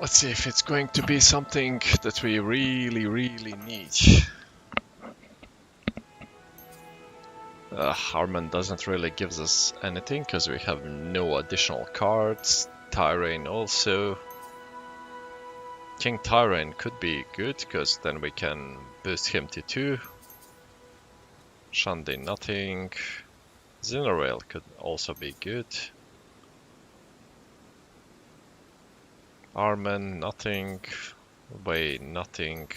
Let's see if it's going to be something that we really need. Harman doesn't really give us anything because we have no additional cards. Tyrain also. King Tyrain could be good because then we can boost him to 2. Shandy nothing. Zinarail could also be good. Armen nothing. Wei nothing.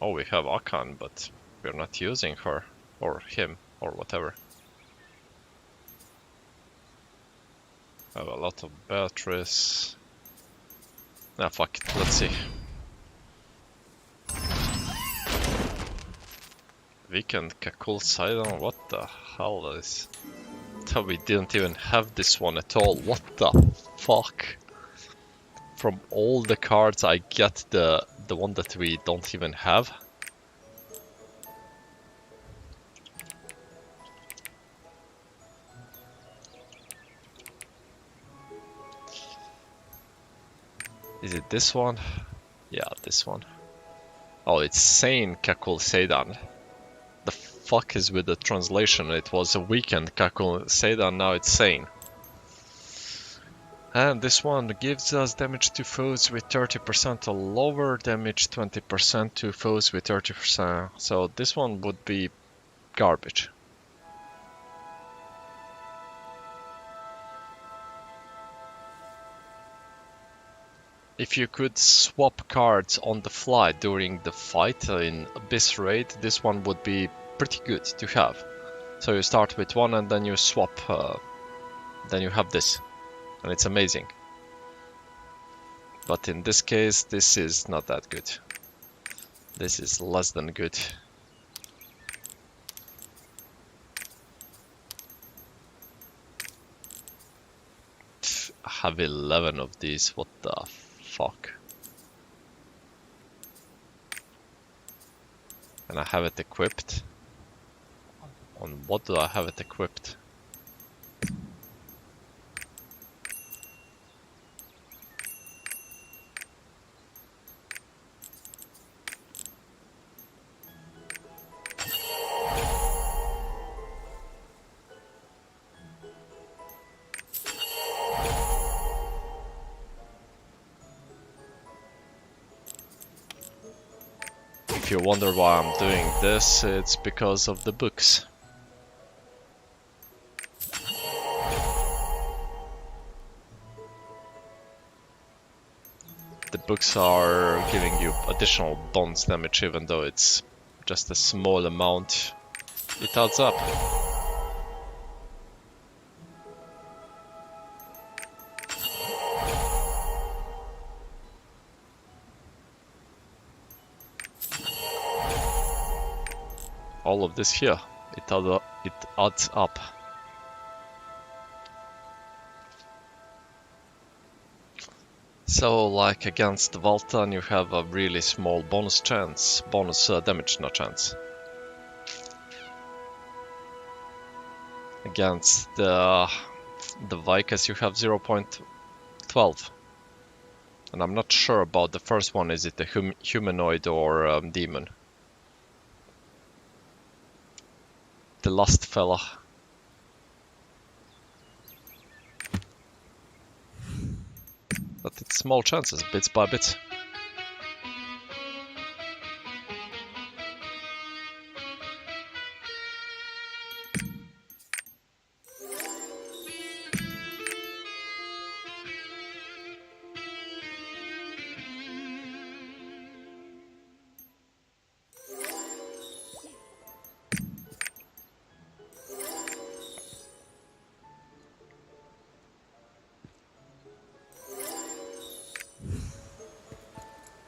Oh, we have Akan, but we're not using her or him or whatever. Have a lot of batteries. Ah, fuck it, let's see. Weekend Kakul Sidon, what the hell is... We didn't even have this one at all, what the fuck? From all the cards I get the one that we don't even have. Is it this one? Yeah, this one. Oh, it's Sane Kakul Seidan. The fuck is with the translation? It was a weekend Kakul Seidan, now it's Sane. And this one gives us damage to foes with 30% or lower, damage 20% to foes with 30%. So this one would be garbage. If you could swap cards on the fly during the fight in Abyss Raid, this one would be pretty good to have. So you start with one and then you swap, then you have this, and it's amazing. But in this case, this is not that good. This is less than good. I have 11 of these, what the fuck. And I have it equipped. On what do I have it equipped? If you wonder why I'm doing this, it's because of the books. The books are giving you additional bonus damage even though it's just a small amount. It adds up. All of this here, it adds up. So, like against Valtan, you have a really small bonus chance, damage, not chance. Against the Vikas, you have 0.12. And I'm not sure about the first one, is it a humanoid or demon? The last fella. But it's small chances, bits by bits.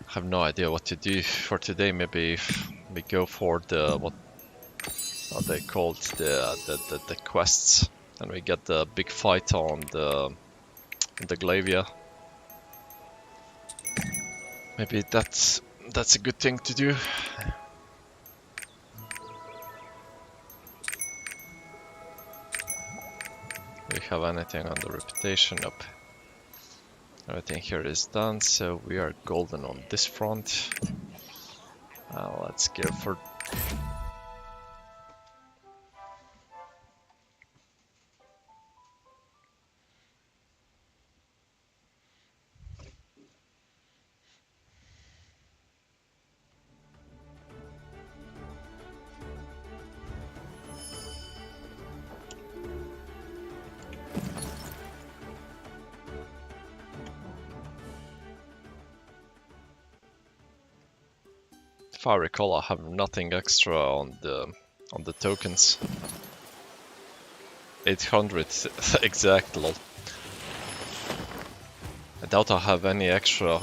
I have no idea what to do for today. Maybe we go for the what are they called, the quests, and we get the big fight on the Glavia. Maybe that's a good thing to do. Do we have anything on the reputation? Nope. Everything here is done, so we are golden on this front. Let's go for... If I recall, I have nothing extra on the tokens. 800 exact, lol. I doubt I have any extra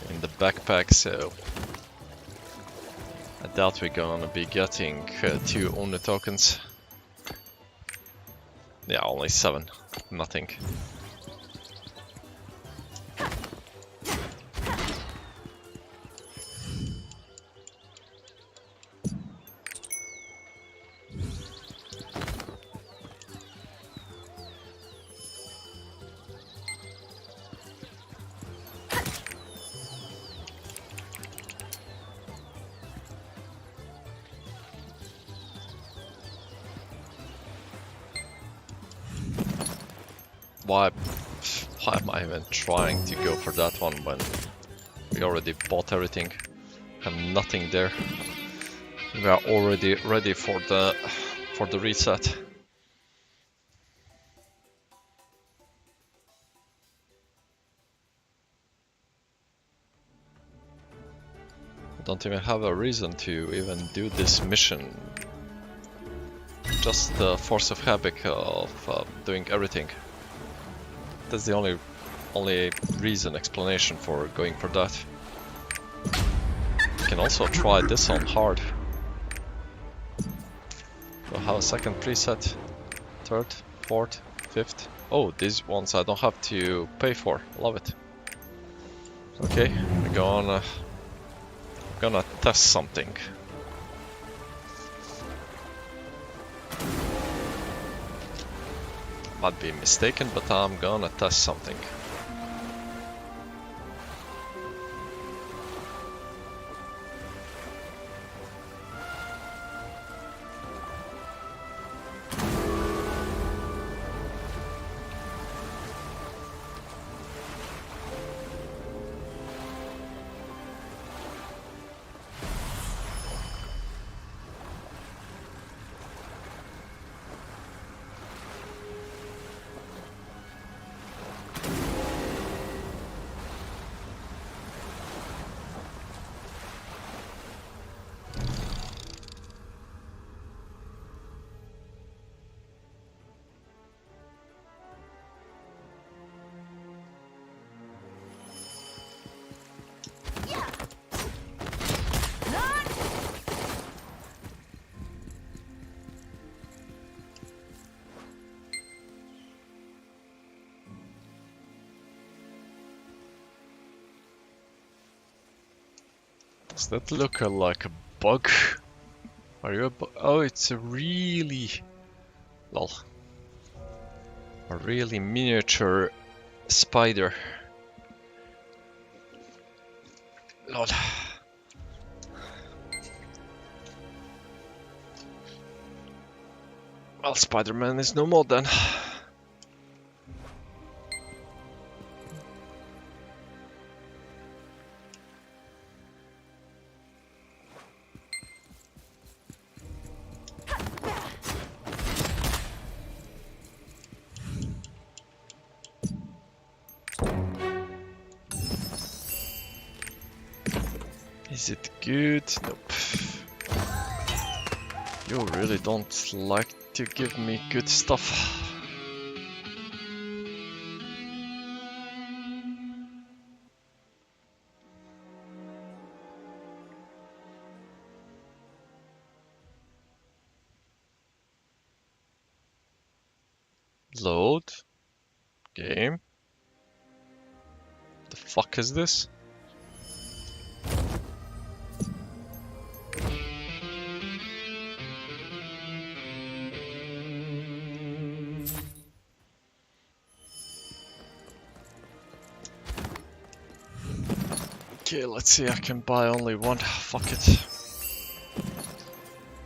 in the backpack, so I doubt we're gonna be getting 2 Unu tokens. Yeah, only 7, nothing. Why am I even trying to go for that one when we already bought everything? Have nothing there. We are already ready for the reset. I don't even have a reason to even do this mission. Just the force of habit of doing everything. That's the only reason, explanation for going for that. You can also try this on hard. We'll have a second preset, third, fourth, fifth. Oh, these ones I don't have to pay for. Love it. Okay, we're gonna test something. Might be mistaken, but I'm gonna test something. Does that look like a bug? Are you a bug? Oh, it's a really... lol. A really miniature spider. Lol. Well, Spider-Man is no more then. Is it good? Nope. You really don't like to give me good stuff. Load. Game. The fuck is this? Okay, let's see, I can buy only one. Fuck it.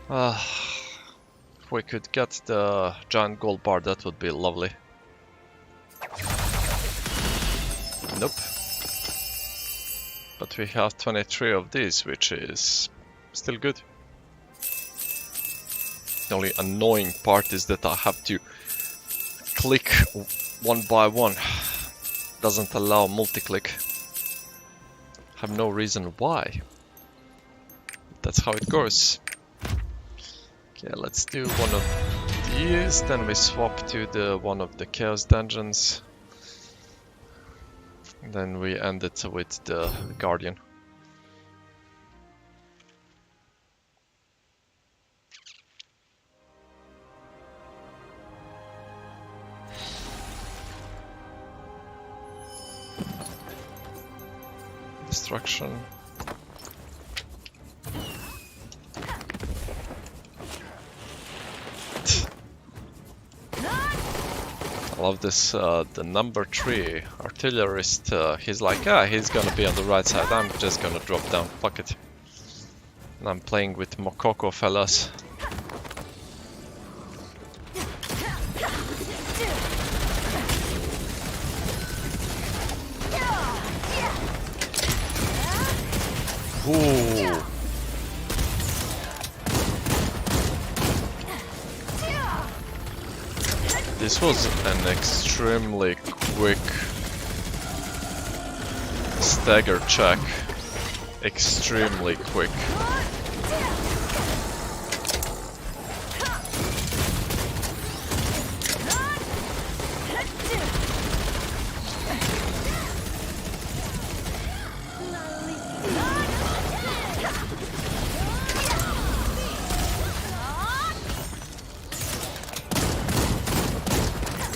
If we could get the giant gold bar, that would be lovely. Nope. But we have 23 of these, which is still good. The only annoying part is that I have to click one by one. Doesn't allow multi-click. Have no reason why. That's how it goes. Okay, let's do one of these, then we swap to the one of the chaos dungeons. Then we end it with the guardian. Destruction. I love this, the number 3 artillerist, he's like, he's gonna be on the right side, I'm just gonna drop down, fuck it. And I'm playing with Mokoko fellas. Ooh. This was an extremely quick stagger check. Extremely quick.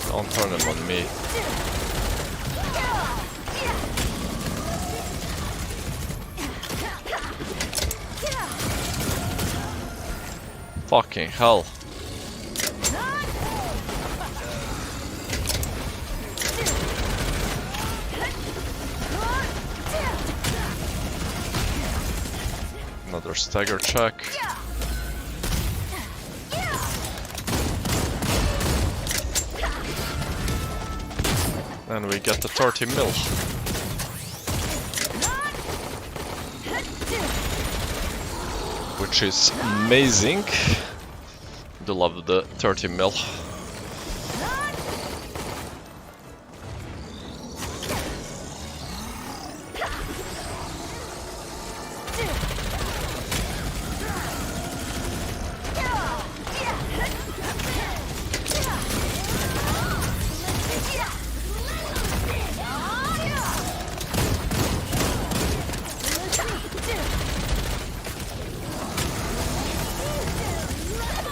Don't turn him on me. Fucking hell. Another stagger check. And we get the 30 mil. Which is amazing. Do love the 30 mil.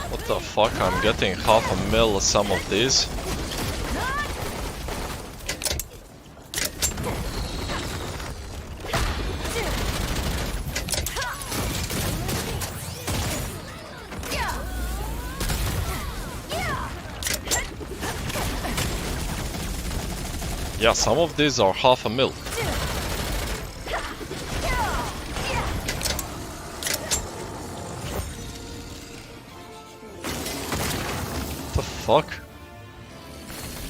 What the fuck, I'm getting half a mil some of these. Yeah, some of these are half a mil. Fuck.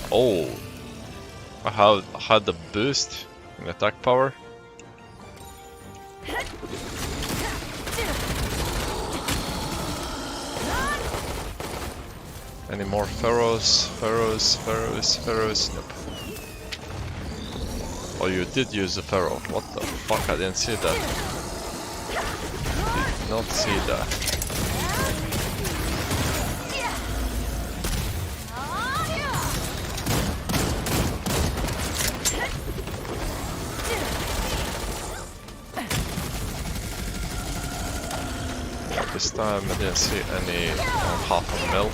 Oh, I had the boost in attack power. Any more pharaohs? Nope. Oh, you did use a pharaoh. What the fuck? I didn't see that. Did not see that. This time I didn't see any half a mil.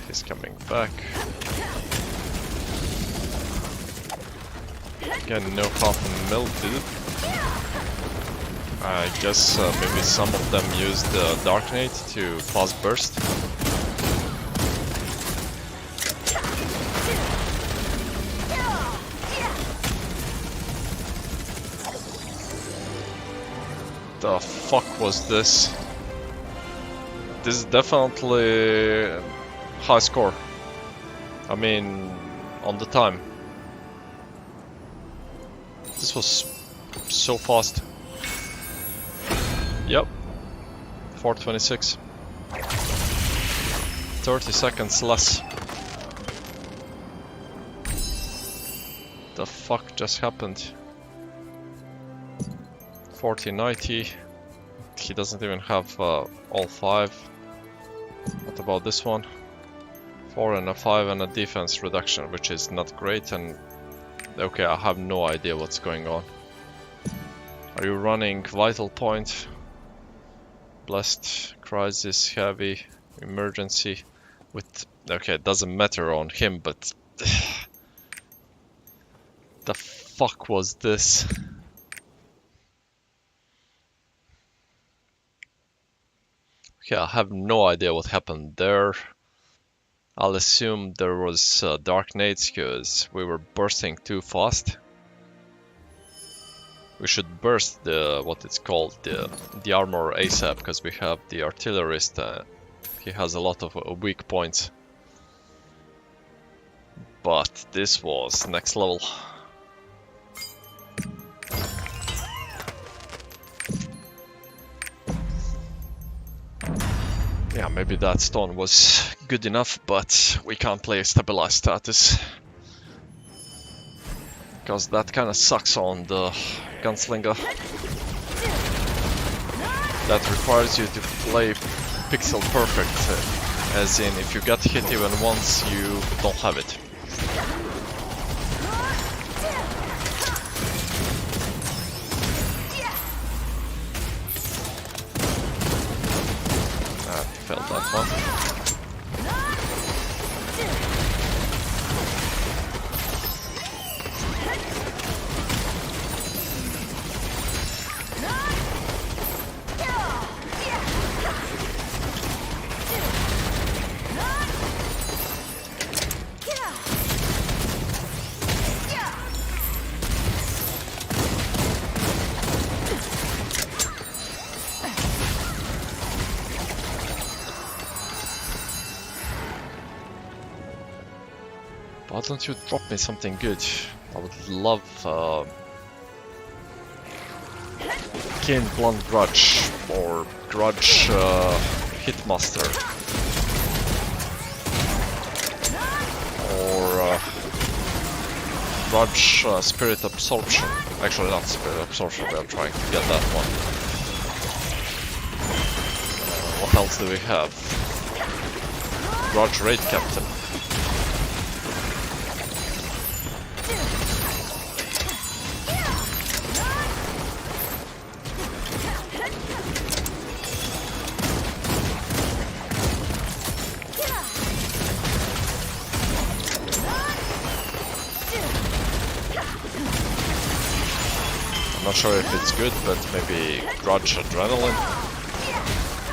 He's coming back. Again, no half mil, dude. I guess maybe some of them used the Dark Nade to fast burst. The fuck was this? This is definitely high score. I mean, on the time. This was so fast. Yep. 4:26. 30 seconds less. The fuck just happened? 4090. He doesn't even have all 5. What about this one? 4 and a 5 and a defense reduction, which is not great. And okay, I have no idea what's going on. Are you running vital point? Blessed, crisis, heavy, emergency. With okay, it doesn't matter on him, but the fuck was this? Okay, I have no idea what happened there. I'll assume there was dark nades because we were bursting too fast. We should burst the what it's called the armor ASAP because we have the artillerist. He has a lot of weak points. But this was next level. Yeah, maybe that stone was good enough, but we can't play stabilized status. Because that kind of sucks on the gunslinger. That requires you to play pixel perfect, as in if you get hit even once, you don't have it. Failed that one. Why don't you drop me something good? I would love Keen Blunt Grudge or Grudge Hitmaster or Grudge Spirit Absorption. Actually not Spirit Absorption, we are trying to get that one. What else do we have? Grudge Raid Captain. Not sure if it's good, but maybe Grudge Adrenaline.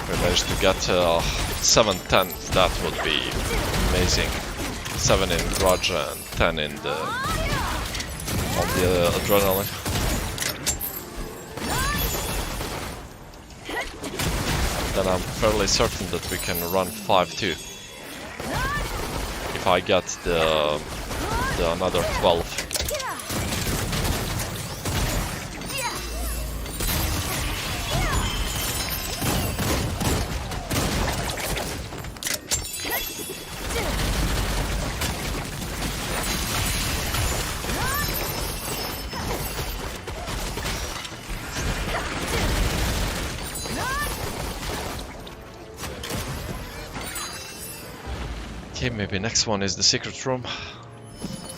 We managed to get 7-10, that would be amazing. 7 in Grudge and 10 in the on the Adrenaline. Then I'm fairly certain that we can run 5-2 if I get the another 12. Okay, maybe next one is the secret room.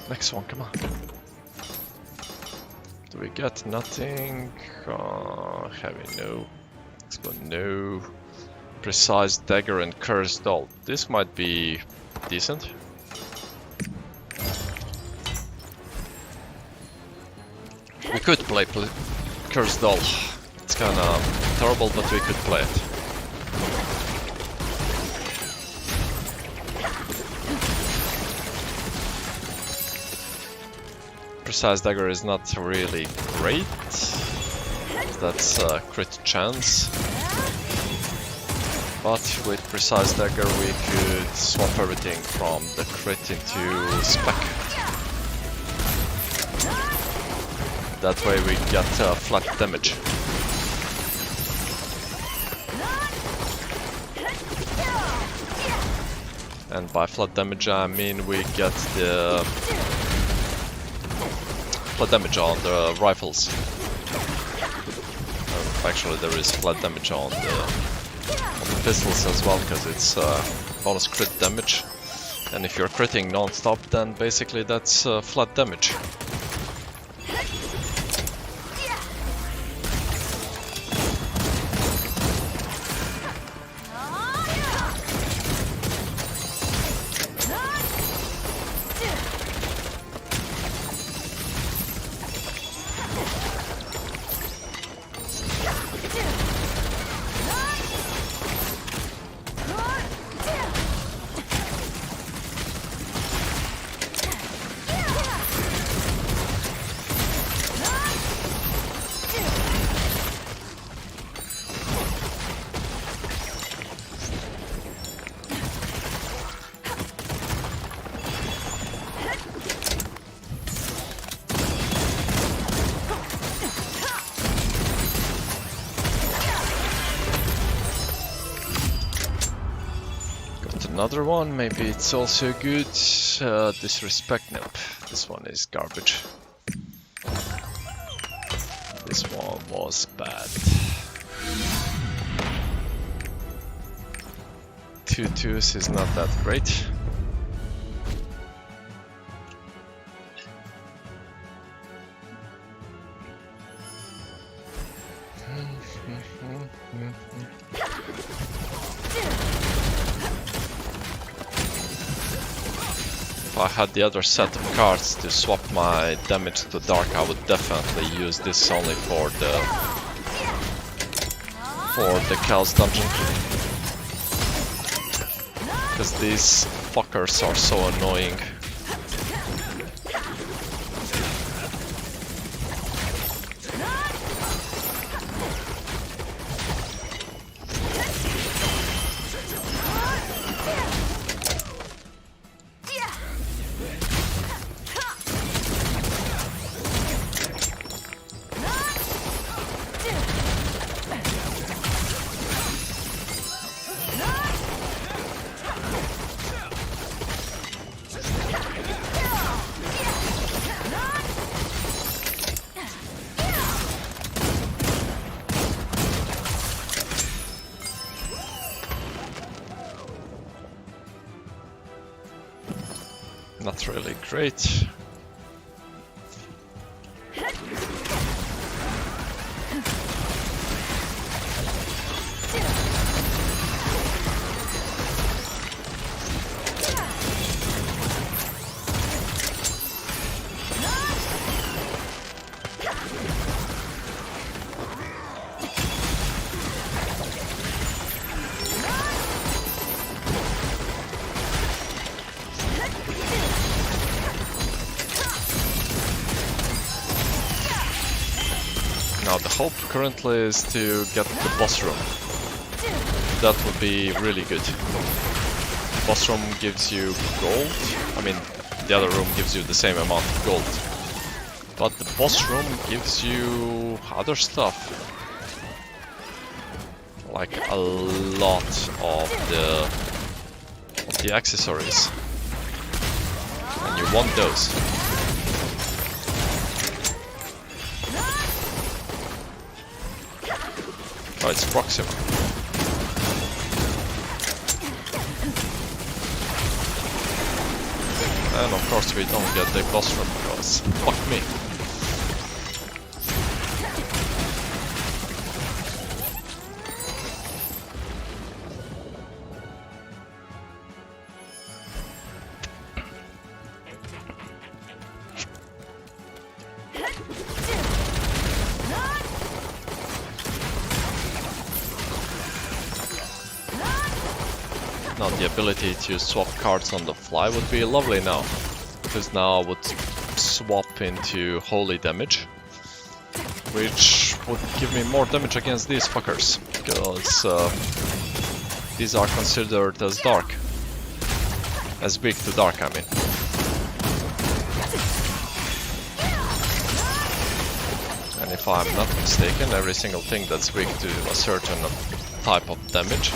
Next one, come on. Do we get nothing? Heavy, no. Explode, no. Precise dagger and cursed doll. This might be decent. We could play Cursed Doll. It's kinda terrible, but we could play it. Precise Dagger is not really great. That's a crit chance. But with Precise Dagger we could swap everything from the crit into spec. That way we get flat damage. And by flat damage I mean we get the flat damage on the rifles. Actually there is flat damage on the pistols as well, because it's bonus crit damage. And if you're critting non-stop, then basically that's flat damage. Another one, maybe it's also good. Disrespect, nope. This one is garbage. This one was bad. 2 2s is not that great. If I had the other set of cards to swap my damage to dark, I would definitely use this only for the Chaos Dungeon. Because these fuckers are so annoying. Not really great. Now the hope currently is to get the boss room. That would be really good. The boss room gives you gold. I mean, the other room gives you the same amount of gold. But the boss room gives you other stuff. Like a lot of the accessories. And you want those. Oh, it's Proxima. And of course we don't get the boss room because fuck me. Now the ability to swap cards on the fly would be lovely now, because now I would swap into holy damage, which would give me more damage against these fuckers, because these are considered as dark. As weak to dark, I mean. And if I'm not mistaken, every single thing that's weak to a certain type of damage,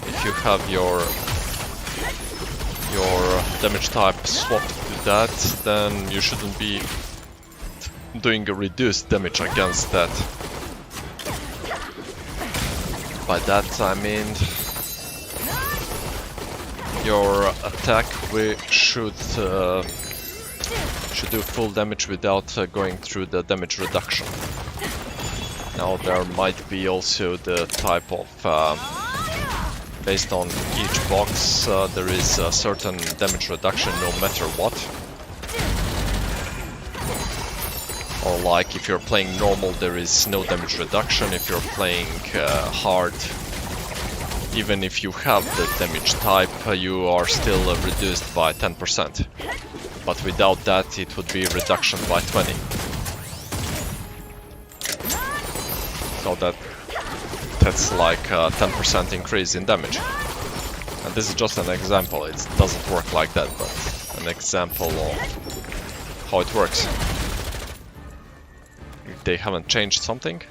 if you have your damage type swapped to that, then you shouldn't be doing a reduced damage against that. By that I mean your attack should do full damage without going through the damage reduction. Now there might be also the type of based on each box there is a certain damage reduction no matter what. Or like if you're playing normal there is no damage reduction, if you're playing hard, even if you have the damage type you are still reduced by 10%. But without that it would be reduction by 20. So that's like a 10% increase in damage. And this is just an example, it doesn't work like that, but an example of how it works. If they haven't changed something.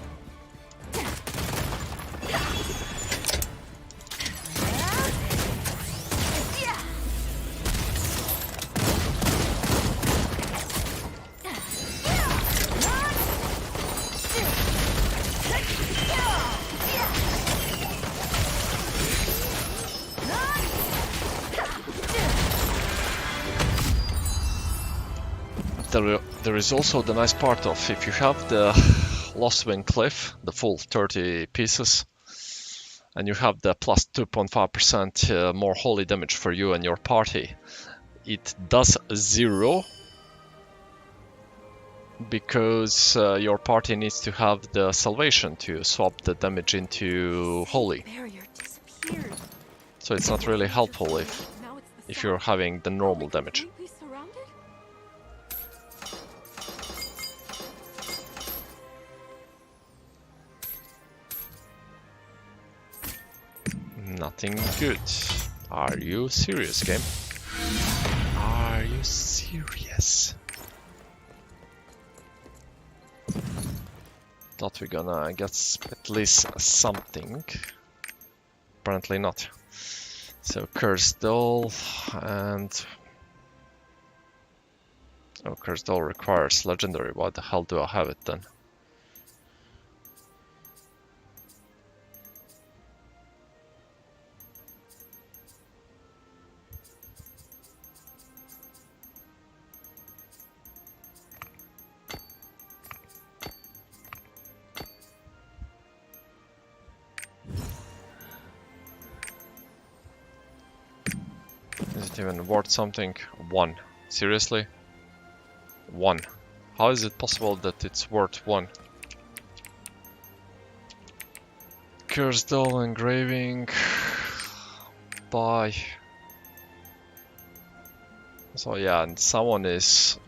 There is also the nice part of if you have the Lost Wing Cliff, the full 30 pieces, and you have the plus 2.5% more holy damage for you and your party, it does 0 because your party needs to have the salvation to swap the damage into holy. So it's not really helpful if you're having the normal damage. Nothing good. Are you serious, game? Are you serious? Thought we're gonna get at least something. Apparently not. So Cursed Doll and... Oh, Cursed Doll requires legendary. Why the hell do I have it then? Is it even worth something? 1. Seriously? 1. How is it possible that it's worth 1? Cursed Doll engraving. Buy. So yeah, and someone is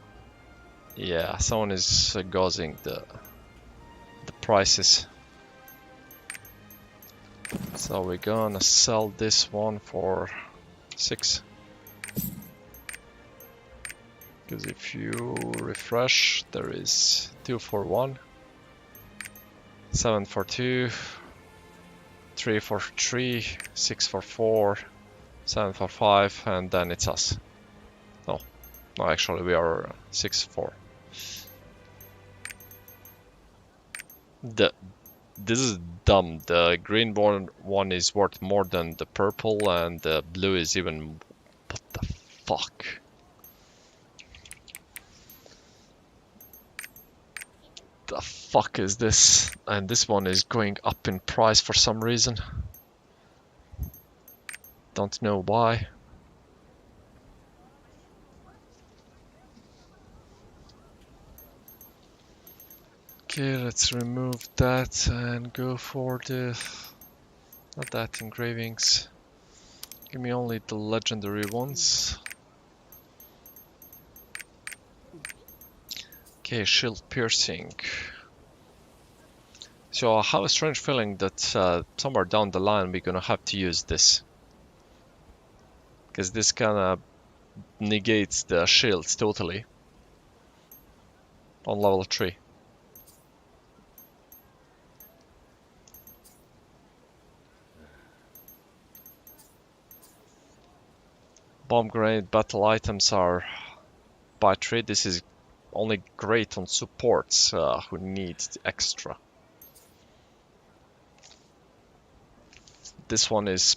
gauzing the prices. So we're gonna sell this one for 6. Because if you refresh, there is 2 for 1, 7 for 2, 3 for 3, 6 for 4, 7 for 5, and then it's us. No, actually we are 6 for. This is dumb. The green one is worth more than the purple, and the blue is even... What the fuck? The fuck is this? And this one is going up in price for some reason. Don't know why. Okay, let's remove that and go for the... Not that, engravings. Give me only the legendary ones. Okay, shield piercing. So I have a strange feeling that somewhere down the line we're gonna have to use this. Because this kinda negates the shields totally. On level 3. Bomb grenade battle items are by 3. This is only great on supports who need extra. This one is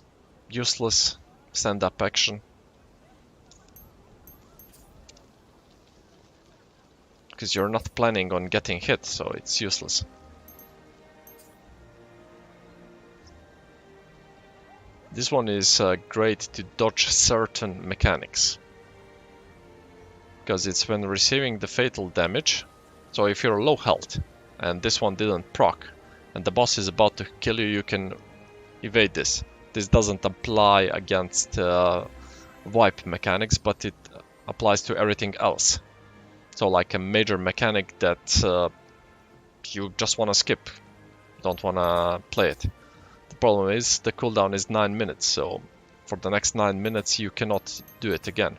useless. Stand-up action. Because you're not planning on getting hit, so it's useless. This one is great to dodge certain mechanics. Because it's when receiving the fatal damage. So if you're low health and this one didn't proc and the boss is about to kill you, you can evade this. This doesn't apply against wipe mechanics, but it applies to everything else. So like a major mechanic that you just want to skip, don't want to play it. The problem is the cooldown is 9 minutes, so for the next 9 minutes you cannot do it again.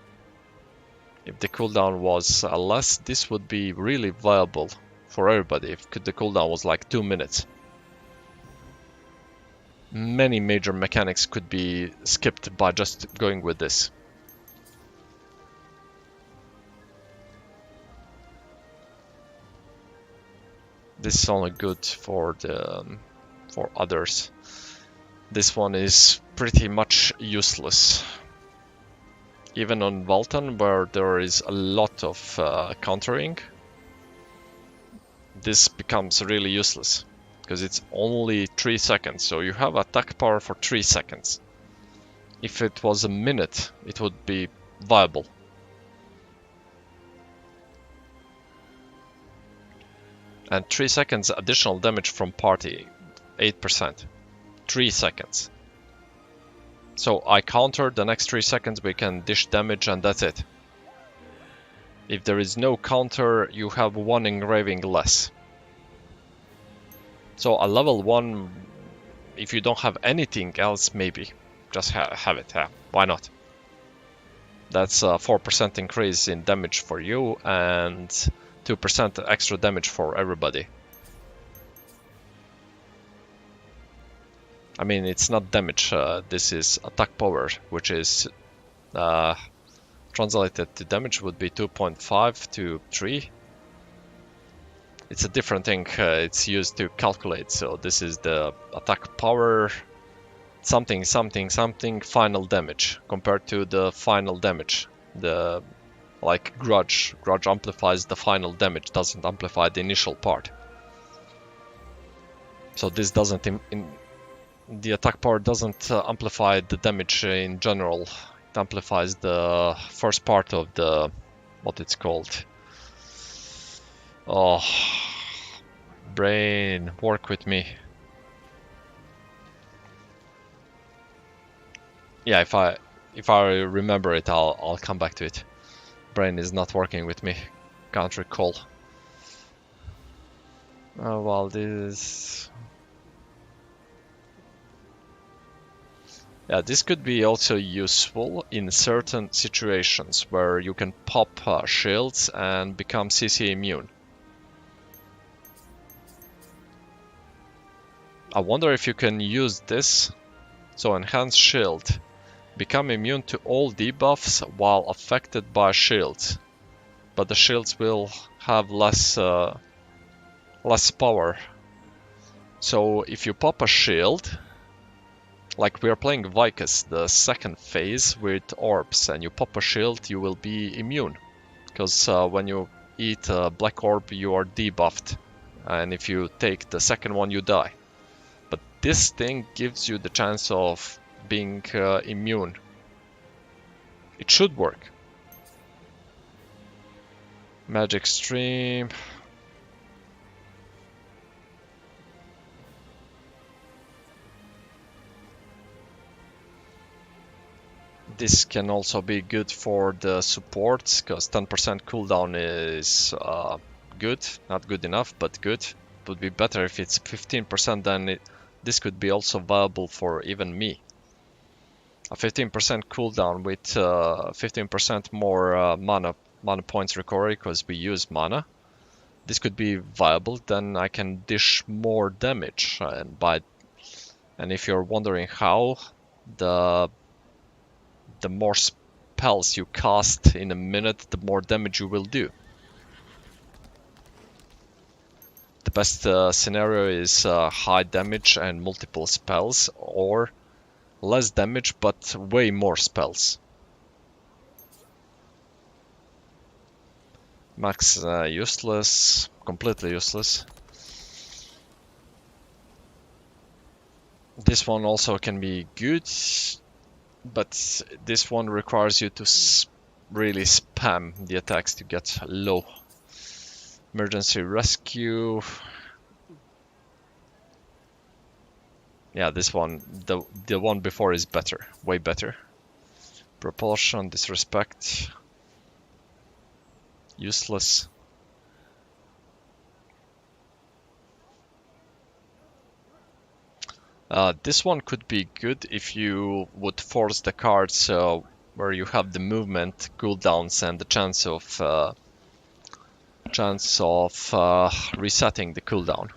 If the cooldown was less, this would be really viable for everybody. If the cooldown was like 2 minutes. Many major mechanics could be skipped by just going with this. This is only good for others. This one is pretty much useless. Even on Valtan, where there is a lot of countering, this becomes really useless. Because it's only 3 seconds, so you have attack power for 3 seconds. If it was a minute, it would be viable. And 3 seconds additional damage from party, 8%. 3 seconds. So I counter, the next 3 seconds we can dish damage and that's it. If there is no counter, you have 1 engraving less. So a level 1, if you don't have anything else, maybe. Just have it, why not? That's a 4% increase in damage for you and 2% extra damage for everybody. I mean, it's not damage, this is attack power, which is translated to damage would be 2.5 to 3. It's a different thing, it's used to calculate, so this is the attack power, something, something, something, final damage, compared to the final damage. The, like, Grudge amplifies the final damage, doesn't amplify the initial part. So this doesn't, the attack power doesn't amplify the damage in general. It amplifies the first part of the, what it's called. Oh, brain, work with me. Yeah, if I remember it, I'll come back to it. Brain is not working with me. Can't recall. Oh well, this. Yeah, this could be also useful in certain situations where you can pop shields and become CC immune. I wonder if you can use this. So enhance shield. Become immune to all debuffs while affected by shields. But the shields will have less power. So if you pop a shield, like we are playing Vicus, the second phase with orbs, and you pop a shield, you will be immune. Because when you eat a black orb, you are debuffed. And if you take the second one, you die. But this thing gives you the chance of being immune. It should work. Magic Stream. This can also be good for the supports, because 10% cooldown is good, not good enough, but good. It would be better if it's 15%, then this could be also viable for even me. A 15% cooldown with 15% more mana points recovery, because we use mana. This could be viable, then I can dish more damage. And if you're wondering how, the more spells you cast in a minute, the more damage you will do. The best scenario is high damage and multiple spells, or less damage but way more spells. Max useless, completely useless. This one also can be good, but this one requires you to really spam the attacks to get low. Emergency rescue. Yeah, this one, the one before is better, way better. Propulsion, disrespect. Useless. This one could be good if you would force the cards where you have the movement cooldowns and the chance of resetting the cooldown.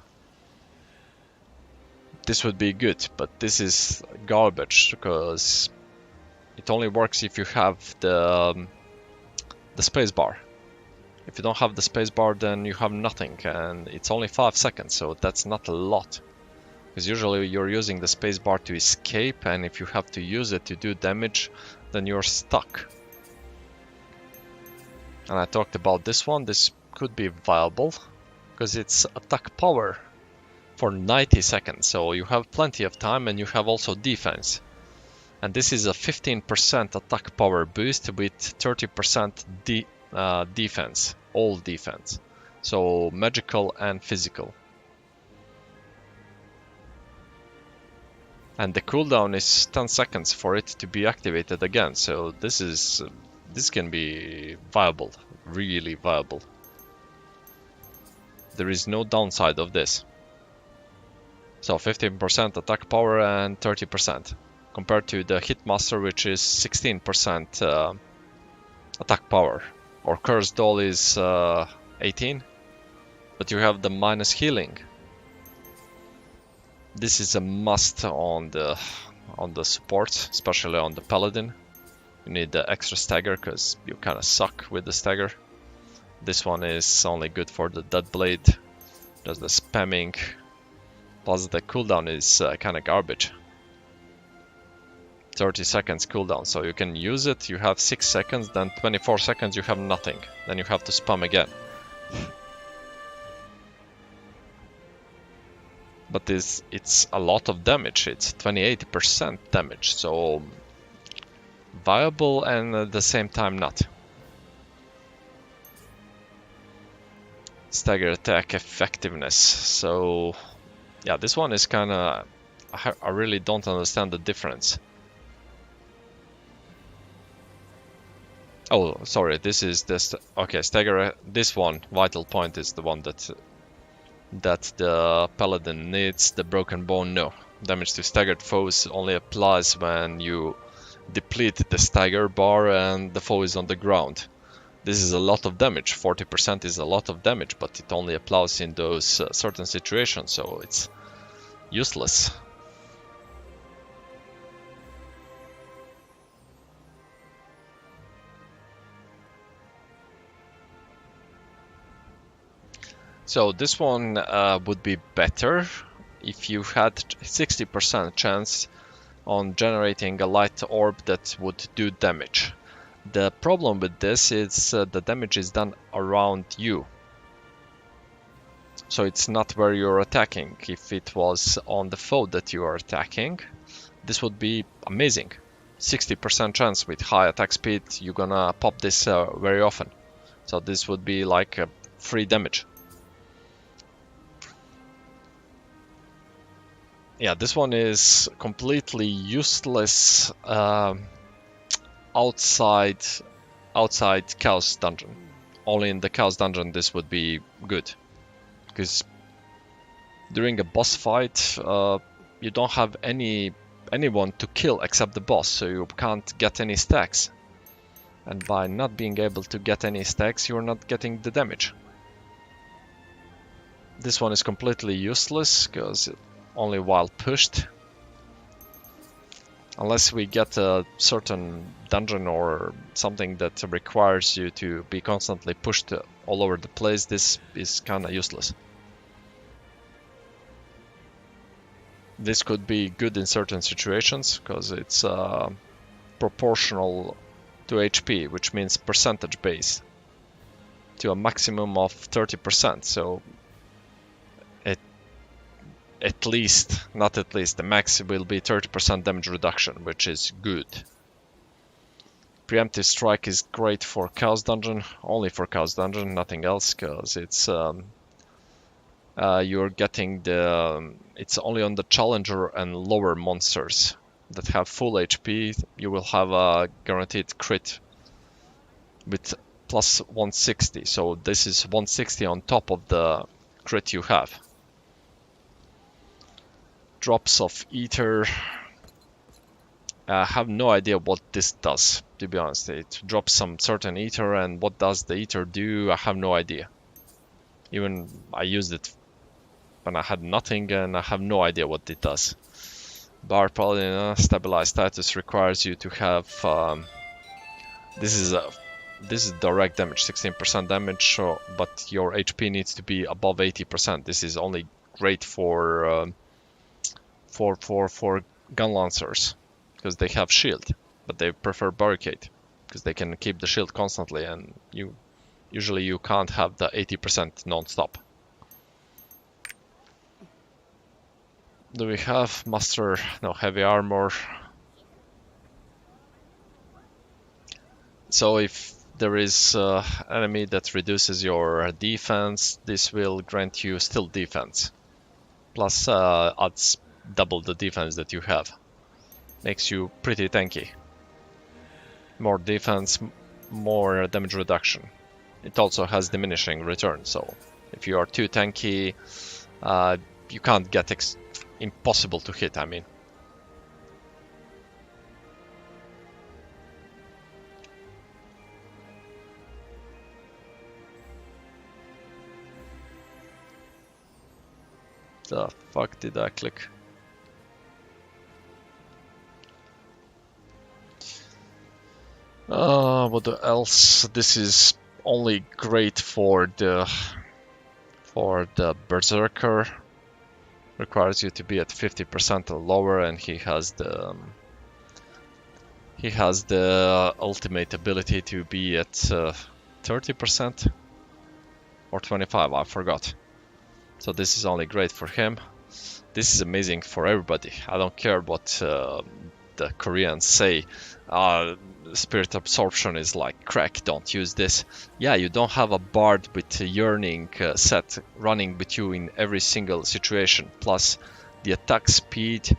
This would be good, but this is garbage because it only works if you have the spacebar. If you don't have the spacebar, then you have nothing, and it's only 5 seconds, so that's not a lot. Because usually you're using the spacebar to escape, and if you have to use it to do damage, then you're stuck. And I talked about this one. This could be viable because it's attack power for 90 seconds, so you have plenty of time, and you have also defense. And this is a 15% attack power boost with 30% defense, all defense, so magical and physical. And the cooldown is 10 seconds for it to be activated again, so this can be viable, really viable. There is no downside of this. So 15% attack power and 30%, compared to the Hitmaster, which is 16% attack power. Or Cursed Doll is 18, but you have the minus healing. This is a must on the support, especially on the Paladin. You need the extra stagger because you kind of suck with the stagger. This one is only good for the Deadblade, does the spamming, plus the cooldown is kind of garbage. 30 seconds cooldown, so you can use it, you have 6 seconds, then 24 seconds you have nothing, then you have to spam again. But it's a lot of damage, it's 28% damage, so viable and at the same time not. Stagger attack effectiveness, so yeah, this one is kinda, I really don't understand the difference. Oh, sorry, this is this, okay, stagger, this one, Vital Point, is the one that the Paladin needs. The Broken Bone, no. Damage to staggered foes only applies when you deplete the stagger bar and the foe is on the ground. This is a lot of damage, 40% is a lot of damage, but it only applies in those certain situations, so it's useless. So this one would be better if you had 60% chance on generating a light orb that would do damage. The problem with this is the damage is done around you. So it's not where you're attacking. If it was on the foe that you are attacking, this would be amazing. 60% chance with high attack speed, you're gonna pop this very often. So this would be like free damage. Yeah, this one is completely useless outside Chaos Dungeon. Only in the Chaos Dungeon this would be good, because during a boss fight you don't have anyone to kill except the boss, so you can't get any stacks. And by not being able to get any stacks, you're not getting the damage. This one is completely useless, because only while pushed. Unless we get a certain dungeon or something that requires you to be constantly pushed all over the place, this is kinda useless. This could be good in certain situations, because it's proportional to HP, which means percentage base, to a maximum of 30%, so the max will be 30% damage reduction, which is good. Preemptive Strike is great for Chaos Dungeon, only for Chaos Dungeon, nothing else, because it's you're getting it's only on the Challenger and lower monsters that have full HP. You will have a guaranteed crit with plus 160, so this is 160 on top of the crit you have. Drops of Ether. I have no idea what this does, to be honest. It drops some certain Ether, and what does the Ether do, I have no idea. Even I used it when I had nothing, and I have no idea what it does. Bar Paladin stabilized status requires you to have this is direct damage, 16% damage, but your HP needs to be above 80%. This is only great for gun lancers, because they have shield, but they prefer barricade because they can keep the shield constantly, and usually you can't have the 80% non-stop. Do we have master? No, heavy armor. So if there is enemy that reduces your defense, this will grant you still defense, plus adds double the defense that you have. Makes you pretty tanky. More defense, more damage reduction. It also has diminishing return, so if you are too tanky, you can't get impossible to hit, I mean. The fuck did I click? What else? This is only great for the Berserker. Requires you to be at 50% or lower, and he has the ultimate ability to be at 30% or 25, I forgot. So this is only great for him. This is amazing for everybody. I don't care what the Koreans say. Spirit absorption is like crack, don't use this. Yeah, you don't have a bard with a yearning set running with you in every single situation. Plus the attack speed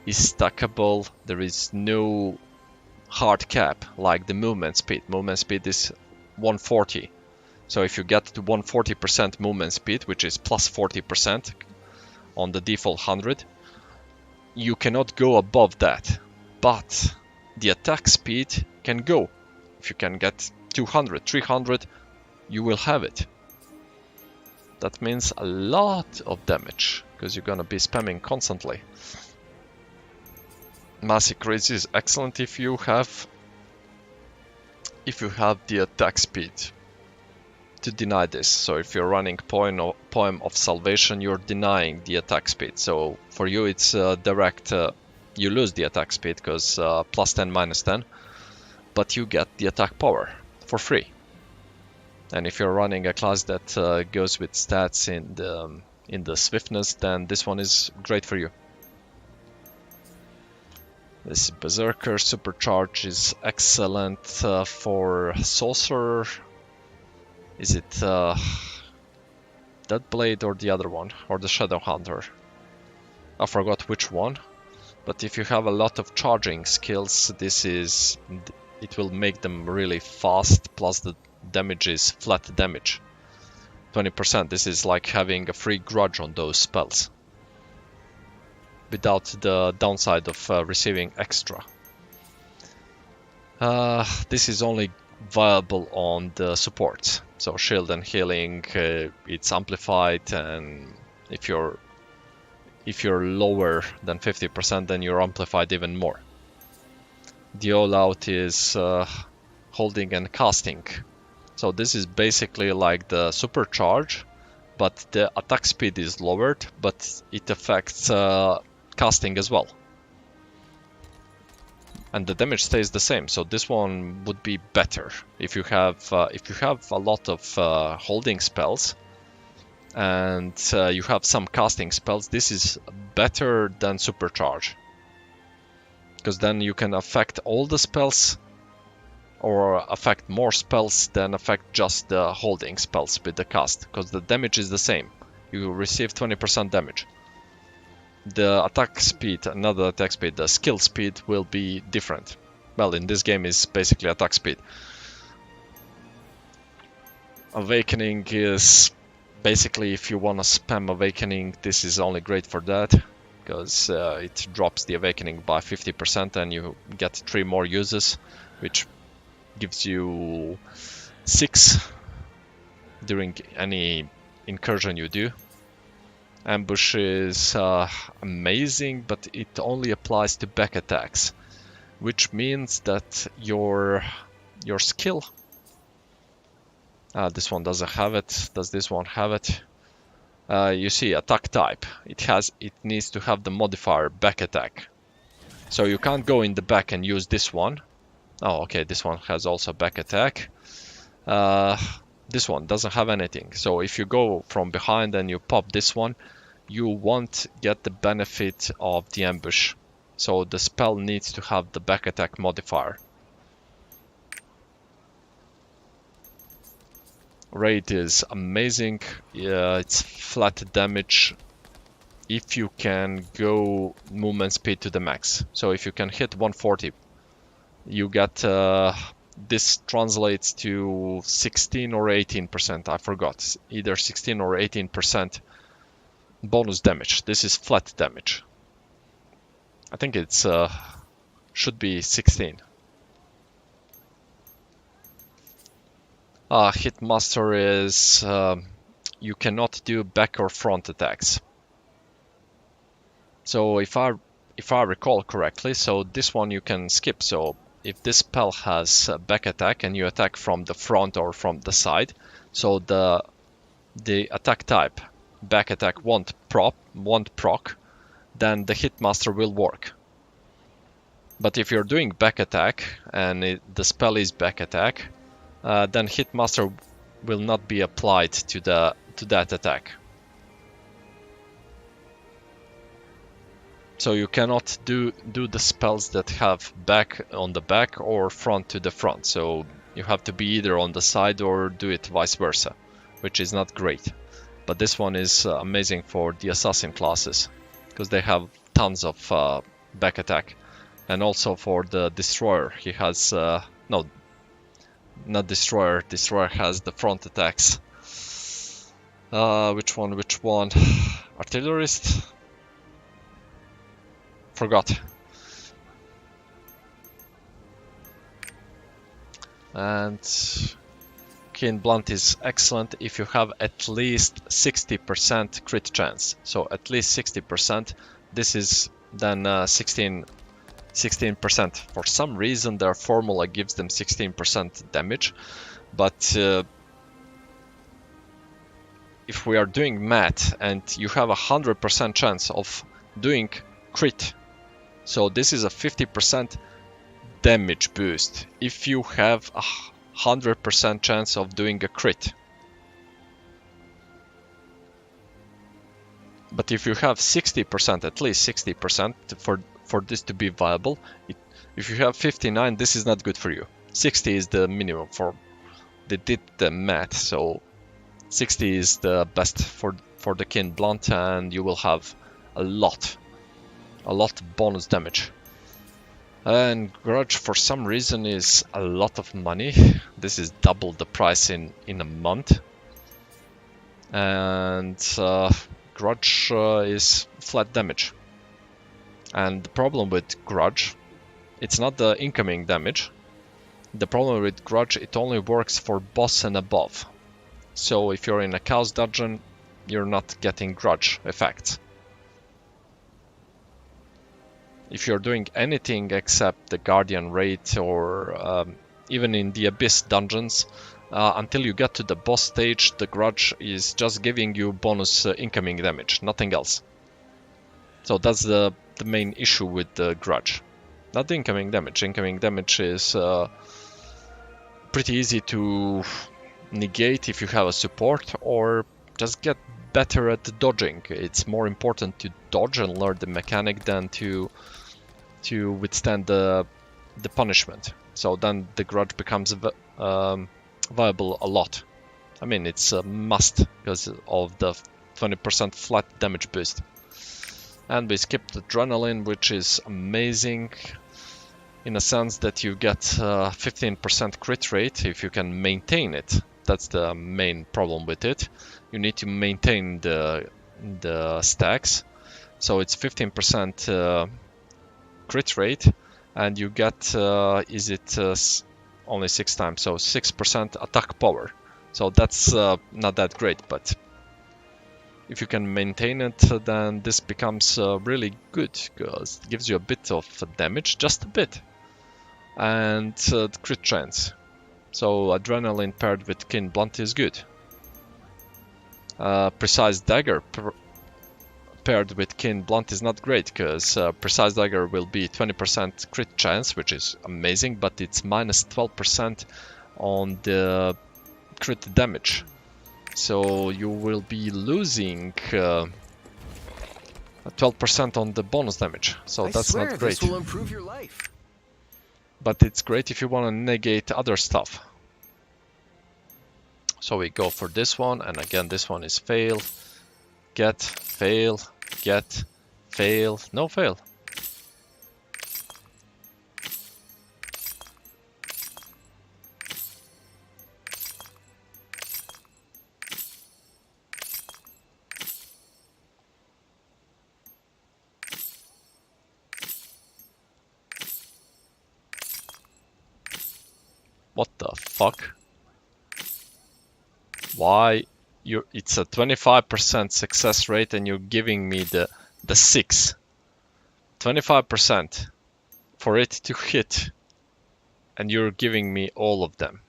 is stackable. There is no hard cap like the movement speed. Movement speed is 140. So if you get to 140% movement speed, which is plus 40% on the default 100, you cannot go above that. But the attack speed can go. If you can get 200, 300, you will have it. That means a lot of damage, because you're gonna be spamming constantly. Massive Crazy is excellent if you have the attack speed to deny this. So if you're running Poem of Salvation, you're denying the attack speed. So for you it's direct, you lose the attack speed because plus 10, minus 10, but you get the attack power for free. And if you're running a class that goes with stats in the swiftness, then this one is great for you. This Berserker Supercharge is excellent for Sorcerer. Is it Deadblade or the other one? Or the Shadow Hunter? I forgot which one. But if you have a lot of charging skills, this is it will make them really fast, plus the damage is flat damage. 20%, this is like having a free grudge on those spells, without the downside of receiving extra. This is only viable on the supports, so shield and healing, it's amplified, and if you're lower than 50%, then you're amplified even more. The all out is holding and casting. So this is basically like the supercharge, but the attack speed is lowered, but it affects casting as well. And the damage stays the same, so this one would be better if you have a lot of holding spells and you have some casting spells. This is better than supercharge, because then you can affect all the spells or affect more spells than affect just the holding spells with the cast, because the damage is the same. You receive 20% damage. The attack speed, another attack speed, the skill speed will be different. Well, in this game is basically attack speed. Awakening is basically, if you want to spam Awakening, this is only great for that, because it drops the Awakening by 50% and you get 3 more uses, which gives you 6 during any incursion you do. Ambush is amazing, but it only applies to back attacks, which means that your skill... this one doesn't have it. Does this one have it? You see, attack type. It needs to have the modifier back attack. So you can't go in the back and use this one. Oh, okay, this one has also back attack. This one doesn't have anything. So if you go from behind and you pop this one, you won't get the benefit of the ambush. So the spell needs to have the back attack modifier. Rate is amazing. Yeah, it's flat damage if you can go movement speed to the max. So if you can hit 140, you get this translates to 16 or 18%. I forgot, either 16 or 18% bonus damage. This is flat damage. I think it's should be 16. Hitmaster is you cannot do back or front attacks. So if I recall correctly, so this one you can skip. So if this spell has a back attack and you attack from the front or from the side, so the attack type back attack won't proc, then the Hitmaster will work. But if you're doing back attack and the spell is back attack, then Hitmaster will not be applied to that attack. So you cannot do the spells that have back on the back or front to the front. So you have to be either on the side or do it vice versa, which is not great. But this one is amazing for the assassin classes, because they have tons of back attack. And also for the destroyer, he has no, not destroyer. Destroyer has the front attacks. Which one? Artillerist? Forgot. And Keen Blunt is excellent if you have at least 60% crit chance. So at least 60%. This is then 16%. For some reason their formula gives them 16% damage, but if we are doing math and you have 100% chance of doing crit, so this is a 50% damage boost if you have 100% chance of doing a crit. But if you have 60%, at least 60% for this to be viable, if you have 59, this is not good for you. 60 is the minimum for, they did the math, so 60 is the best for the Keen Blunt, and you will have a lot bonus damage. And Grudge, for some reason, is a lot of money. This is double the price in a month. And Grudge is flat damage. And the problem with Grudge, it's not the incoming damage. The problem with Grudge, it only works for boss and above. So if you're in a Chaos dungeon, you're not getting Grudge effects. If you're doing anything except the Guardian Raid or even in the Abyss dungeons, until you get to the boss stage, the Grudge is just giving you bonus incoming damage, nothing else. So that's the main issue with the Grudge. Not the incoming damage. Incoming damage is pretty easy to negate if you have a support, or just get better at dodging. It's more important to dodge and learn the mechanic than to withstand the punishment. So then the Grudge becomes viable a lot. I mean, it's a must because of the 20% flat damage boost. And we skipped Adrenaline, which is amazing in a sense that you get 15% crit rate if you can maintain it. That's the main problem with it. You need to maintain the stacks. So it's 15% crit rate, and you get only 6 times, so 6% attack power. So that's not that great, but if you can maintain it, then this becomes really good, because it gives you a bit of damage, just a bit, and crit chance. So Adrenaline paired with Keen Blunt is good. Precise Dagger paired with Keen Blunt is not great, because Precise Dagger will be 20% crit chance, which is amazing, but it's minus 12% on the crit damage. So you will be losing 12% on the bonus damage. So that's not great. This will improve your life. But it's great if you want to negate other stuff. So we go for this one, and again this one is fail, get, fail, get, fail, no fail. What the fuck? Why it's a 25% success rate and you're giving me the 6. 25% for it to hit, and you're giving me all of them.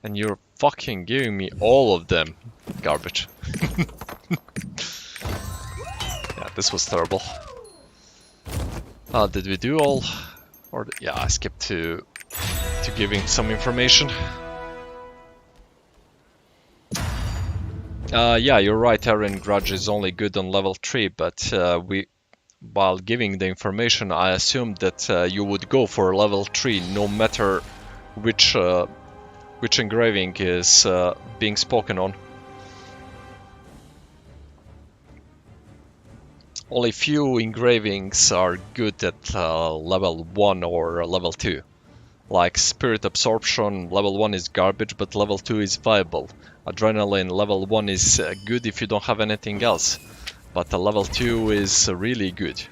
And you're fucking giving me all of them. Garbage. Yeah, this was terrible. Did we do all? Or yeah, I skipped to giving some information. Yeah, you're right, Aaron. Grudge is only good on level 3, but while giving the information, I assumed that you would go for level 3 no matter which engraving is being spoken on. Only few engravings are good at level 1 or level 2. Like Spirit Absorption, level 1 is garbage, but level 2 is viable. Adrenaline, level 1 is good if you don't have anything else, but level 2 is really good.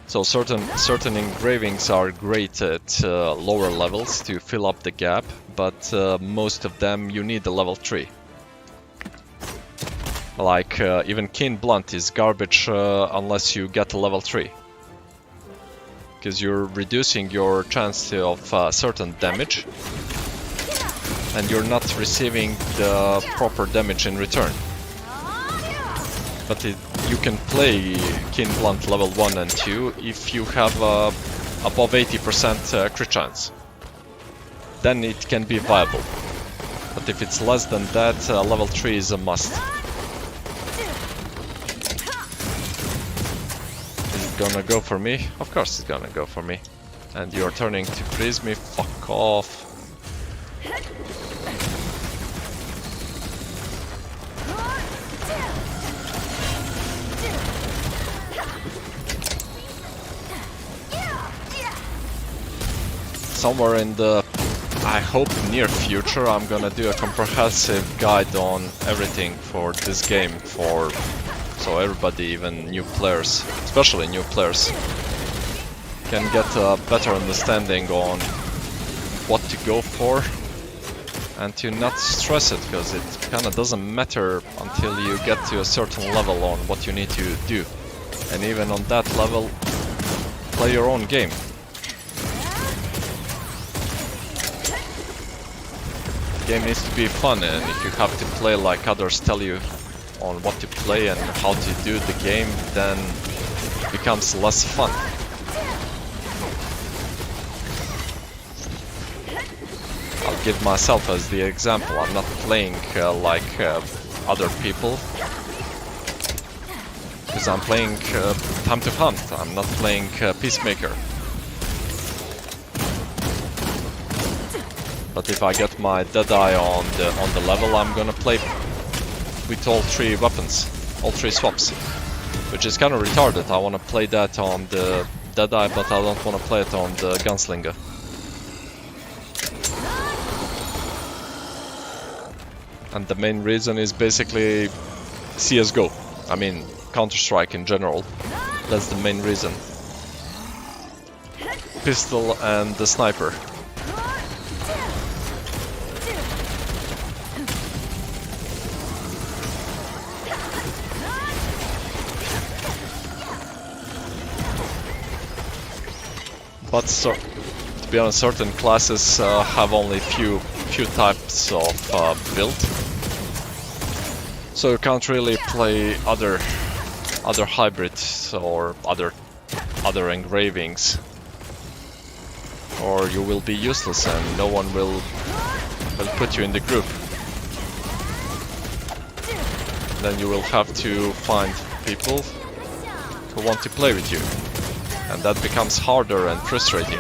So certain engravings are great at lower levels to fill up the gap, but most of them you need a level 3. Like even Keen Blunt is garbage unless you get a level 3. Because you're reducing your chance of certain damage, and you're not receiving the proper damage in return. But you can play Keen Blunt level 1 and 2 if you have above 80% crit chance. Then it can be viable. But if it's less than that, level 3 is a must. Gonna go for me? Of course it's gonna go for me. And you're turning to freeze me? Fuck off. somewhere in the, I hope, near future, I'm gonna do a comprehensive guide on everything for this game, so everybody, even new players, especially new players, can get a better understanding on what to go for and to not stress it, because it kind of doesn't matter until you get to a certain level on what you need to do. And even on that level, play your own game. The game needs to be fun, and if you have to play like others tell you on what to play and how to do the game, then it becomes less fun. I'll give myself as the example. I'm not playing like other people, because I'm playing Time to Hunt. I'm not playing Peacemaker. But if I get my Deadeye on the level, I'm gonna play with all three weapons, all three swaps, which is kind of retarded. I want to play that on the Deadeye, but I don't want to play it on the Gunslinger. And the main reason is basically CSGO. I mean, Counter-Strike in general. That's the main reason. Pistol and the sniper. But so, to be honest, certain classes have only few types of build, so you can't really play other hybrids or other engravings, or you will be useless and no one will put you in the group. Then you will have to find people who want to play with you, and that becomes harder and frustrating.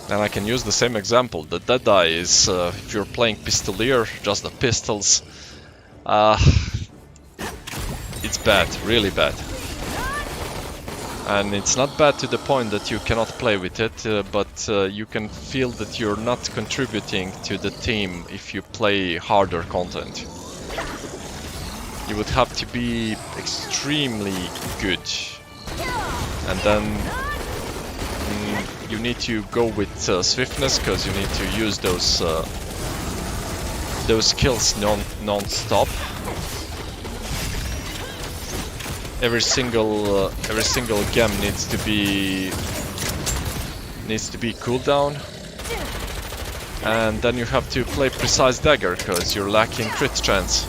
And I can use the same example. The Deadeye is, if you're playing Pistolier, just the pistols, it's bad, really bad. And it's not bad to the point that you cannot play with it, but you can feel that you're not contributing to the team if you play harder content. You would have to be extremely good, and then you need to go with swiftness, because you need to use those skills non-stop. Every single gem needs to be cooldown, and then you have to play precise dagger because you're lacking crit chance.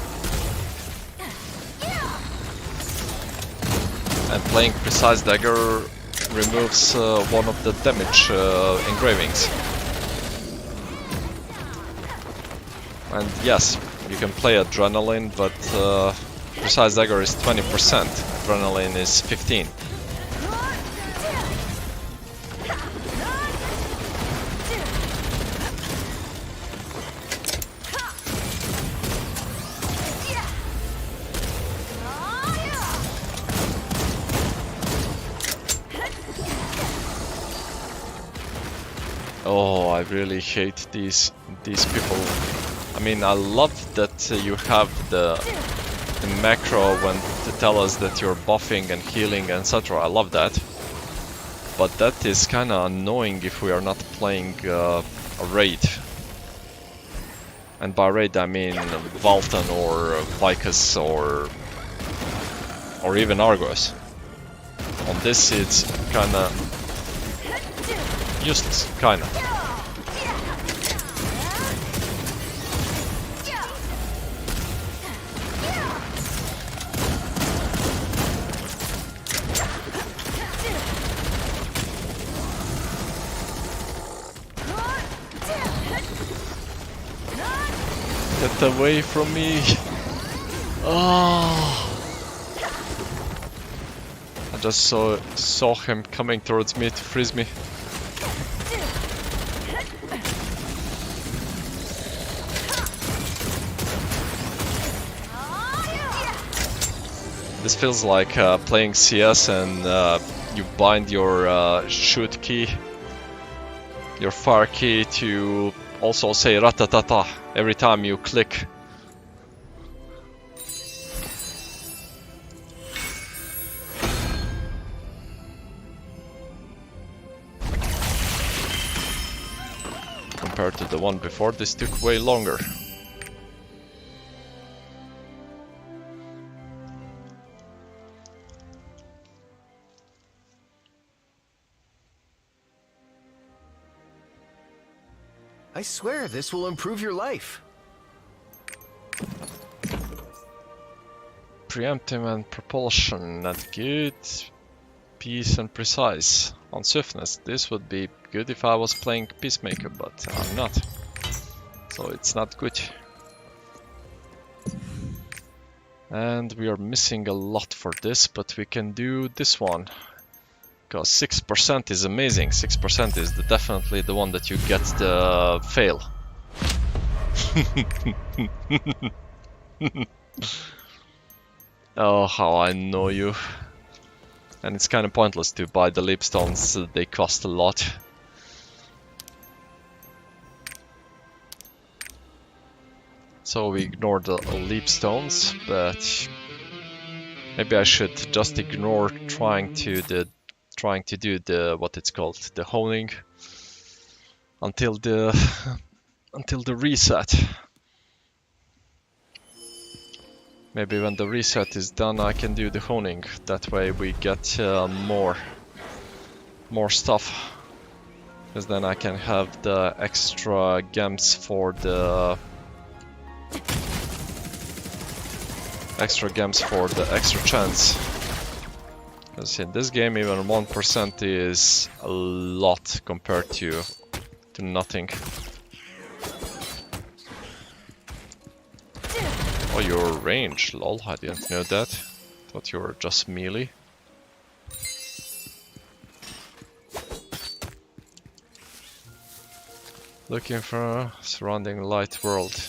And playing precise dagger removes one of the damage engravings. And yes, you can play adrenaline, but precise dagger is 20%, adrenaline is 15%. Oh, I really hate these people. I mean, I love that you have the macro when to tell us that you're buffing and healing, etc. I love that. But that is kind of annoying if we are not playing a raid. And by raid I mean Valtan or Vicus or even Argos. On this it's kind of useless, kind of. Get away from me! Oh! I just saw him coming towards me to freeze me. This feels like playing CS and you bind your shoot key, your fire key, to also say ratatata every time you click. Compared to the one before, this took way longer. I swear this will improve your life. Preemptive and propulsion, not good. Peace and precise. On swiftness, this would be good if I was playing Peacemaker, but I'm not. So it's not good. And we are missing a lot for this, but we can do this one. Because 6% is amazing. 6% is definitely the one that you get the fail. Oh, how I know you. And it's kind of pointless to buy the leap stones, they cost a lot. So we ignore the leap stones, but maybe I should just ignore trying to do the what it's called, the honing, until the reset. Maybe when the reset is done, I can do the honing. That way we get more stuff, because then I can have the extra gems for the extra chance. Because in this game, even 1% is a lot compared to nothing. Oh, your range, lol, I didn't know that. Thought you were just melee. Looking for a surrounding light world.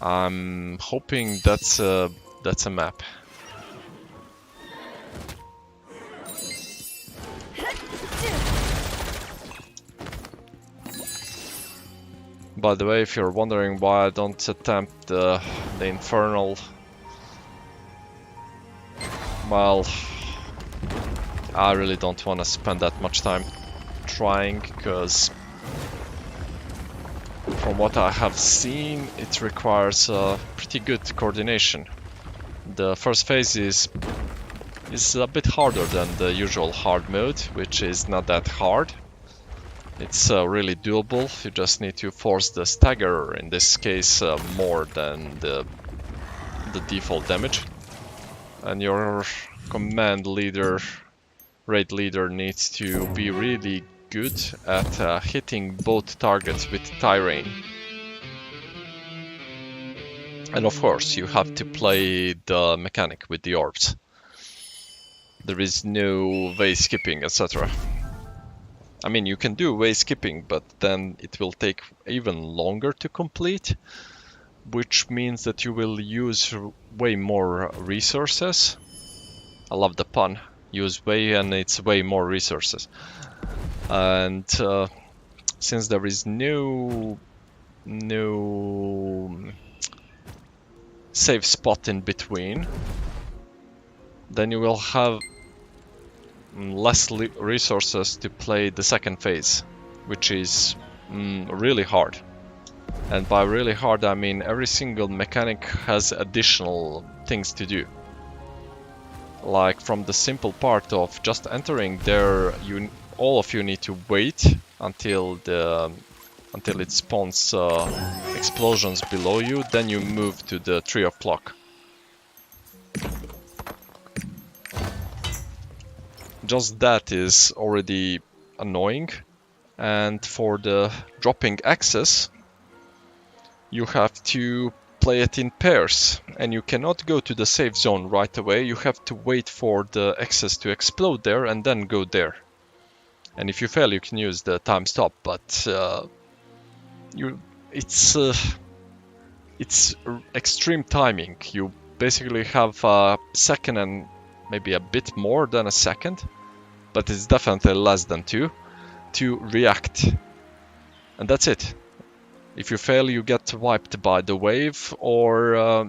I'm hoping that's a map. By the way, if you're wondering why I don't attempt the Infernal, well, I really don't want to spend that much time trying, because from what I have seen, it requires pretty good coordination. The first phase is a bit harder than the usual hard mode, which is not that hard. It's really doable. You just need to force the stagger, in this case more than the default damage. And your command leader, raid leader, needs to be really good at hitting both targets with Tyrann. And of course, you have to play the mechanic with the orbs. There is no way skipping, etc. I mean, you can do way skipping, but then it will take even longer to complete, which means that you will use way more resources. I love the pun. Use way, and it's way more resources. And since there is no safe spot in between, then you will have less resources to play the second phase, which is really hard. And by really hard, I mean every single mechanic has additional things to do. Like from the simple part of just entering there, all of you need to wait until it spawns explosions below you. Then you move to the 3 o'clock. Just that is already annoying. And for the dropping access, you have to play it in pairs, and you cannot go to the safe zone right away. You have to wait for the access to explode there and then go there. And if you fail, you can use the time stop, but it's extreme timing. You basically have a second and maybe a bit more than a second, but it's definitely less than 2 to react. And that's it. If you fail, you get wiped by the wave, or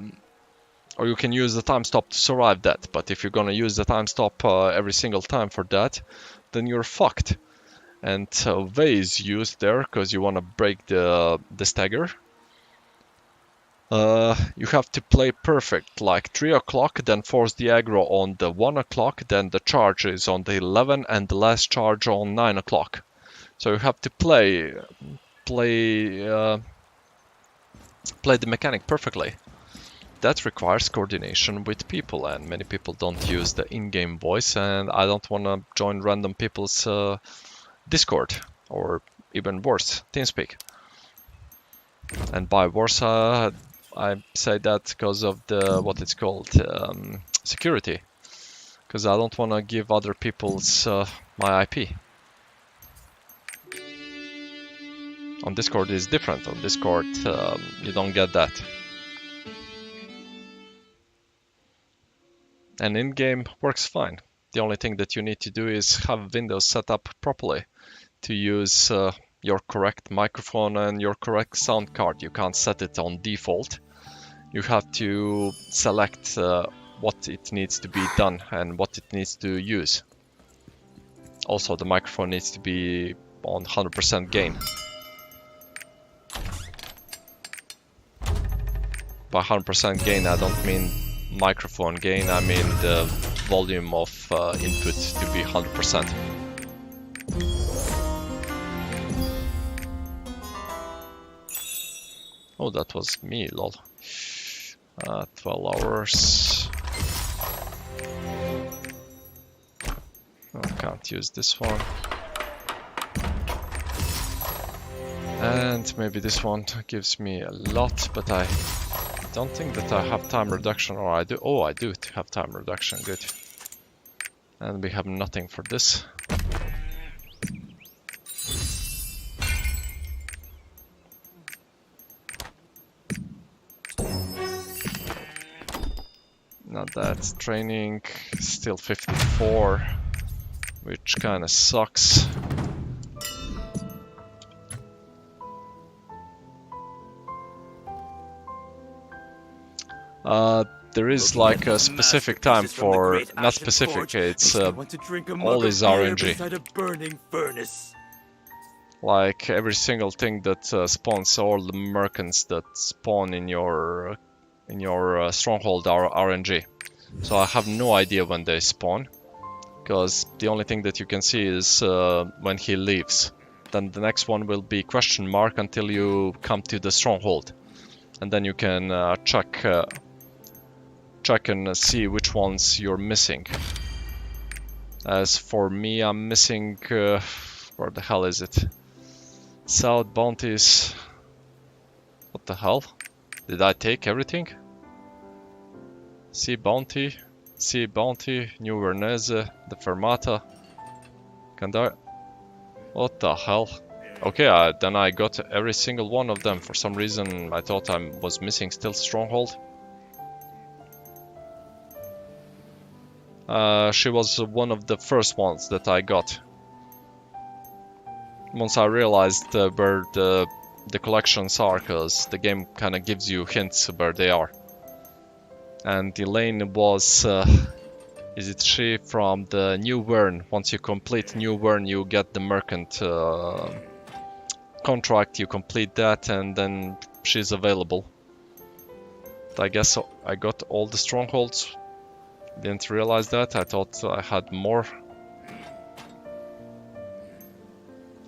you can use the time stop to survive that. But if you're gonna use the time stop every single time for that, then you're fucked. And Vey is used there because you want to break the stagger. You have to play perfect, like 3 o'clock, then force the aggro on the 1 o'clock, then the charge is on the 11, and the last charge on 9 o'clock. So you have to play the mechanic perfectly. That requires coordination with people, and many people don't use the in-game voice, and I don't want to join random people's Discord, or even worse, TeamSpeak. And by worse, I say that because of the what it's called, security, because I don't want to give other people's my IP. On Discord is different. On Discord, you don't get that. And in-game works fine. The only thing that you need to do is have Windows set up properly to use your correct microphone and your correct sound card. You can't set it on default. You have to select what it needs to be done and what it needs to use. Also, the microphone needs to be on 100% gain. By 100% gain, I don't mean microphone gain, I mean the volume of input to be 100%. Oh, that was me, lol. 12 hours. I can't use this one. And maybe this one gives me a lot, but I don't think that I have time reduction, or I do. Oh, I do have time reduction, good. And we have nothing for this. Now that's training, still 54, which kinda sucks. There is like a specific time for, not specific, it's all is RNG. Like every single thing that spawns, all the merchants that spawn in your stronghold are RNG. So I have no idea when they spawn, because the only thing that you can see is when he leaves. Then the next one will be question mark until you come to the stronghold, and then you can check and see which ones you're missing. As for me, I'm missing where the hell is it? South bounties. What the hell? Did I take everything? Sea bounty, New Vernese, the Fermata, Kandar. What the hell? Okay, then I got every single one of them. For some reason, I thought I was missing still Stronghold. She was one of the first ones that I got. Once I realized where the collections are, because the game kind of gives you hints where they are. And Elaine was, is it she from the New Vern? Once you complete New Vern, you get the merchant contract, you complete that, and then she's available. But I guess I got all the strongholds. Didn't realize that, I thought I had more.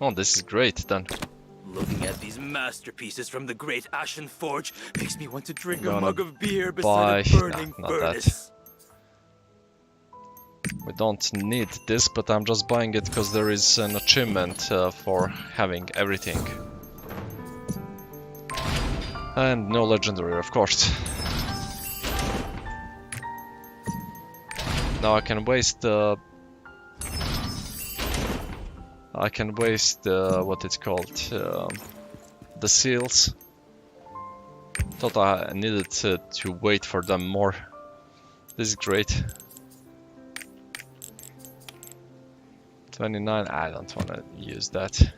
Oh, this is great then. Looking at these masterpieces from the great Ashen Forge makes me want to drink a mug of beer beside a burning furnace. We don't need this, but I'm just buying it because there is an achievement for having everything. And no legendary, of course. Now I can waste what it's called, the seals. Thought I needed to wait for them more, This is great. 29, I don't want to use that.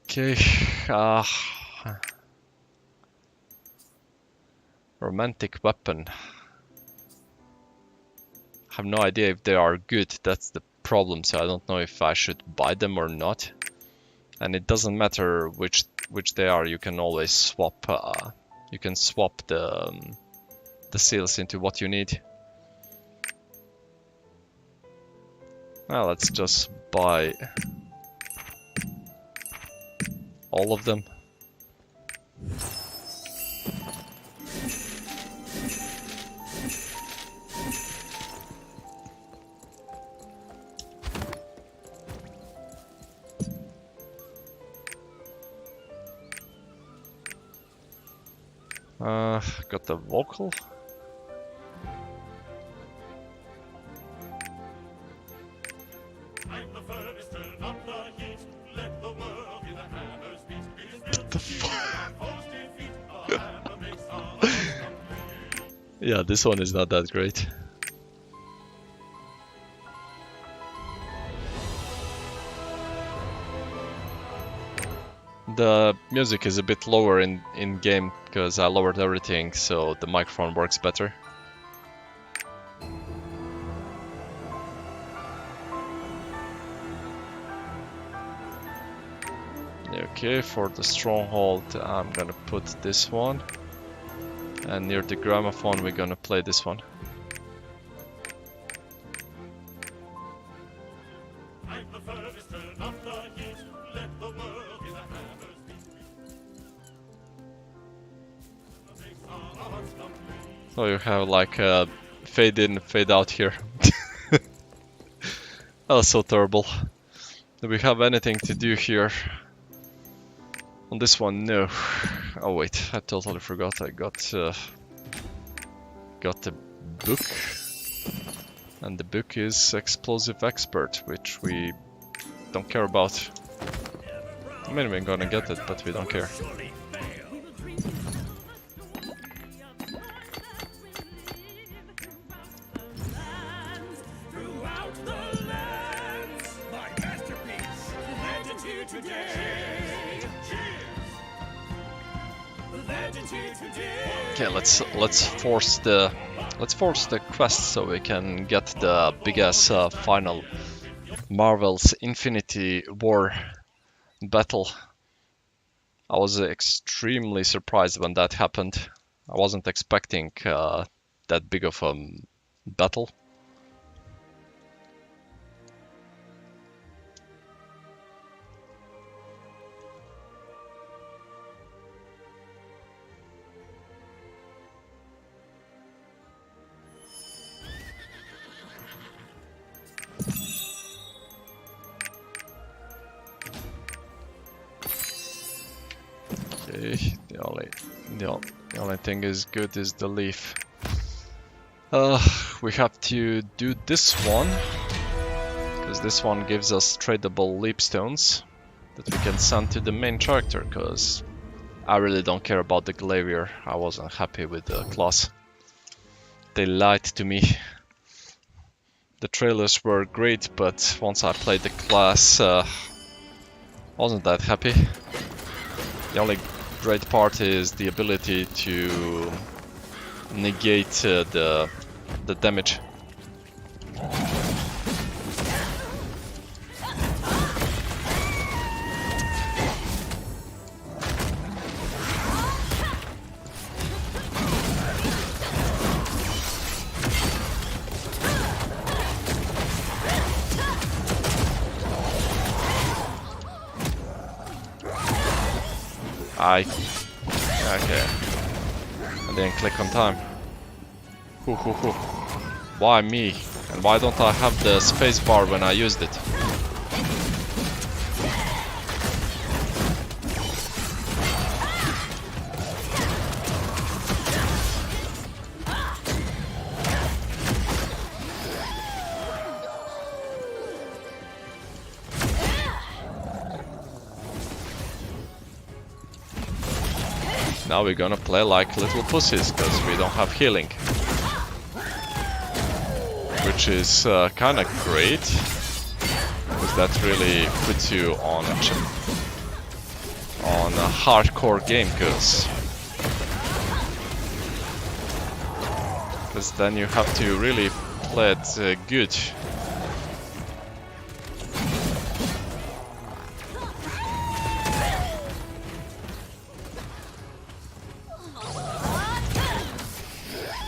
Okay, romantic weapon. I have no idea if they are good, that's the problem, so I don't know if I should buy them or not. And it doesn't matter which they are, you can always swap, you can swap the seals into what you need. Well, let's just buy all of them. Got the vocal. What the fuck? Yeah, this one is not that great. The music is a bit lower in game because I lowered everything, so the microphone works better. Okay, for the stronghold I'm gonna put this one, and near the gramophone we're gonna play this one. So you have like a fade in, fade out here. That was so terrible. Do we have anything to do here? On this one, no. Oh wait, I totally forgot. I got the book, and the book is Explosive Expert, which we don't care about. I mean, we're gonna get it, but we don't care. Okay, let's force the quest so we can get the big ass final Marvel's Infinity War battle. I was extremely surprised when that happened. I wasn't expecting that big of a battle. The only thing is good is the leaf. We have to do this one, because this one gives us tradable leap stones that we can send to the main character, because I really don't care about the Glaivier. I wasn't happy with the class. They lied to me. The trailers were great, but once I played the class, wasn't that happy. The only great part is the ability to negate the damage. Okay. I didn't click on time. Why me? And why don't I have the space bar when I used it? Now we're gonna play like little pussies, because we don't have healing. which is kind of great, because that really puts you on a hardcore game, because then you have to really play it good.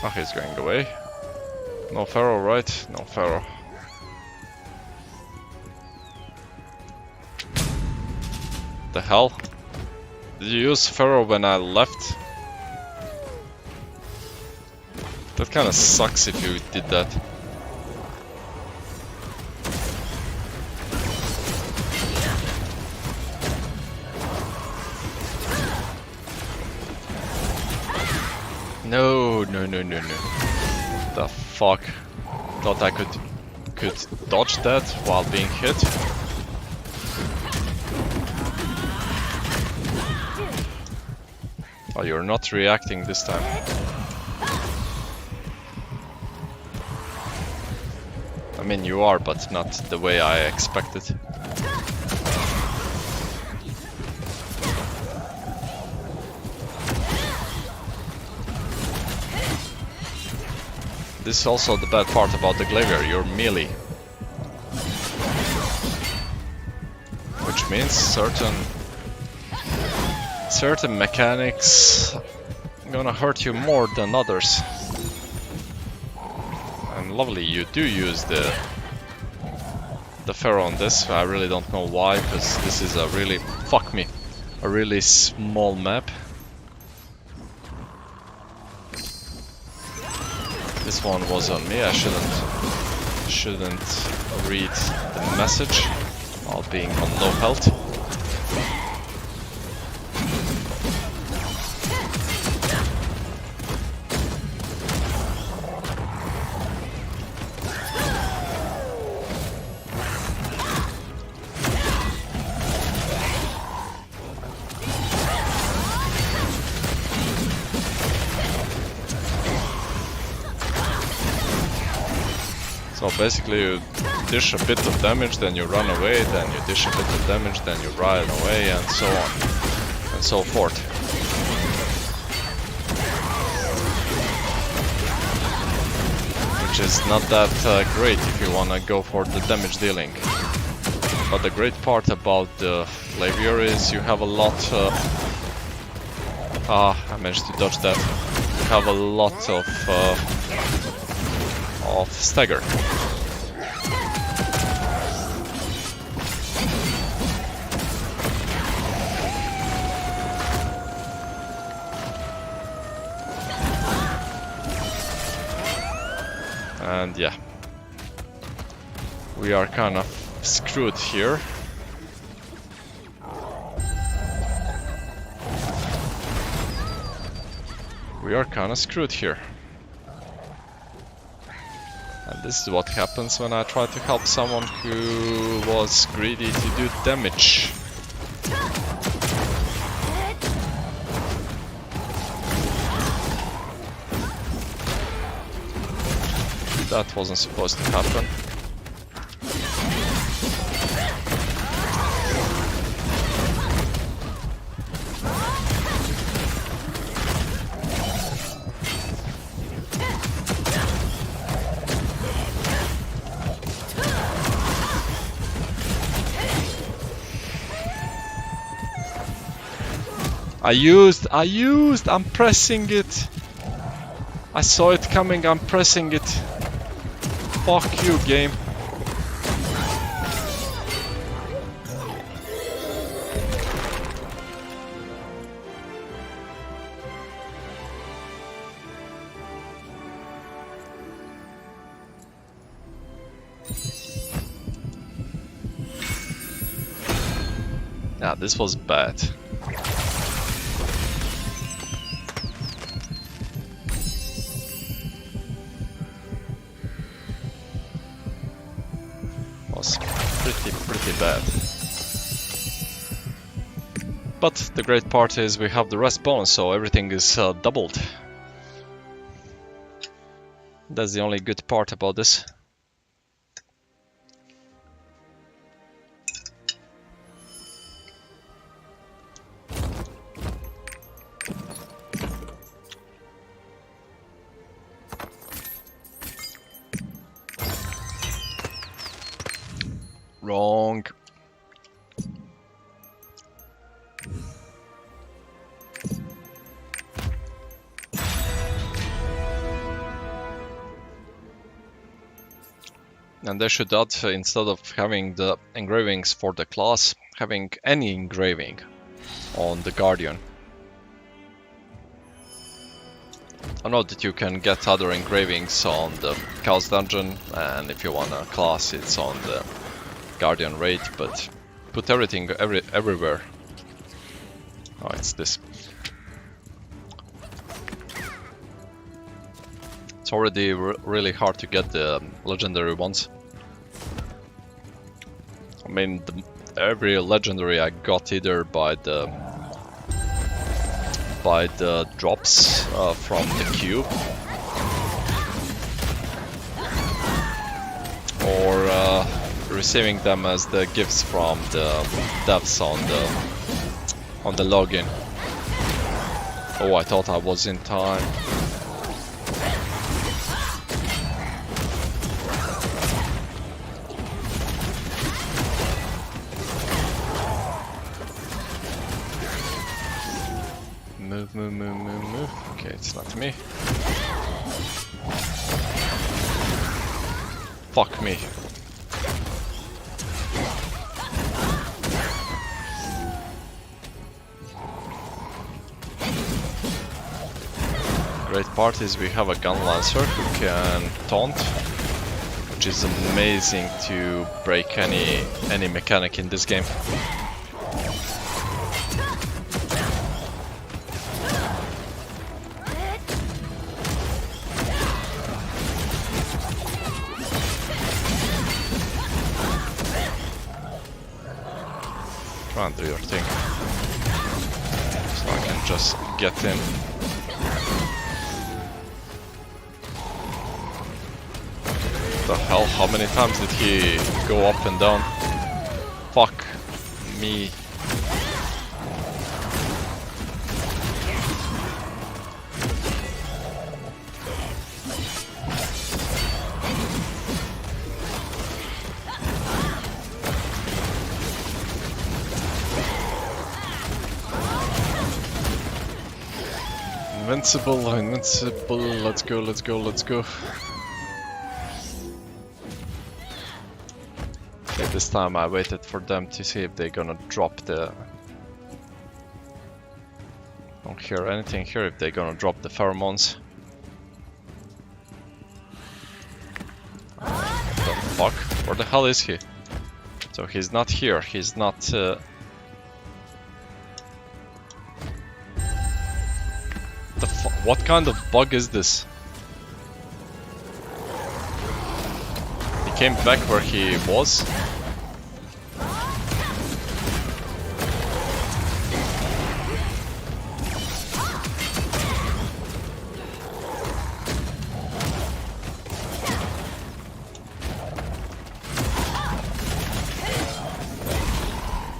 Oh, he's going away. No Pharaoh, right? No Pharaoh. The hell? Did you use Pharaoh when I left? That kinda sucks if you did that. No. The fuck? Thought I could dodge that while being hit. Oh, you're not reacting this time. I mean, you are, but not the way I expected. This is also the bad part about the Glaivier, you're melee. Which means certain mechanics gonna hurt you more than others. And lovely, you do use the Pharaoh on this. I really don't know why, because this is a really small map. This one was on me. I shouldn't read the message while being on low health. So basically you dish a bit of damage, then you run away, then you dish a bit of damage, then you run away, and so on and so forth. Which is not that great if you wanna go for the damage dealing. But the great part about the Glaivier is you have a lot I managed to dodge that. You have a lot of stagger. And yeah, we are kind of screwed here. And this is what happens when I try to help someone who was greedy to do damage. That wasn't supposed to happen. I'm pressing it. I saw it coming, I'm pressing it. Fuck you, game. Yeah, this was bad. Was pretty bad. But the great part is we have the rest bonus, so everything is doubled. That's the only good part about this. Wrong. And they should add, instead of having the engravings for the class, having any engraving on the Guardian. I know that you can get other engravings on the Chaos Dungeon, and if you want a class it's on the Guardian raid, but put everything everywhere. Oh, it's this. It's already really hard to get the legendary ones. I mean, every legendary I got either by the drops from the cube, or receiving them as the gifts from the devs on the login. Oh, I thought I was in time. Move. Okay, it's not me. Fuck me. Great part is we have a gun lancer who can taunt, which is amazing to break any mechanic in this game. Try and do your thing, so I can just get in. What the hell? How many times did he go up and down? Fuck me. Invincible, let's go. Okay, this time I waited for them to see if they're gonna drop the... Don't hear anything here if they're gonna drop the pheromones. What the fuck? Where the hell is he? So he's not here, he's not... What kind of bug is this? He came back where he was?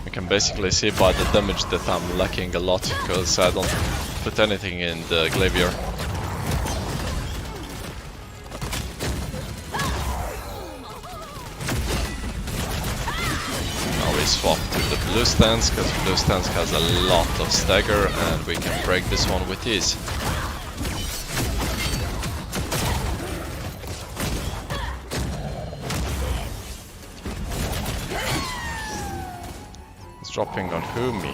You can basically see by the damage that I'm lacking a lot, because I don't put anything in the Glavier. Now we swap to the blue stance, because blue stance has a lot of stagger and we can break this one with ease. It's dropping on who? Me?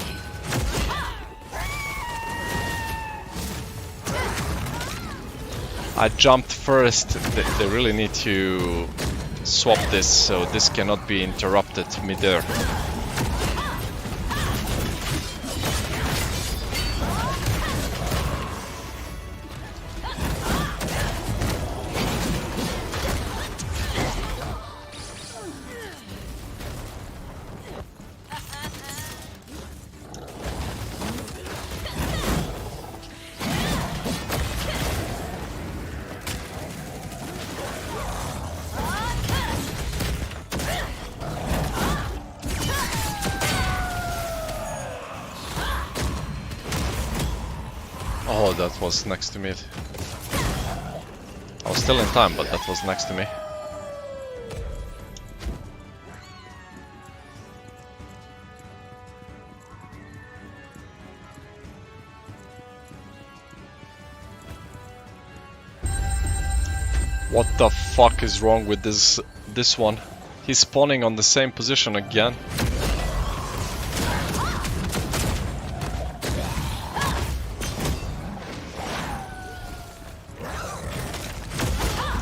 I jumped first. They really need to swap this so this cannot be interrupted mid-air. Oh, that was next to me. I was still in time, but that was next to me. What the fuck is wrong with this one? He's spawning on the same position again.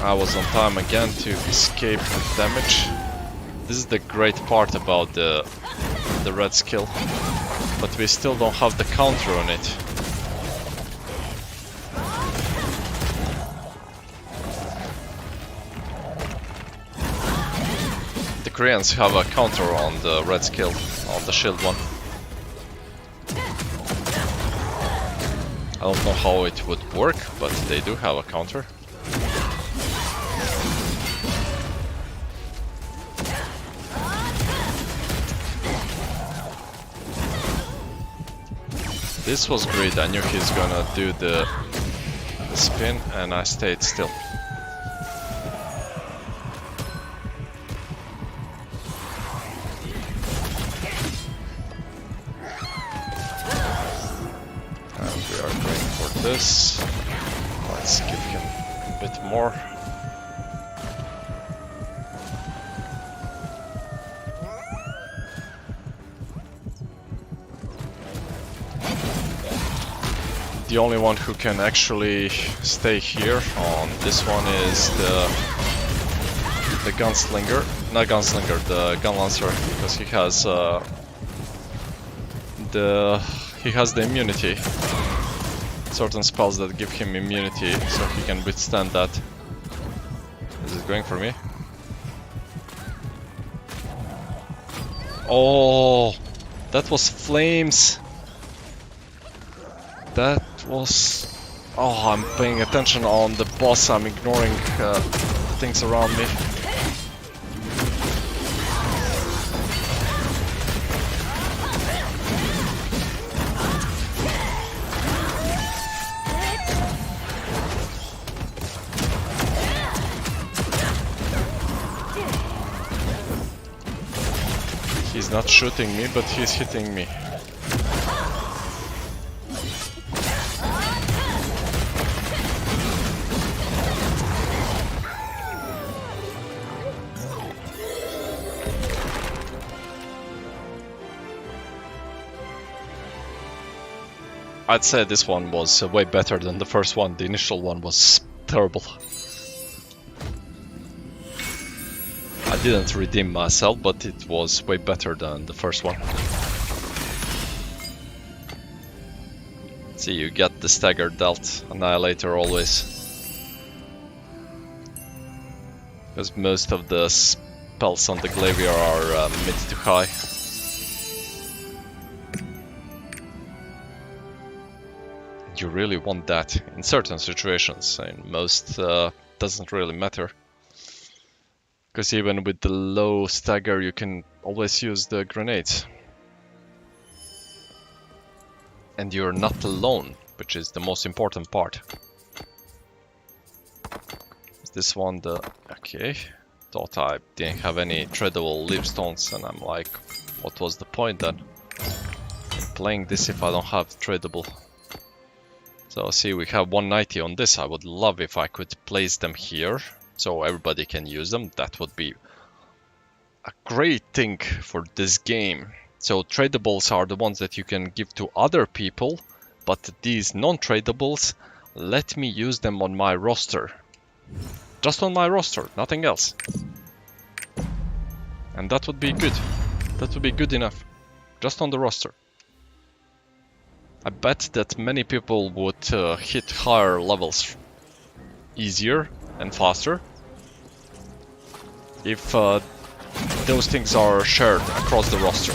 I was on time again to escape damage. This is the great part about the red skill, but we still don't have the counter on it. The Koreans have a counter on the red skill, on the shield one. I don't know how it would work, but they do have a counter. This was great. I knew he's gonna do the spin, and I stayed still. And we are going for this. Let's give him a bit more. The only one who can actually stay here on this one is the gunslinger, not gunslinger, the gun lancer, because he has the immunity. Certain spells that give him immunity, so he can withstand that. Is it going for me? Oh, that was flames. That was... Oh, I'm paying attention on the boss, I'm ignoring things around me. He's not shooting me, but he's hitting me. I'd say this one was way better than the first one. The initial one was terrible. I didn't redeem myself, but it was way better than the first one. See, you get the stagger dealt annihilator always. Because most of the spells on the Glavier are mid to high. You really want that in certain situations, in most doesn't really matter. Because even with the low stagger you can always use the grenades. And you're not alone, which is the most important part. Is this one the... Okay. Thought I didn't have any tradable leaf stones, and I'm like, what was the point then? I'm playing this if I don't have tradable. So see, we have 190 on this. I would love if I could place them here, so everybody can use them. That would be a great thing for this game. So tradables are the ones that you can give to other people, but these non-tradables, let me use them on my roster. Just on my roster, nothing else. And that would be good. That would be good enough. Just on the roster. I bet that many people would hit higher levels easier and faster if those things are shared across the roster.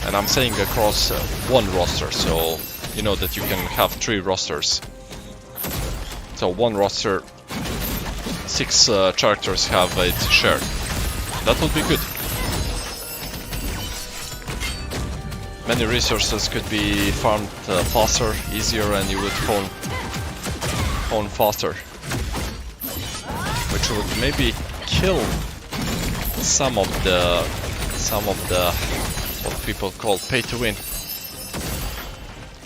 And I'm saying across one roster, so you know that you can have 3 rosters. So one roster, 6 characters have it shared. That would be good. Many resources could be farmed faster, easier, and you would hone faster. Which would maybe kill some of the what people call pay to win.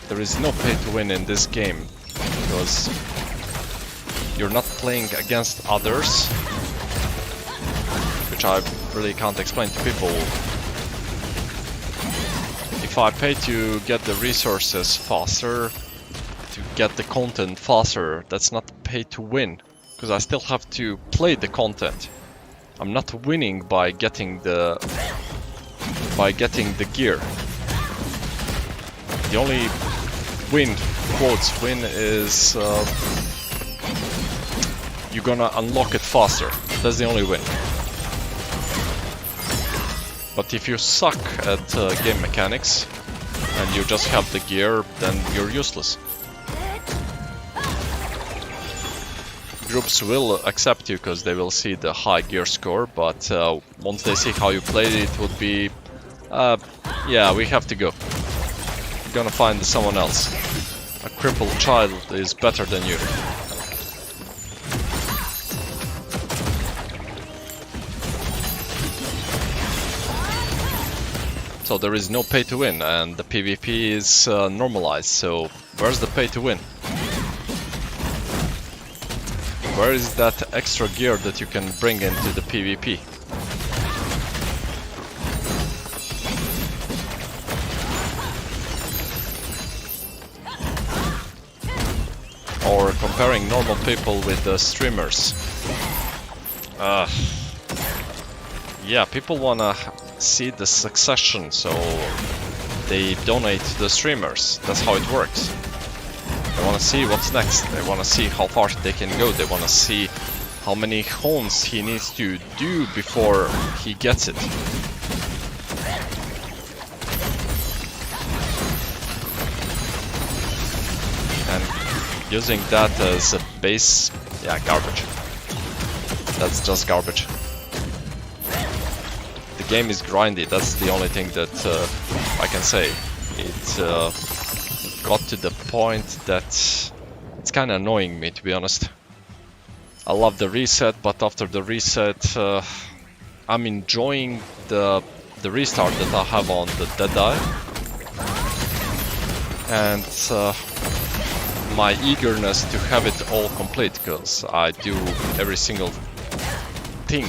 There is no pay to win in this game, because you're not playing against others, which I really can't explain to people. If I pay to get the resources faster, to get the content faster, that's not pay to win, because I still have to play the content. I'm not winning by getting the gear. The only win, quotes win, is you're gonna unlock it faster. That's the only win. But if you suck at game mechanics and you just have the gear, then you're useless. Groups will accept you because they will see the high gear score, but once they see how you played, it would be yeah, we have to go. We're gonna find someone else. A crippled child is better than you. So there is no pay to win, and the PvP is normalized, so where's the pay to win? Where is that extra gear that you can bring into the PvP? Or comparing normal people with the streamers. Yeah, people wanna see the succession, so they donate to the streamers. That's how it works. They wanna see what's next. They wanna see how far they can go. They wanna see how many homes he needs to do before he gets it. And using that as a base, yeah, garbage. That's just garbage. The game is grindy, that's the only thing that I can say. It got to the point that it's kind of annoying me, to be honest. I love the reset, but after the reset, I'm enjoying the restart that I have on the Deadeye. And my eagerness to have it all complete, because I do every single thing,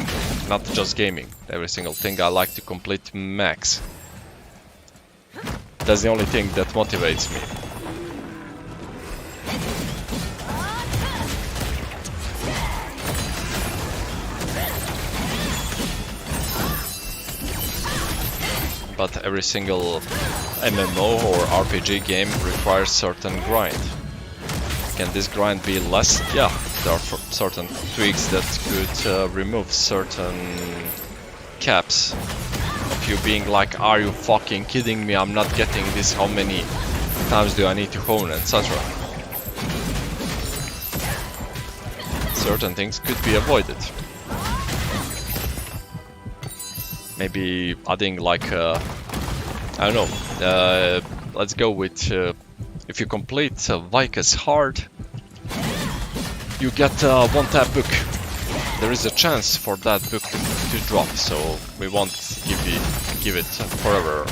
not just gaming. Every single thing I like to complete max. That's the only thing that motivates me. But every single MMO or RPG game requires certain grind. Can this grind be less? Yeah, there are certain tweaks that could remove certain caps of you being like, are you fucking kidding me, I'm not getting this, how many times do I need to hone, etc. Certain things could be avoided. Maybe adding like, I don't know, let's go with, if you complete Vika's Hard, you get a one-tap book. There is a chance for that book to drop, so we won't give it forever.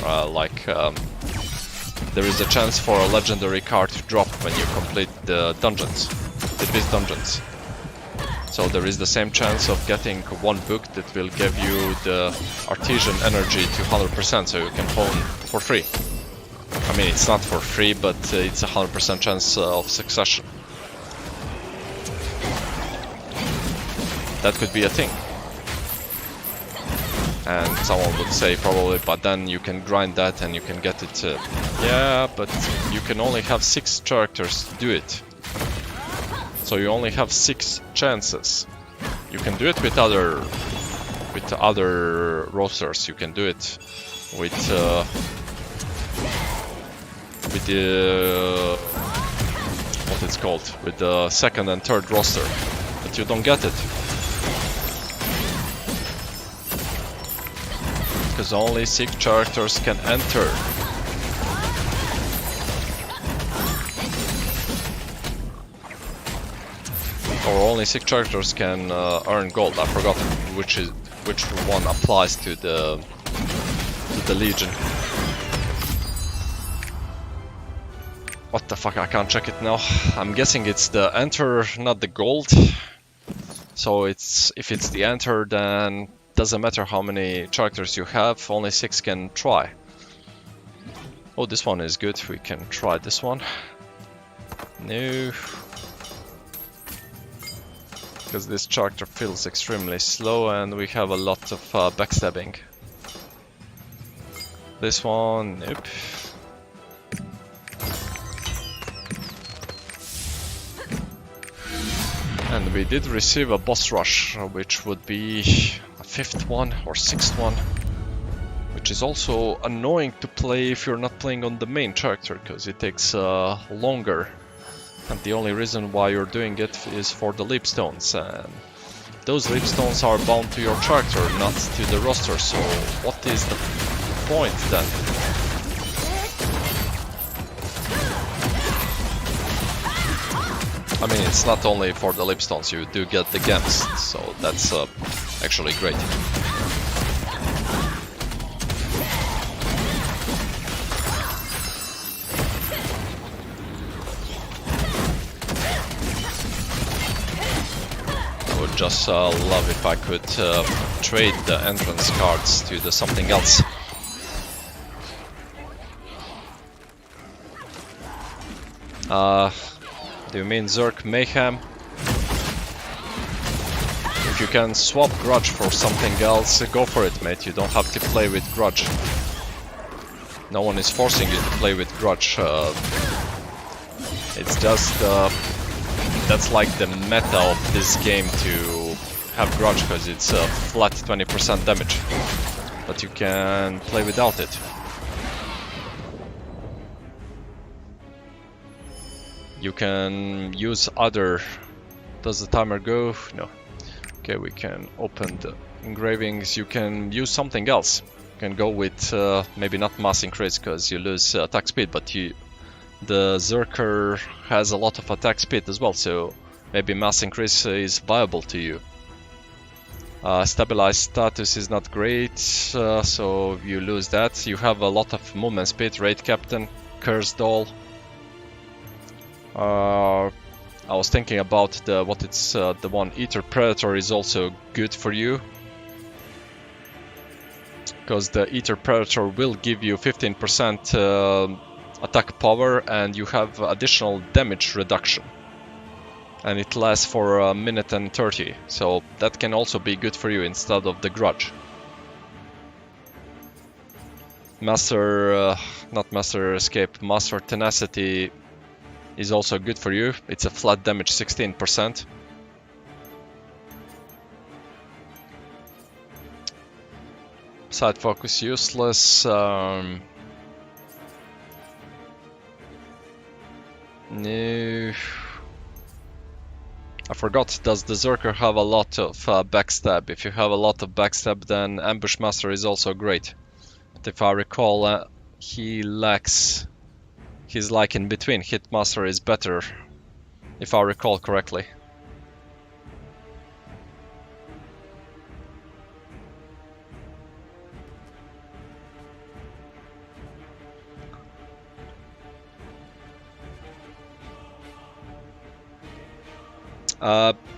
There is a chance for a legendary card to drop when you complete the dungeons, the beast dungeons. So there is the same chance of getting one book that will give you the artisan energy to 100%, so you can hone for free. I mean, it's not for free, but it's a 100% chance of succession. That could be a thing. And someone would say probably, but then you can grind that and you can get it. Yeah, but you can only have 6 characters to do it. So you only have 6 chances. You can do it with other rosters. You can do it with the what it's called, with the second and third roster, but you don't get it because only 6 characters can enter. Or only 6 characters can earn gold. I forgot which one applies to the Legion. What the fuck, I can't check it now. I'm guessing it's the enter, not the gold. So if it's the enter, then doesn't matter how many characters you have, only 6 can try. Oh, this one is good, we can try this one. No. Because this character feels extremely slow and we have a lot of backstabbing. This one, nope. And we did receive a boss rush, which would be a 5th one or 6th one. Which is also annoying to play if you're not playing on the main character, because it takes longer. And the only reason why you're doing it is for the leap stones. And those leap stones are bound to your character, not to the roster, so what is the point then? I mean, it's not only for the lipstones, you do get the gems, so that's actually great. I would just love if I could trade the entrance cards to the something else. Do you mean Zerk Mayhem? If you can swap Grudge for something else, go for it, mate. You don't have to play with Grudge. No one is forcing you to play with Grudge. It's just... that's like the meta of this game to have Grudge, because it's a flat 20% damage. But you can play without it. You can use other... Does the timer go? No. Okay, we can open the engravings. You can use something else. You can go with maybe not mass increase because you lose attack speed, but the Zerker has a lot of attack speed as well, so maybe mass increase is viable to you. Stabilized status is not great, so you lose that. You have a lot of movement speed, Raid Captain, Cursed Doll. I was thinking about the one Eater Predator is also good for you, because the Eater Predator will give you 15% attack power and you have additional damage reduction, and it lasts for a minute and 30, so that can also be good for you instead of the Grudge. Master Tenacity is also good for you. It's a flat damage 16%. Side focus useless. No. I forgot, does the Zerker have a lot of backstab? If you have a lot of backstab, then Ambush Master is also great. But if I recall, he lacks... He's like in between. Hitmaster is better, if I recall correctly.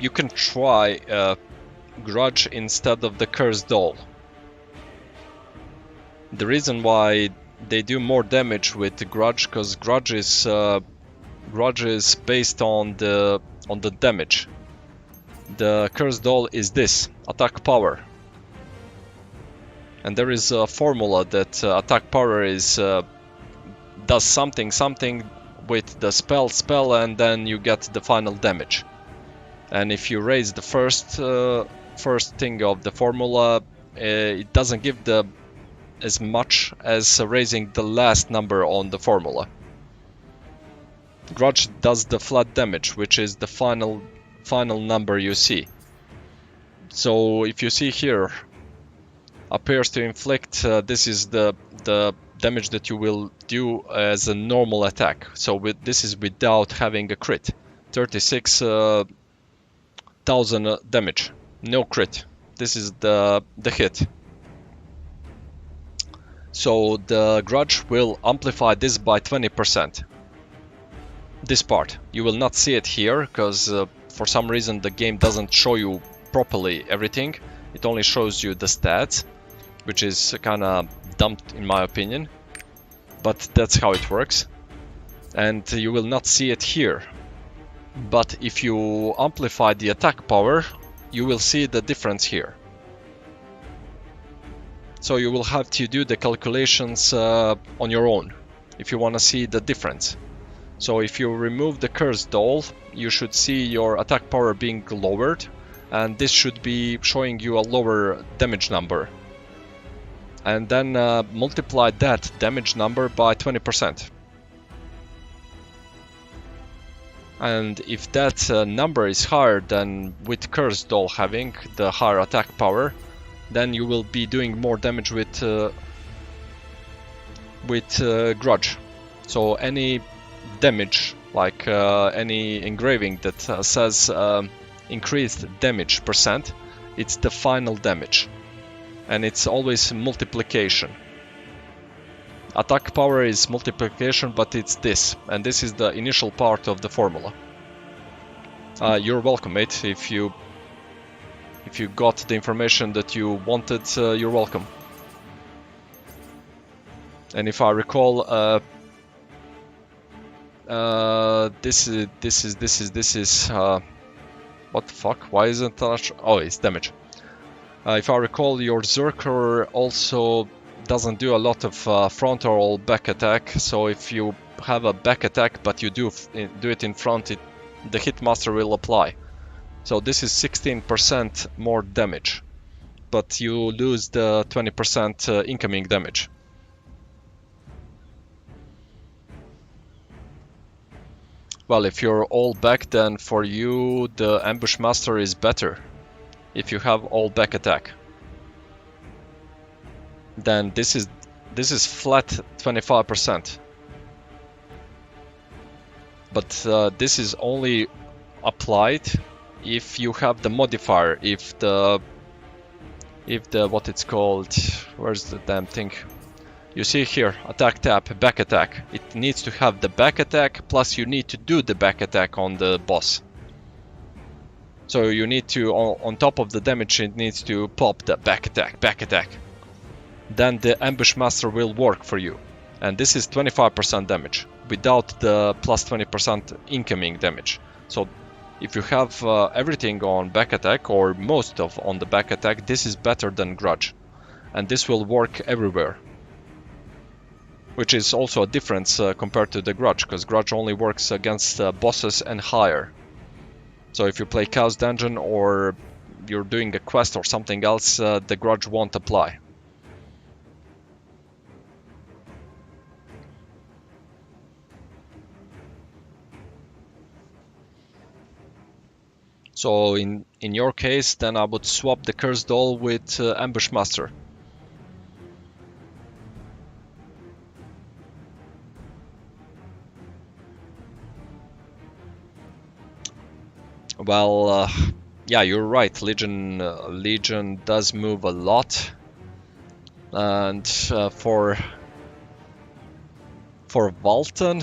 You can try Grudge instead of the Cursed Doll. The reason why they do more damage with the Grudge, because Grudge is based on the damage. The Cursed Doll is this, attack power. And there is a formula that attack power is does something with the spell, and then you get the final damage. And if you raise the first thing of the formula, it doesn't give as much as raising the last number on the formula. Grudge does the flat damage, which is the final number you see. So if you see here, appears to inflict, this is the damage that you will do as a normal attack. So this is without having a crit. 36,000 damage, no crit. This is the hit. So the Grudge will amplify this by 20%. this part. You will not see it here because for some reason the game doesn't show you properly everything. It only shows you the stats, which is kind of dumb in my opinion, but that's how it works. And you will not see it here. But if you amplify the attack power, you will see the difference here. So you will have to do the calculations on your own if you want to see the difference. So if you remove the cursed doll, you should see your attack power being lowered, and this should be showing you a lower damage number. And then multiply that damage number by 20%. And if that number is higher than with cursed doll having the higher attack power, then you will be doing more damage with grudge. So any damage, like any engraving that says increased damage percent, it's the final damage, and it's always multiplication. Attack power is multiplication, but it's this, and this is the initial part of the formula. You're welcome, mate. If you got the information that you wanted, you're welcome. And if I recall, this is what the fuck? Why isn't that? Oh, it's damage. If I recall, your Zerker also doesn't do a lot of front or back attack. So if you have a back attack but you do it in front, the Hitmaster will apply. So this is 16% more damage, but you lose the 20% incoming damage. Well, if you're all back, then for you the Ambush Master is better. If you have all back attack, then this is flat 25%. But this is only applied if you have the modifier, if the what it's called, where's the damn thing? You see here, attack tap, back attack. It needs to have the back attack, plus you need to do the back attack on the boss. So you need to, on top of the damage, it needs to pop the back attack. Then the Ambush Master will work for you. And this is 25% damage, without the plus 20% incoming damage. So if you have everything on back attack, or most of on the back attack, this is better than Grudge. And this will work everywhere. Which is also a difference compared to the Grudge, because Grudge only works against bosses and higher. So if you play Chaos Dungeon or you're doing a quest or something else, the Grudge won't apply. So in your case, then I would swap the Cursed Doll with Ambush Master. Well, yeah, you're right. Legion does move a lot, and for Valten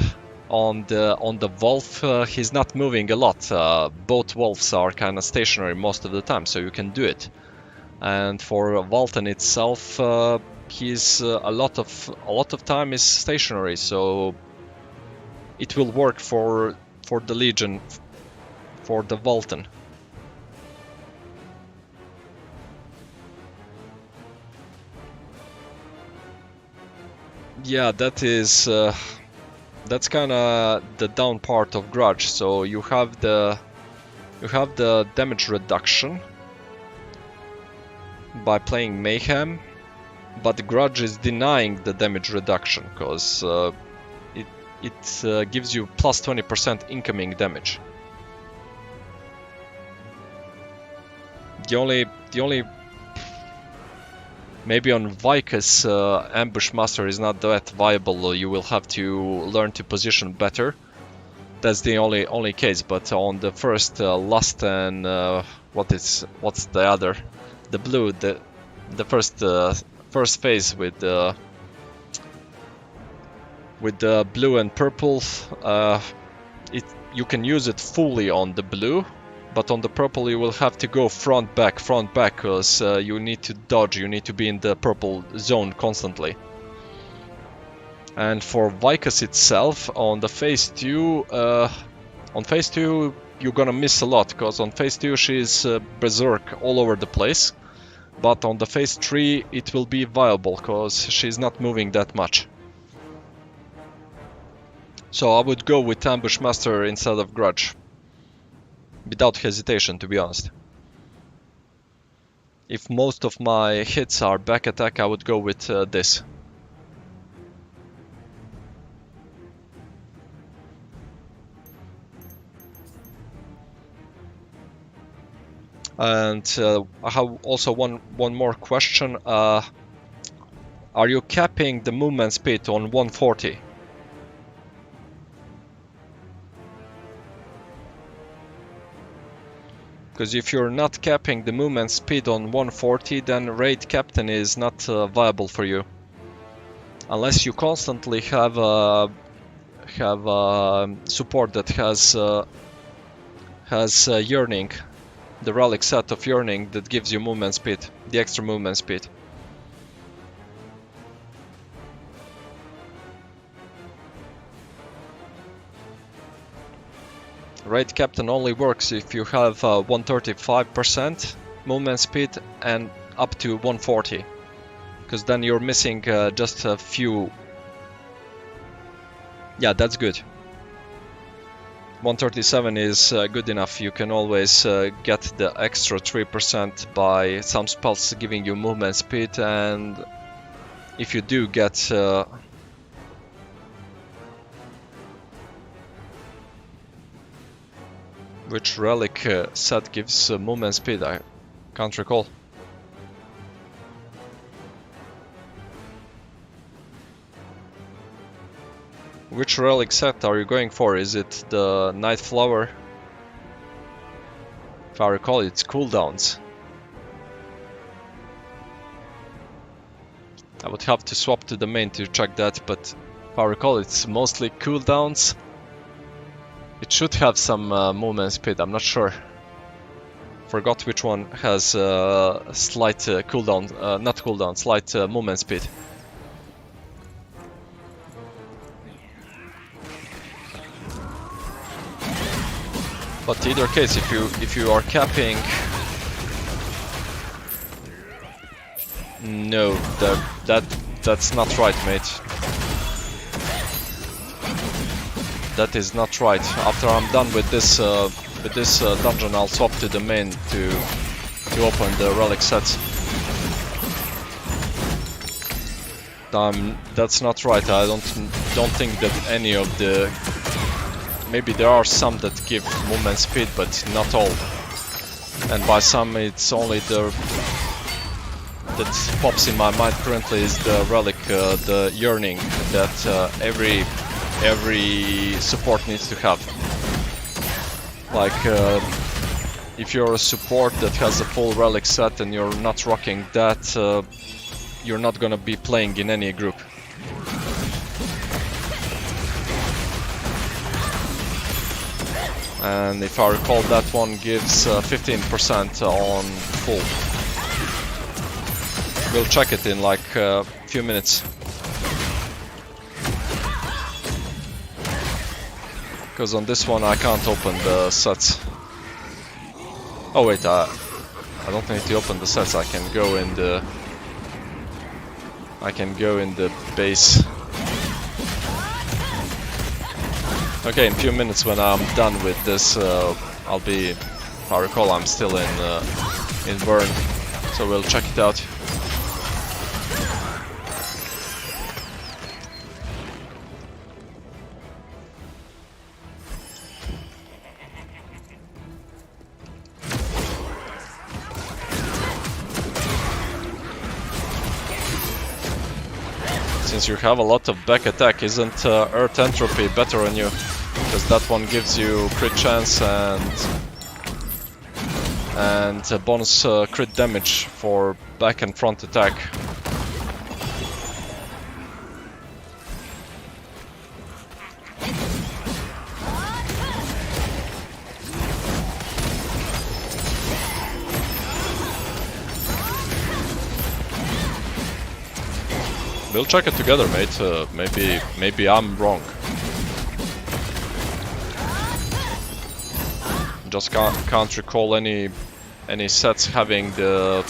on the Wolf, he's not moving a lot. Both Wolves are kind of stationary most of the time, so you can do it. And for Valten itself, he's a lot of time is stationary, so it will work for the Legion. For the Valten. Yeah, that's kind of the down part of Grudge. So you have the damage reduction by playing Mayhem, but Grudge is denying the damage reduction because it gives you plus 20% incoming damage. The only maybe on Vicus Ambush Master is not that viable. You will have to learn to position better. That's the only case. But on the first Lust and what's the other? The blue, the first phase with the blue and purple. you can use it fully on the blue, but on the purple you will have to go front back, because you need to dodge, you need to be in the purple zone constantly. And for Vicus itself, on the phase 2, you're gonna miss a lot, because on phase 2 she's berserk all over the place, but on the phase 3 it will be viable, because she's not moving that much. So I would go with Ambush Master instead of Grudge. Without hesitation, to be honest. If most of my hits are back attack, I would go with this. And I have also one more question. Are you capping the movement speed on 140? Because if you're not capping the movement speed on 140, then Raid Captain is not viable for you. Unless you constantly have support that has Yearning. The relic set of Yearning that gives you movement speed, the extra movement speed. Raid Captain only works if you have 135% movement speed and up to 140, because then you're missing just a few. Yeah, that's good. 137 is good enough. You can always get the extra 3% by some spells giving you movement speed, and if you do get which relic set gives movement speed? I can't recall. Which relic set are you going for? Is it the Night Flower? If I recall, it's cooldowns. I would have to swap to the main to check that, but if I recall, it's mostly cooldowns. It should have some movement speed, I'm not sure. Forgot which one has slight cooldown, not cooldown, slight movement speed. But in either case, if you are capping, no, that's not right, mate. That is not right. After I'm done with this dungeon, I'll swap to the main to open the relic sets. That's not right. I don't think that any of the. Maybe there are some that give movement speed, but not all. And by some, it's only that pops in my mind currently is the relic, the Yearning, that every support needs to have. Like, if you're a support that has a full relic set and you're not rocking that, you're not gonna be playing in any group. And if I recall, that one gives 15% on full. We'll check it in like a few minutes. Because on this one I can't open the sets. Oh wait, I don't need to open the sets. I can go in the base. Okay, in a few minutes when I'm done with this, I'll be. If I recall, I'm still in Burn, so we'll check it out. Since you have a lot of back attack, isn't Earth Entropy better on you? Because that one gives you crit chance and a bonus crit damage for back and front attack. We'll check it together, mate. Maybe I'm wrong. Just can't recall any sets having that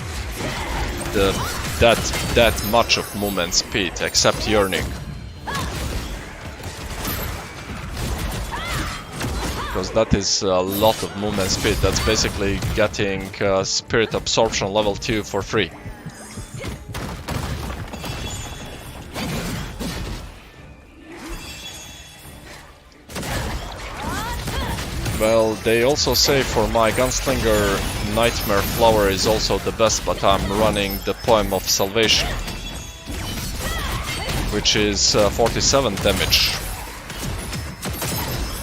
much of movement speed, except Yearning. Because that is a lot of movement speed. That's basically getting Spirit Absorption level 2 for free. Well, they also say for my Gunslinger, Nightmare Flower is also the best, but I'm running the Poem of Salvation, which is 47 damage.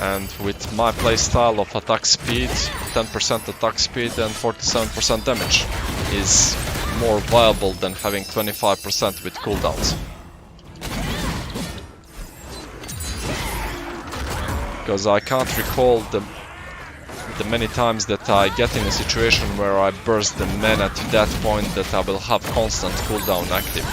And with my playstyle of attack speed, 10% attack speed and 47% damage is more viable than having 25% with cooldowns. Because I can't recall the many times that I get in a situation where I burst the mana to that point that I will have constant cooldown active.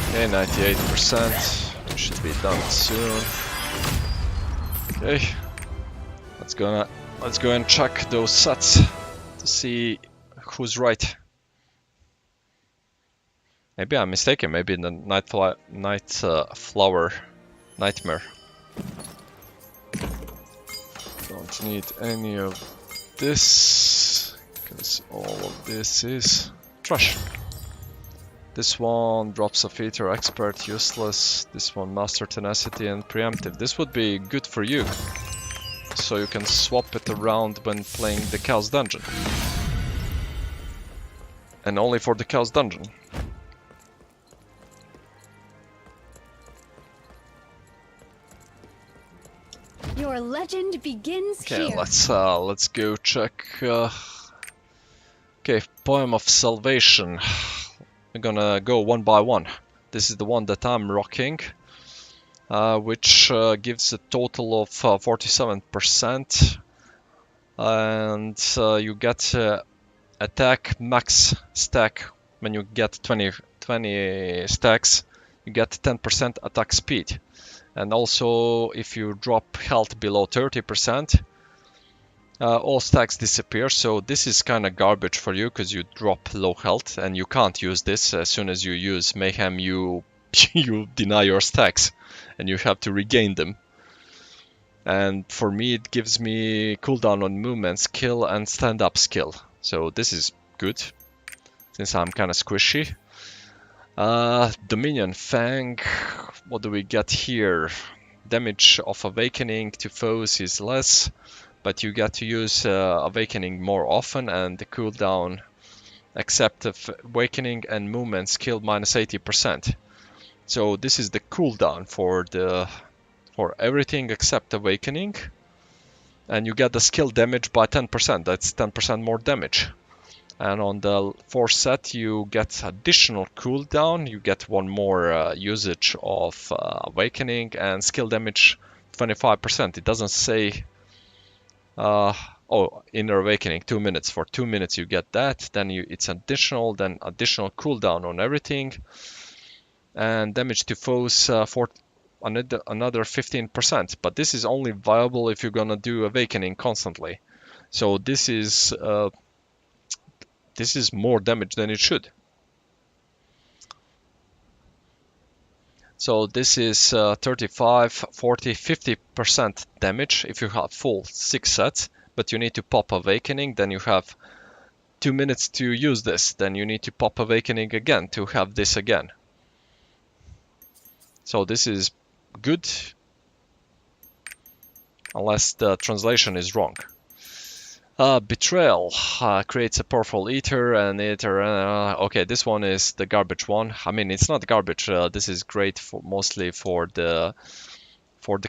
Okay, 98%. Should be done soon. Okay, let's go and check those sets to see who's right. Maybe I'm mistaken. Maybe the Flower Nightmare. Don't need any of this because all of this is trash. This one, Drops of Ether, Expert, Useless. This one, Master Tenacity and Preemptive. This would be good for you, so you can swap it around when playing the Chaos Dungeon. And only for the Chaos Dungeon. Your legend begins Okay, here. let's go check. Okay, Poem of Salvation. We're gonna go one by one. This is the one that I'm rocking, which gives a total of 47%, and you get attack max stack. When you get 20 stacks, you get 10% attack speed, and also if you drop health below 30%, all stacks disappear. So this is kind of garbage for you because you drop low health and you can't use this. As soon as you use Mayhem, you deny your stacks and you have to regain them. And for me, it gives me cooldown on movement skill and stand-up skill. So this is good since I'm kind of squishy. Dominion Fang. What do we get here? Damage of Awakening to foes is less, but you get to use Awakening more often, and the cooldown except of Awakening and movement skill minus 80%. So this is the cooldown for everything except Awakening, and you get the skill damage by 10%. That's 10% more damage. And on the 4th set you get additional cooldown. You get one more usage of Awakening and skill damage 25%. It doesn't say Inner Awakening 2 minutes. For 2 minutes you get that, then it's additional, then additional cooldown on everything, and damage to foes for another 15%. But this is only viable if you're gonna do Awakening constantly. So this is more damage than it should. So this is 35, 40, 50% damage if you have full 6 sets, but you need to pop Awakening, then you have 2 minutes to use this, then you need to pop Awakening again to have this again. So this is good, unless the translation is wrong. Betrayal creates a powerful ether, and okay, this one is the garbage one. I mean, it's not garbage. This is great for mostly for the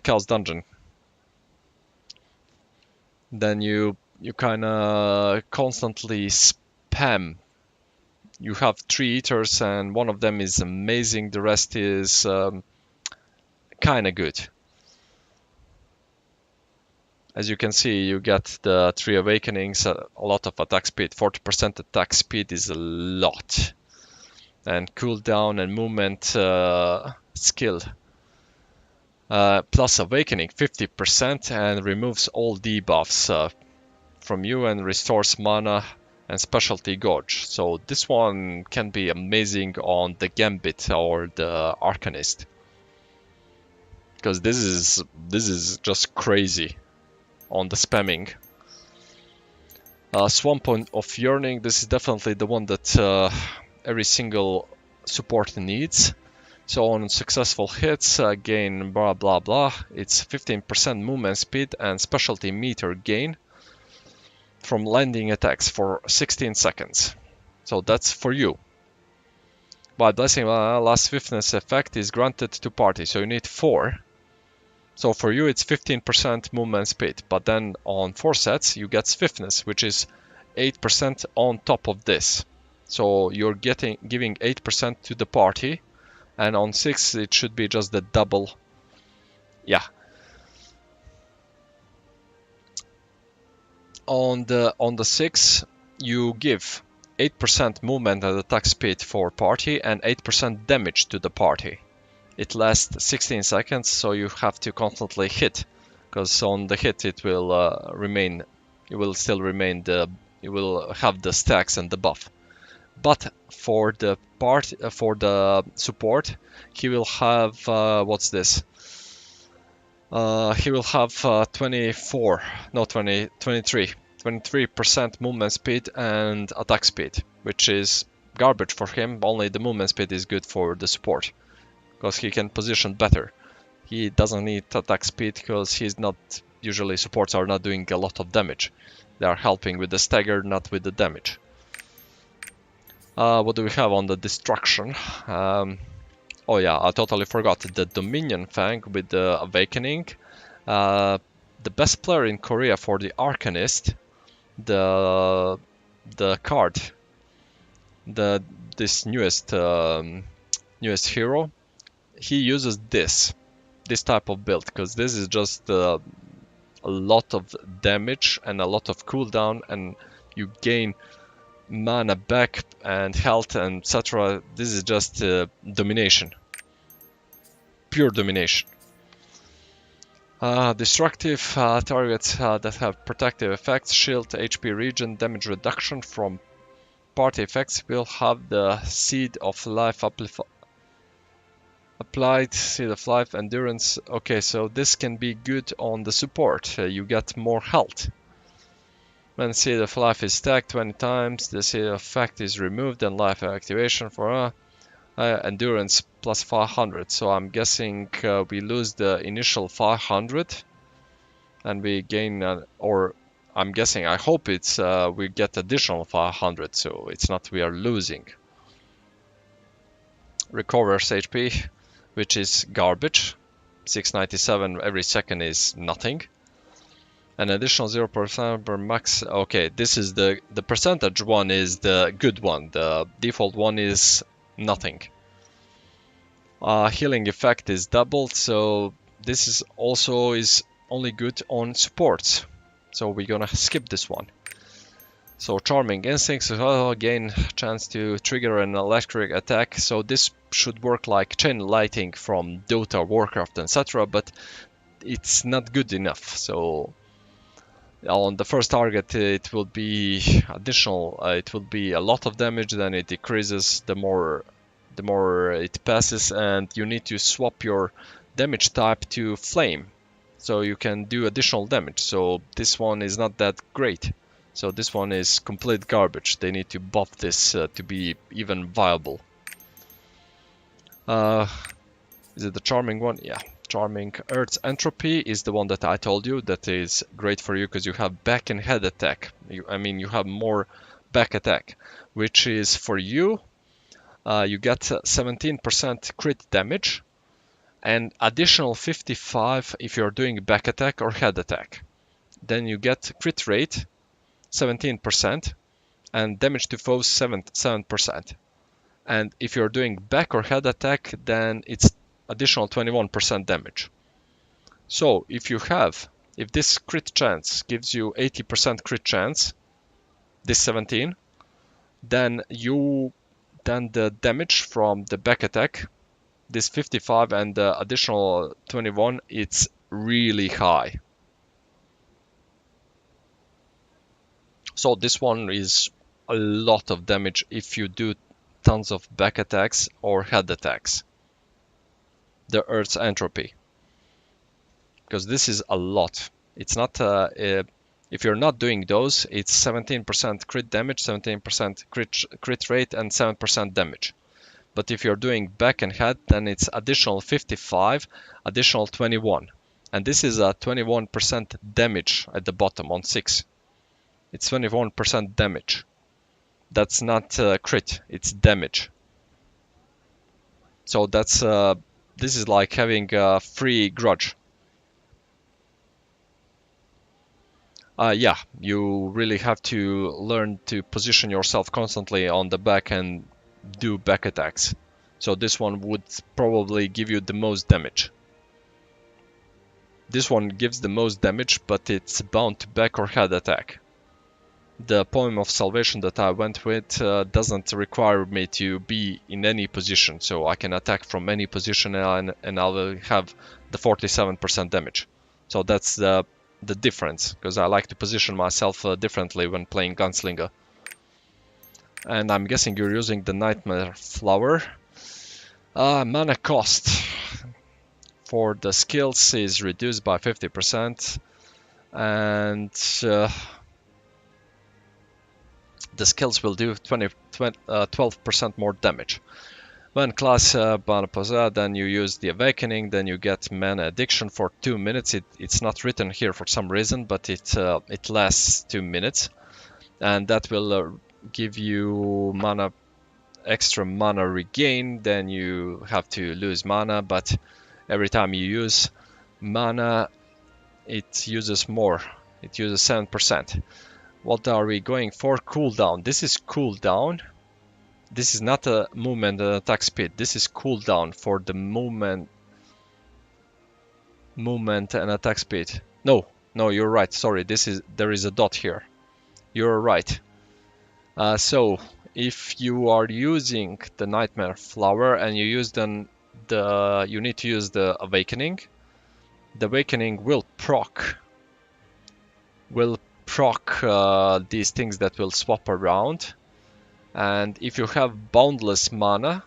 Chaos Dungeon. Then you kind of constantly spam You have 3 eaters, and one of them is amazing. The rest is kind of good. As you can see, you get the 3 awakenings, a lot of attack speed. 40% attack speed is a lot. And cooldown and movement skill. Plus awakening 50% and removes all debuffs from you and restores mana and specialty gauge. So this one can be amazing on the Gambit or the Arcanist. Because this is just crazy on the spamming. Swamp of Yearning, this is definitely the one that every single support needs. So on successful hits, gain blah blah blah. It's 15% movement speed and specialty meter gain from landing attacks for 16 seconds. So that's for you. While Blessing last swiftness effect is granted to party, so you need 4. So for you it's 15% movement speed, but then on 4 sets you get swiftness, which is 8% on top of this. So you're giving 8% to the party, and on 6 it should be just the double. Yeah. On the 6 you give 8% movement and attack speed for party and 8% damage to the party. It lasts 16 seconds, so you have to constantly hit, because on the hit it will remain. You will still remain You will have the stacks and the buff. But for the support, he will have what's this? He will have 23% movement speed and attack speed, which is garbage for him. Only the movement speed is good for the support, because he can position better. He doesn't need attack speed because he's not, usually supports are not doing a lot of damage. They are helping with the stagger, not with the damage. What do we have on the destruction? Oh yeah, I totally forgot the Dominion Fang with the awakening. The best player in Korea for the Arcanist, the card, this newest hero, he uses this type of build, because this is just a lot of damage and a lot of cooldown, and you gain mana back and health and etc. This is just domination, pure domination. Destructive targets that have protective effects, shield, HP regen, damage reduction from party effects will have the Seed of Life applied. Seed of Life, endurance. Okay, so this can be good on the support. You get more health. When Seed of Life is stacked 20 times, the Seed of Effect is removed and life activation for endurance plus 500. So I'm guessing we lose the initial 500 and we gain, or I'm guessing, I hope it's we get additional 500, so it's not we are losing. Recovers HP, which is garbage. 697 every second is nothing. An additional 0% per max. Okay, this is the percentage one is the good one. The default one is nothing. Healing effect is doubled, so this is also only good on supports. So we're gonna skip this one. So Charming Instincts, gain chance to trigger an electric attack. So this should work like chain lighting from Dota, Warcraft, etc. But it's not good enough. So on the first target it will be additional, it will be a lot of damage, then it decreases the more it passes, and you need to swap your damage type to flame so you can do additional damage. So this one is not that great, so this one is complete garbage. They need to buff this to be even viable. Is it the Charming one? Yeah. Charming Earth's Entropy is the one that I told you that is great for you because you have back and head attack. You have more back attack, which is for you. You get 17% crit damage and additional 55 if you're doing back attack or head attack. Then you get crit rate 17% and damage to foes 7%. And if you're doing back or head attack, then it's additional 21% damage. So if this crit chance gives you 80% crit chance, this 17, then the damage from the back attack, this 55 and the additional 21, it's really high. So this one is a lot of damage if you do tons of back attacks or head attacks. The Earth's entropy. Because this is a lot. It's not, if you're not doing those, it's 17% crit damage, 17% crit rate, and 7% damage. But if you're doing back and head, then it's additional 55, additional 21. And this is a 21% damage at the bottom on 6. It's 21% damage. That's not crit, it's damage. So that's this is like having a free grudge. Yeah, you really have to learn to position yourself constantly on the back and do back attacks. So this one would probably give you the most damage. This one gives the most damage, but it's bound to back or head attack. The Poem of Salvation that I went with doesn't require me to be in any position, so I can attack from any position and I will have the 47% damage. So that's the difference, because I like to position myself differently when playing Gunslinger. And I'm guessing you're using the Nightmare Flower. Mana cost for the skills is reduced by 50%, and the skills will do 12% more damage. When class Mana Possessed, then you use the Awakening, then you get Mana Addiction for 2 minutes. It's not written here for some reason, but it lasts 2 minutes, and that will give you extra mana regain. Then you have to lose mana, but every time you use mana, it uses more. It uses 7%. What are we going for? Cooldown. This is cooldown. This is not a movement and attack speed. This is cooldown for the movement and attack speed. No, you're right. Sorry, there is a dot here. You're right. So if you are using the Nightmare Flower and you use you need to use the Awakening. The Awakening will proc these things that will swap around. And if you have boundless mana,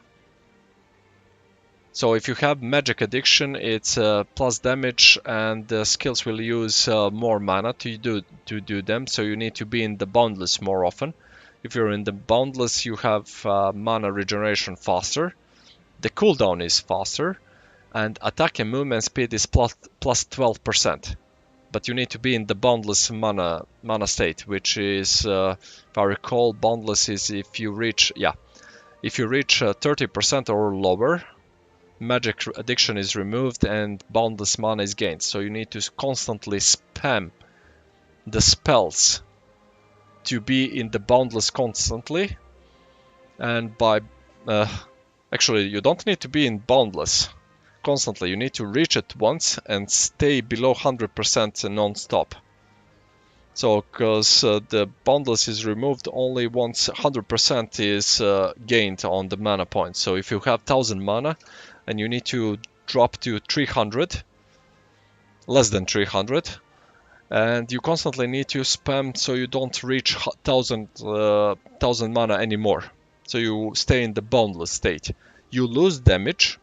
so if you have Magic Addiction, it's plus damage, and the skills will use more mana to do them. So you need to be in the boundless more often. If you're in the boundless, you have mana regeneration faster. The cooldown is faster, and attack and movement speed is plus 12%. But you need to be in the boundless mana state, which is, if I recall, boundless is if you reach 30% or lower, Magic Addiction is removed and boundless mana is gained. So you need to constantly spam the spells to be in the boundless constantly. And actually, you don't need to be in boundless constantly. You need to reach it once and stay below 100% non-stop. So, because the boundless is removed only once 100% is gained on the mana point. So if you have 1000 mana and you need to drop to 300, less than 300, and you constantly need to spam so you don't reach 1000 mana anymore. So you stay in the boundless state. You lose damage,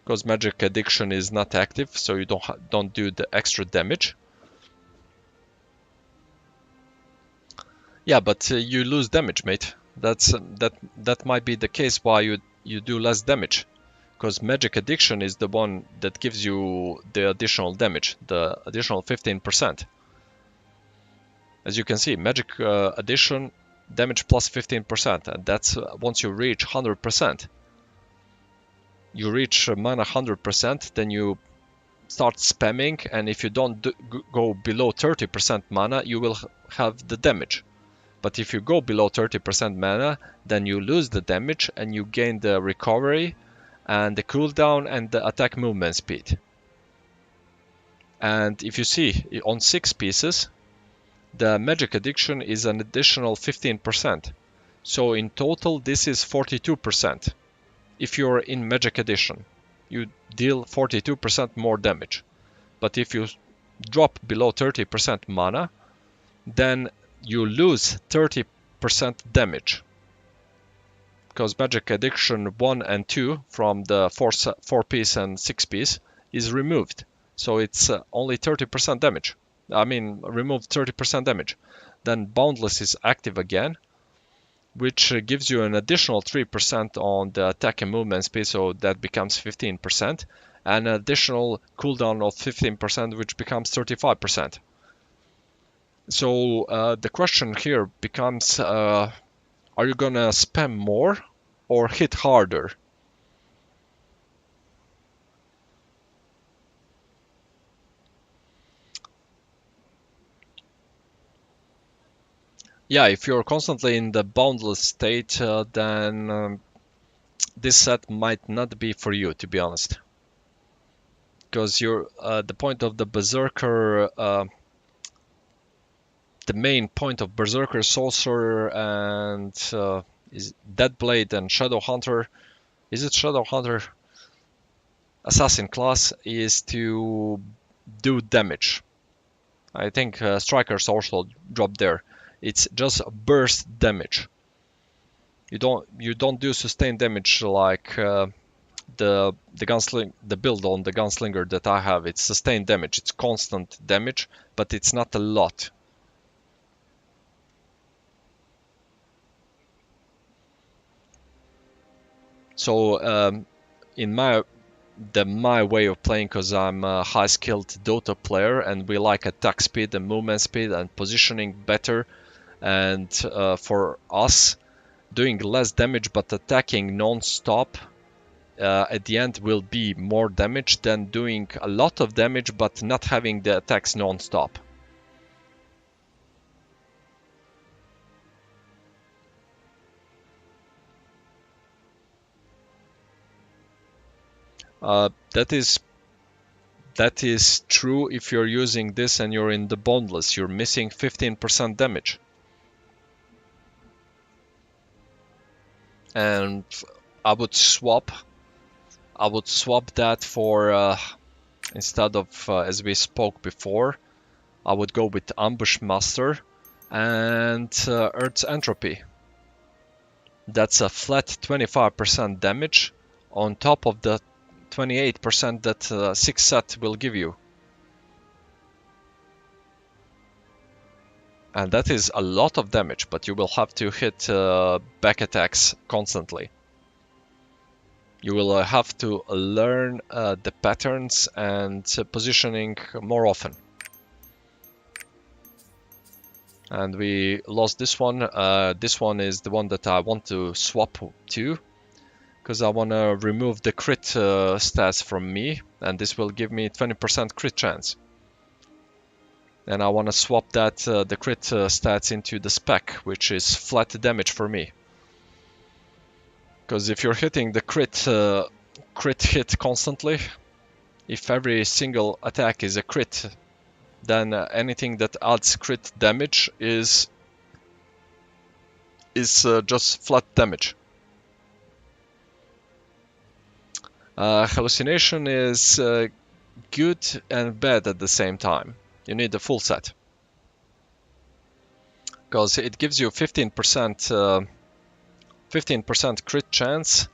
because Magic Addiction is not active, so you don't do the extra damage. Yeah, but you lose damage, mate. That might be the case why you do less damage, because Magic Addiction is the one that gives you the additional damage, the additional 15%. As you can see, Magic Addiction damage plus 15%, and that's once you reach 100%. You reach mana 100%, then you start spamming, and if you don't go below 30% mana, you will have the damage. But if you go below 30% mana, then you lose the damage and you gain the recovery and the cooldown and the attack movement speed. And if you see on 6 pieces, the magic addiction is an additional 15%. So in total, this is 42%. If you're in magic addition, you deal 42% more damage. But if you drop below 30% mana, then you lose 30% damage. Because magic addiction 1 and 2 from the 4 piece and 6 piece is removed. So it's only 30% damage. I mean, remove 30% damage. Then Boundless is active again, which gives you an additional 3% on the attack and movement speed, so that becomes 15%, and an additional cooldown of 15%, which becomes 35%. So the question here becomes, are you gonna spam more or hit harder? Yeah, if you're constantly in the boundless state, then this set might not be for you, to be honest. Because you're the point of the Berserker, the main point of Berserker, Sorcerer, and is Deadblade and Shadow Hunter. Is it Shadow Hunter? Assassin class is to do damage. I think Strikers also drop there. It's just burst damage. You don't do sustained damage like the build on the gunslinger that I have. It's sustained damage. It's constant damage, but it's not a lot. So in my way of playing, because I'm a high skilled Dota player and we like attack speed and movement speed and positioning better, and for us doing less damage but attacking non-stop at the end will be more damage than doing a lot of damage but not having the attacks non-stop. That is true if you're using this and you're in the Boundless. You're missing 15% damage. And I would swap that for instead of as we spoke before, I would go with Ambush Master and Earth's Entropy. That's a flat 25% damage on top of the 28% that 6 set will give you. And that is a lot of damage, but you will have to hit back attacks constantly. You will have to learn the patterns and positioning more often. And we lost this one. This one is the one that I want to swap to, because I want to remove the crit stats from me, and this will give me 20% crit chance. And I want to swap that the crit stats into the spec, which is flat damage for me. Because if you're hitting the crit hit constantly, if every single attack is a crit, then anything that adds crit damage is just flat damage. Hallucination is good and bad at the same time. You need the full set, because it gives you 15% crit chance,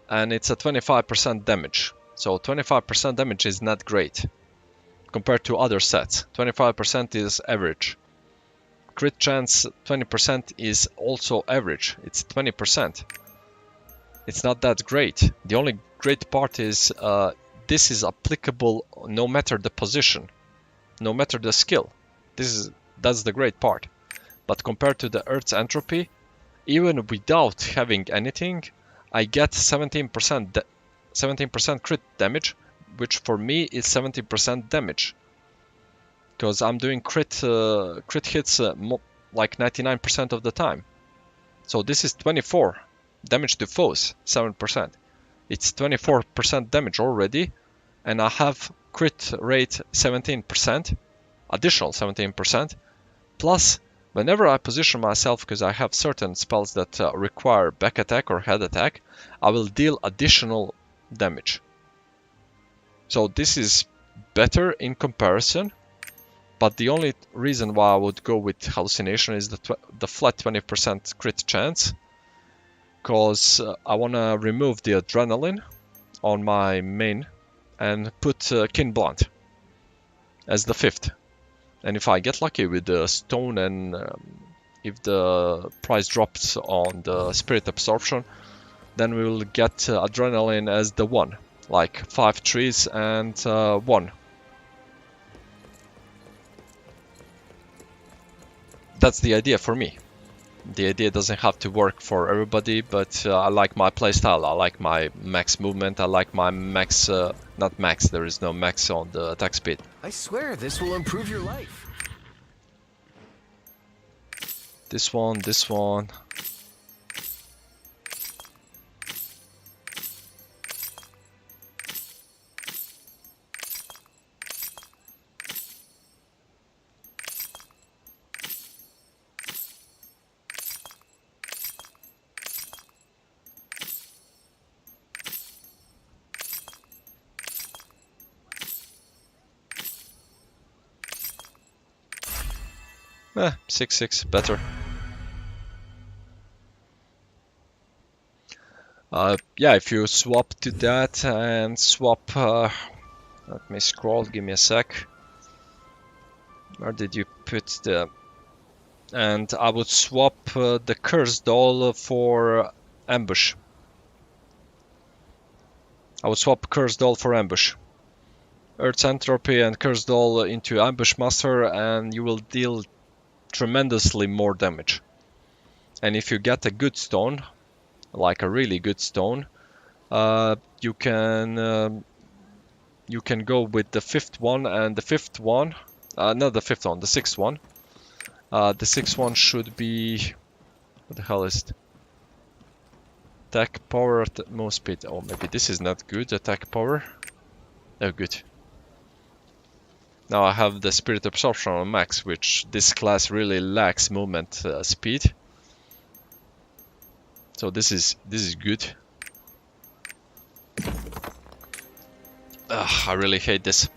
and it's a 25% damage. So 25% damage is not great compared to other sets. 25% is average. Crit chance 20% is also average. It's 20%. It's not that great. The only great part is this is applicable no matter the position, no matter the skill. That's the great part. But compared to the Earth's Entropy, even without having anything, I get 17% crit damage, which for me is 70% damage. Because I'm doing crit hits like 99% of the time. So this is 24 damage to foes, 7%. It's 24% damage already, and I have crit rate 17%, additional 17%, plus whenever I position myself, because I have certain spells that require back attack or head attack, I will deal additional damage. So this is better in comparison, but the only reason why I would go with hallucination is the flat 20% crit chance, because I want to remove the adrenaline on my main and put Kin Blunt as the 5th. And if I get lucky with the stone, and if the price drops on the spirit absorption, then we will get adrenaline as the 1, like 5 trees and 1. That's the idea for me. The idea doesn't have to work for everybody, but I like my playstyle. I like my max movement. I like my max, not max, there is no max on the attack speed. I swear this will improve your life. This one, this one. Eh, 6-6, better. Yeah, if you swap to that and swap... let me scroll, give me a sec. Where did you put the... And I would swap the Curse Doll for Ambush. I would swap Curse Doll for Ambush. Earth's Entropy and Curse Doll into Ambush Master, and you will deal tremendously more damage. And if you get a good stone, like a really good stone, you can go with the 5th one, and the 5th one, not the 5th one, the 6th one. The 6th one should be, what the hell is it? Attack power at move speed. Oh, maybe this is not good. Attack power. Oh, good. Now I have the Spirit Absorption on max, which this class really lacks movement speed. So this is good. I really hate this.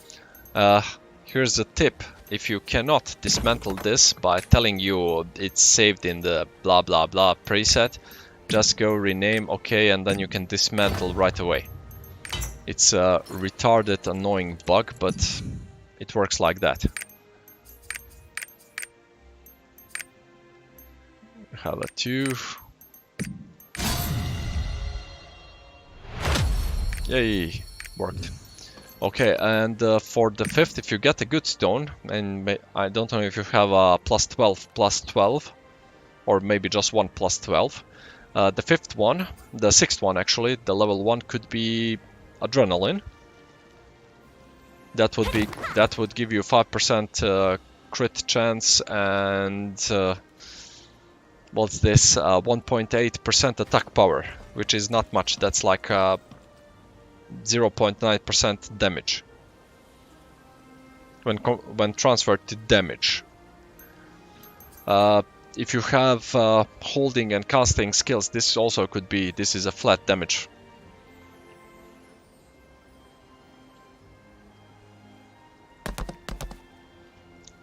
Here's a tip. If you cannot dismantle this by telling you it's saved in the blah blah blah preset, just go rename OK, and then you can dismantle right away. It's a retarded, annoying bug, but it works like that. We have a 2. Yay, worked. Okay, and for the 5th, if you get a good stone, and I don't know if you have a +12/+12, or maybe just one +12, the 5th one, the 6th one actually, the level 1 could be Adrenaline. That would give you 5% crit chance and what's this? 1.8% attack power, which is not much. That's like 0.9% damage when transferred to damage. If you have holding and casting skills, this also could be. This is a flat damage.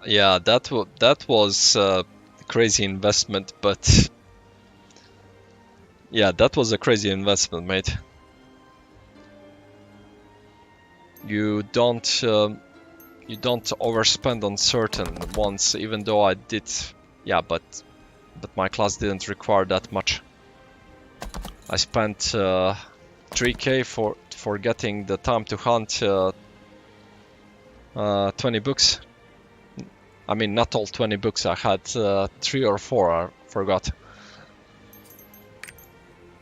Yeah, that was a crazy investment, but yeah, that was a crazy investment, mate. You don't overspend on certain ones, even though I did. Yeah, but my class didn't require that much. I spent 3k for getting the time to hunt 20 books. I mean, not all 20 books. I had 3 or 4. I forgot.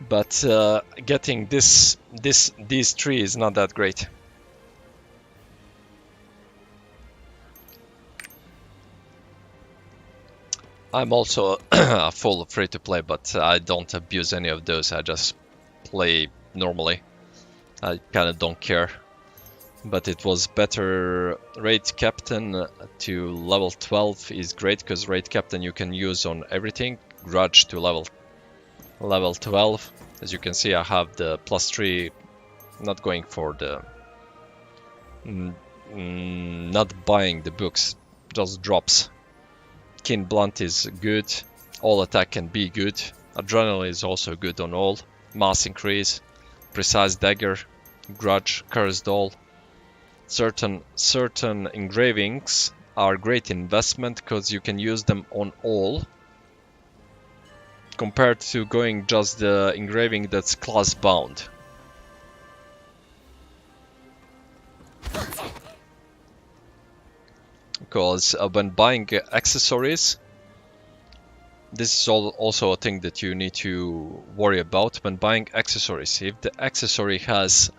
But getting these 3 is not that great. I'm also a full free-to-play, but I don't abuse any of those. I just play normally. I kind of don't care. But it was better. Raid Captain to level 12 is great, because Raid Captain you can use on everything. Grudge to level 12. As you can see, I have the +3. Not going for the... not buying the books, just drops. Keen Blunt is good. All attack can be good. Adrenaline is also good on all. Mass increase. Precise Dagger. Grudge. Cursed Doll. Certain engravings are great investment because you can use them on all, compared to going just the engraving that's class bound. Because when buying accessories, this is also a thing that you need to worry about when buying accessories. If the accessory has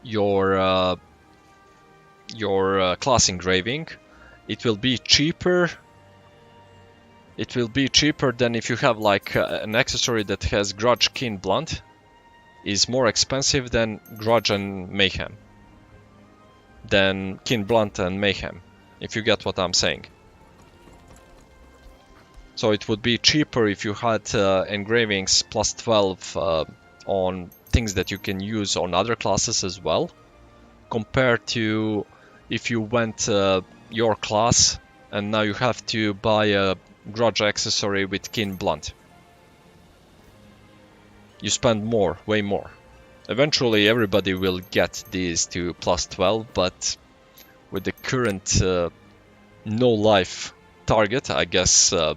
your class engraving, it will be cheaper. It will be cheaper than if you have like an accessory that has Grudge, Keen, Blunt. Is more expensive than Grudge and Mayhem. Than Keen, Blunt and Mayhem, if you get what I'm saying. So it would be cheaper if you had engravings +12 on things that you can use on other classes as well, compared to if you went your class and now you have to buy a Grudge accessory with Keen, Blunt. You spend more, way more. Eventually everybody will get these to +12, but with the current no life target, I guess, I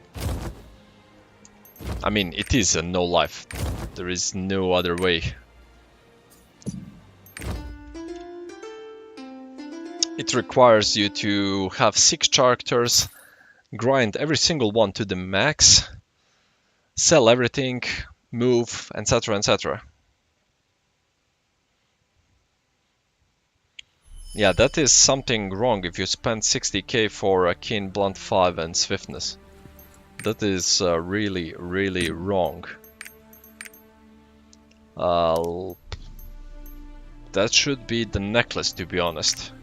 mean, it is a no life. There is no other way. It requires you to have 6 characters, grind every single one to the max, sell everything, move, etc, etc. Yeah, that is something wrong if you spend 60k for a Keen, Blunt 5 and Swiftness. That is really, really wrong. That should be the necklace, to be honest.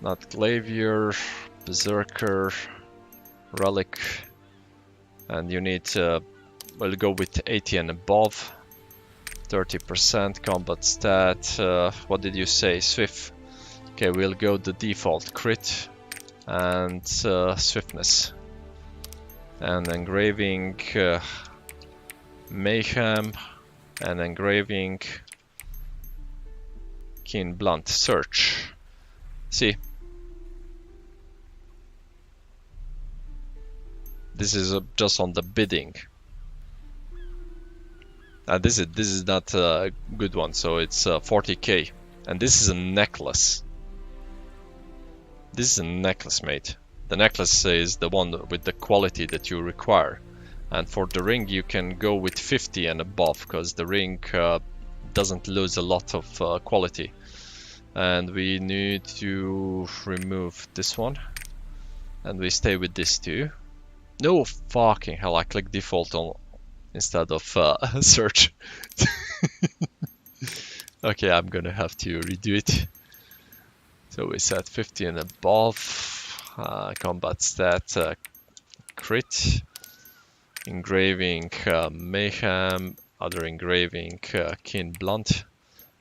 Not Glavier, Berserker, Relic. And you need to, we'll go with 80 and above. 30% combat stat. What did you say? Swift. Okay, we'll go the default crit and swiftness. And engraving Mayhem and engraving Keen, Blunt. Search. See. This is just on the bidding. This is not a good one, so it's 40k. And this is a necklace. This is a necklace, mate. The necklace is the one with the quality that you require. And for the ring you can go with 50 and above, because the ring doesn't lose a lot of quality. And we need to remove this one. And we stay with this too. No fucking hell, I click default on instead of search. Okay, I'm gonna have to redo it. So we set 50 and above. Combat stat crit. Engraving Mayhem. Other engraving Keen, Blunt.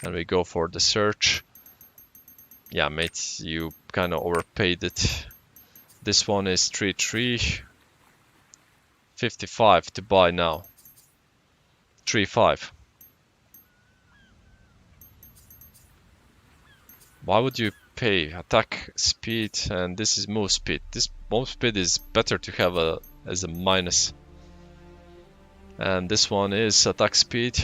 And we go for the search. Yeah, mate, you kind of overpaid it. This one is 3-3. 55 to buy now. 3-5. Why would you pay attack speed and this is move speed? This move speed is better to have as a minus. And this one is attack speed.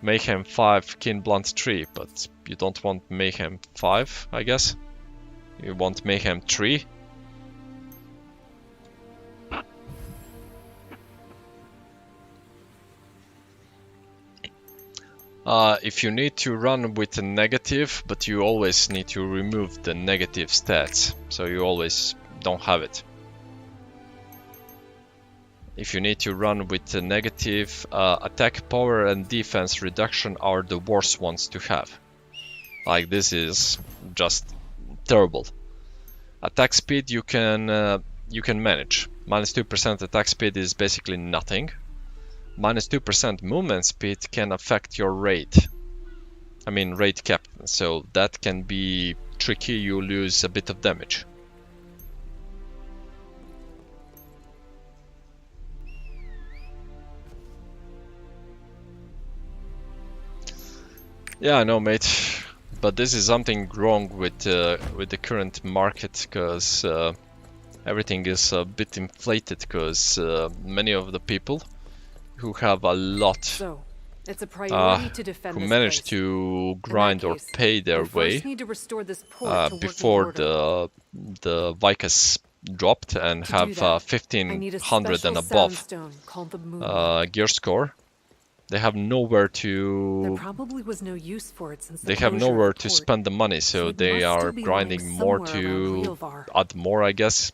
Mayhem 5, Keen, Blunt 3, but you don't want Mayhem 5, I guess. You want Mayhem 3. If you need to run with a negative, but you always need to remove the negative stats, so you always don't have it. if you need to run with a negative, attack power and defense reduction are the worst ones to have. Like, this is just terrible. Attack speed you can manage. -2% attack speed is basically nothing. -2% movement speed can affect your rate. I mean rate cap, so that can be tricky. You lose a bit of damage. Yeah, I know, mate, but this is something wrong with the current market, because everything is a bit inflated, because many of the people who have a lot, So, it's a priority to defend who this manage place. to grind or case, pay their we first way need to restore this port to before working order. the Vicus dropped and To do have that, I need a 1500 and special above soundstone called the Moon. gear score. They have nowhere There to probably was no use for it since the they have closure of nowhere the to port, spend the money, so it they must are still be grinding lying more somewhere around to Realvar. add more, I guess.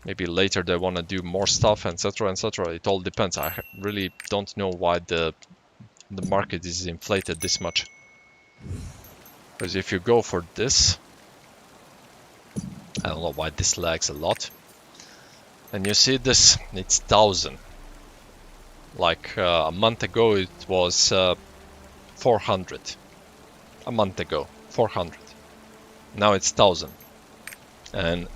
Maybe later they want to do more stuff, etc, etc. It all depends. I really don't know why the market is inflated this much. Because if you go for this, I don't know why this lags a lot. And you see this, it's 1000. Like a month ago it was 400. A month ago, 400. Now it's 1000. And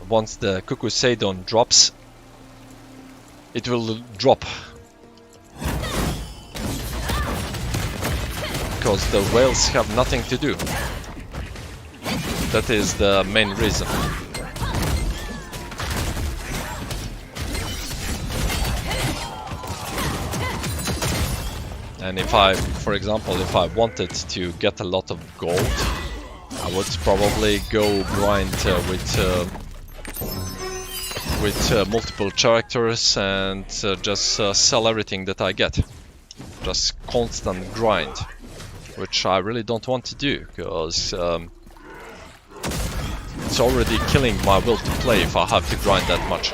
once the Cuckoo Seidon drops, it will drop. Because the whales have nothing to do. That is the main reason. And if I, for example, if I wanted to get a lot of gold, I would probably go grind with multiple characters and just sell everything that I get. Just constant grind, which I really don't want to do, because it's already killing my will to play if I have to grind that much.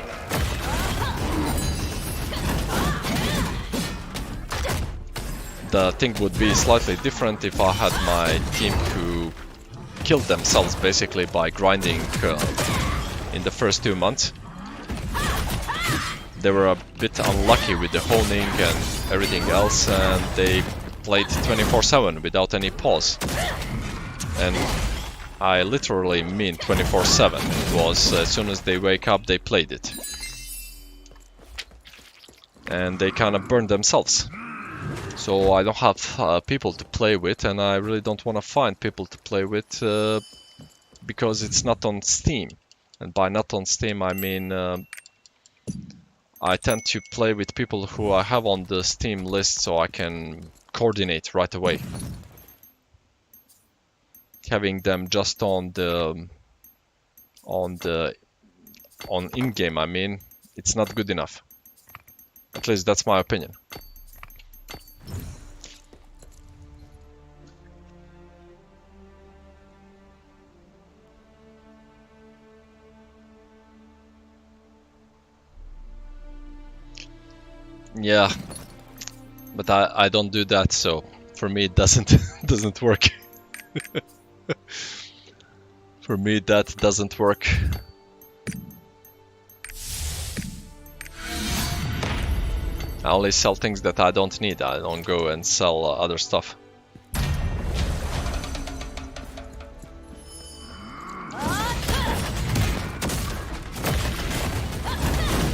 The thing would be slightly different if I had my team who killed themselves basically by grinding in the first 2 months. They were a bit unlucky with the honing and everything else, and they played 24/7 without any pause. And I literally mean 24/7. It was as soon as they wake up they played it. And they kind of burned themselves. So I don't have people to play with, and I really don't want to find people to play with because it's not on Steam. And by not on Steam I mean I tend to play with people who I have on the Steam list so I can coordinate right away. Having them just on in-game, I mean, it's not good enough. At least that's my opinion. Yeah, but I don't do that, so for me it doesn't work. For me that doesn't work. I only sell things that I don't need. I don't go and sell other stuff.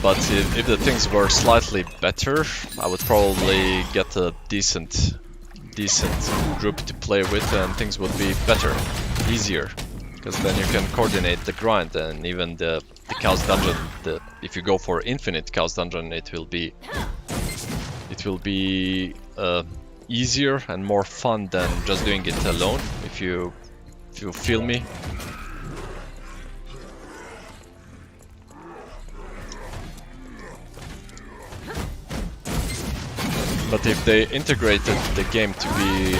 But if the things were slightly better, I would probably get a decent group to play with, and things would be better, easier, because then you can coordinate the grind. And even the Chaos Dungeon, if you go for Infinite Chaos Dungeon, it will be easier and more fun than just doing it alone, if you feel me. But if they integrated the game to be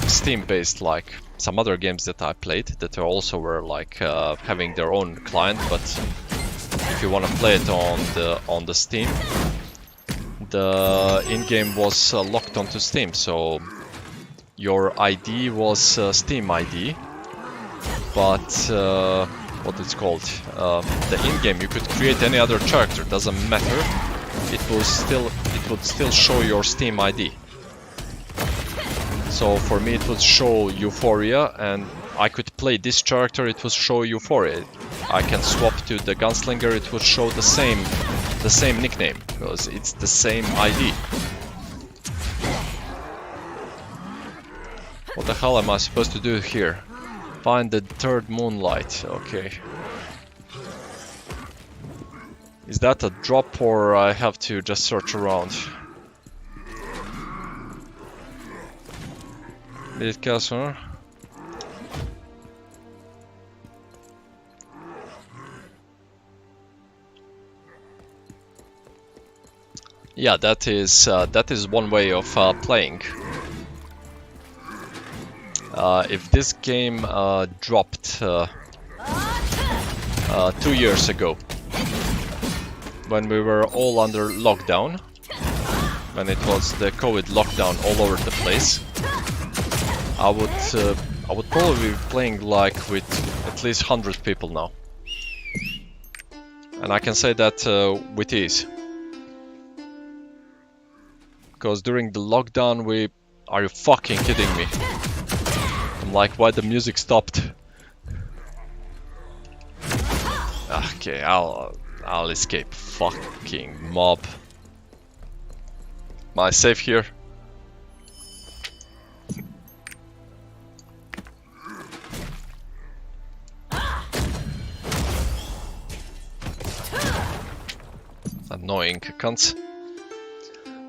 Steam-based, like some other games that I played, that also were like having their own client, but if you want to play it on the Steam. The in-game was locked onto Steam, so your ID was Steam ID, but what it's called, the in-game you could create any other character, doesn't matter. It would still show your Steam ID. So for me it would show Euphoria, and I could play this character, it would show Euphoria. I can swap to the Gunslinger, it would show the same nickname, because it's the same ID. What the hell am I supposed to do here? Find the third moonlight, okay. Is that a drop or I have to just search around? Mid castle. Yeah, that is one way of playing. If this game dropped 2 years ago, when we were all under lockdown, when it was the COVID lockdown all over the place, I would probably be playing like with at least 100 people now, and I can say that with ease. Because during the lockdown are you fucking kidding me? I'm like, why the music stopped? Okay, I'll escape. Fucking mob. Am I safe here? Annoying cunts.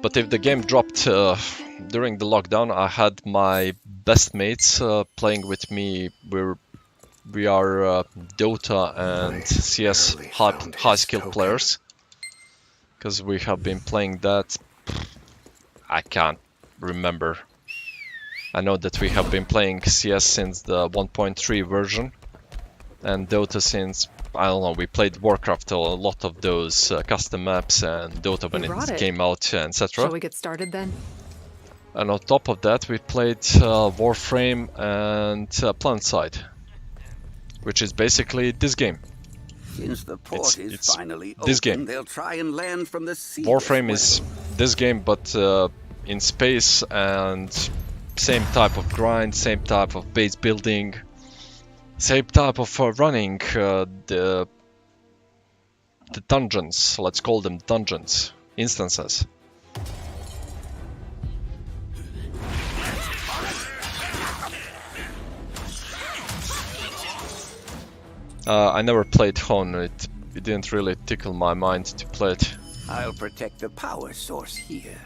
But if the game dropped during the lockdown, I had my best mates playing with me. We are Dota and CS high skill players, because we have been playing that. I can't remember. I know that we have been playing CS since the 1.3 version, and Dota since, I don't know, we played Warcraft, a lot of those custom maps, and Dota when it came out, etc. Shall we get started then? And on top of that, we played Warframe and PlanetSide, which is basically this game. Since the port is finally this open, game. they'll try and land from the sea. Warframe is this game, but in space, and same type of grind, same type of base building, same type of running the dungeons. Let's call them dungeons, instances. I never played Hone. It didn't really tickle my mind to play it. I'll protect the power source here.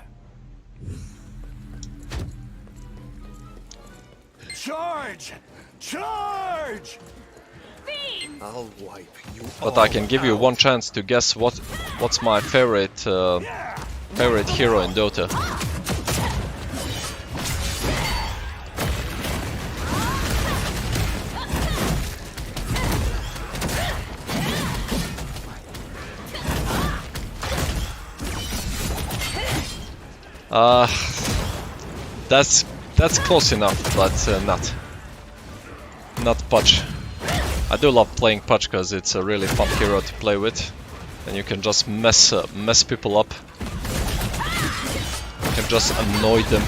Charge! Charge! I'll wipe you. But I can give you one chance to guess what's my favorite hero in Dota. That's close enough, but not Pudge. I do love playing Pudge because it's a really fun hero to play with, and you can just mess people up. You can just annoy them.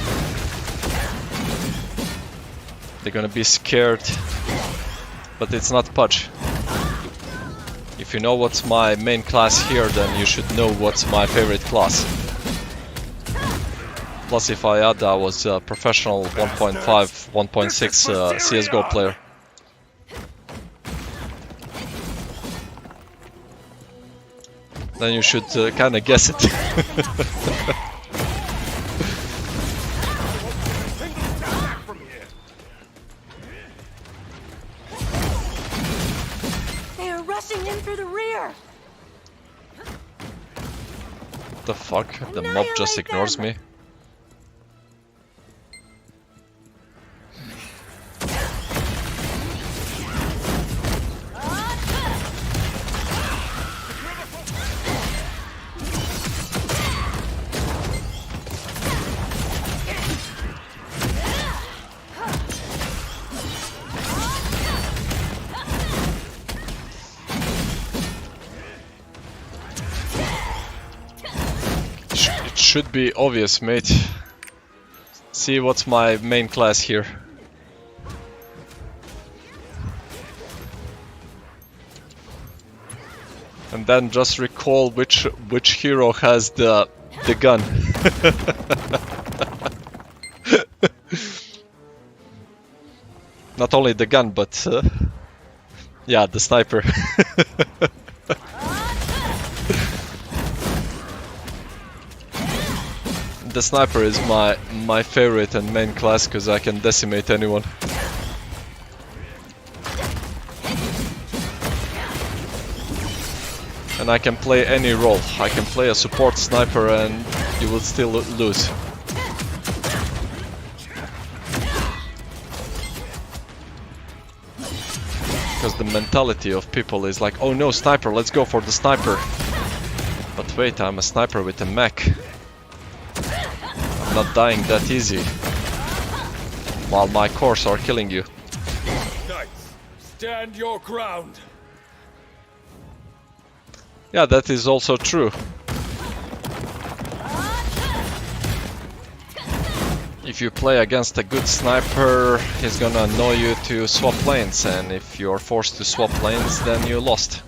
They're gonna be scared, but it's not Pudge. If you know what's my main class here, then you should know what's my favorite class. Plus, if I add, I was a professional 1.5, 1.6 CSGO player. Then you should kind of guess it. They are rushing in through the rear. What the fuck? The mob just ignores me. should be obvious, mate. See what's my main class here. And then just recall which hero has the gun. Not only the gun, but yeah, the sniper. The sniper is my favorite and main class because I can decimate anyone. And I can play any role. I can play a support sniper and you will still lose. Because the mentality of people is like, oh no, sniper, let's go for the sniper. But wait, I'm a sniper with a mech. I'm not dying that easy. While my cores are killing you. Knights, stand your ground. Yeah, that is also true. If you play against a good sniper, he's gonna annoy you to swap lanes, and if you're forced to swap lanes, then you lost.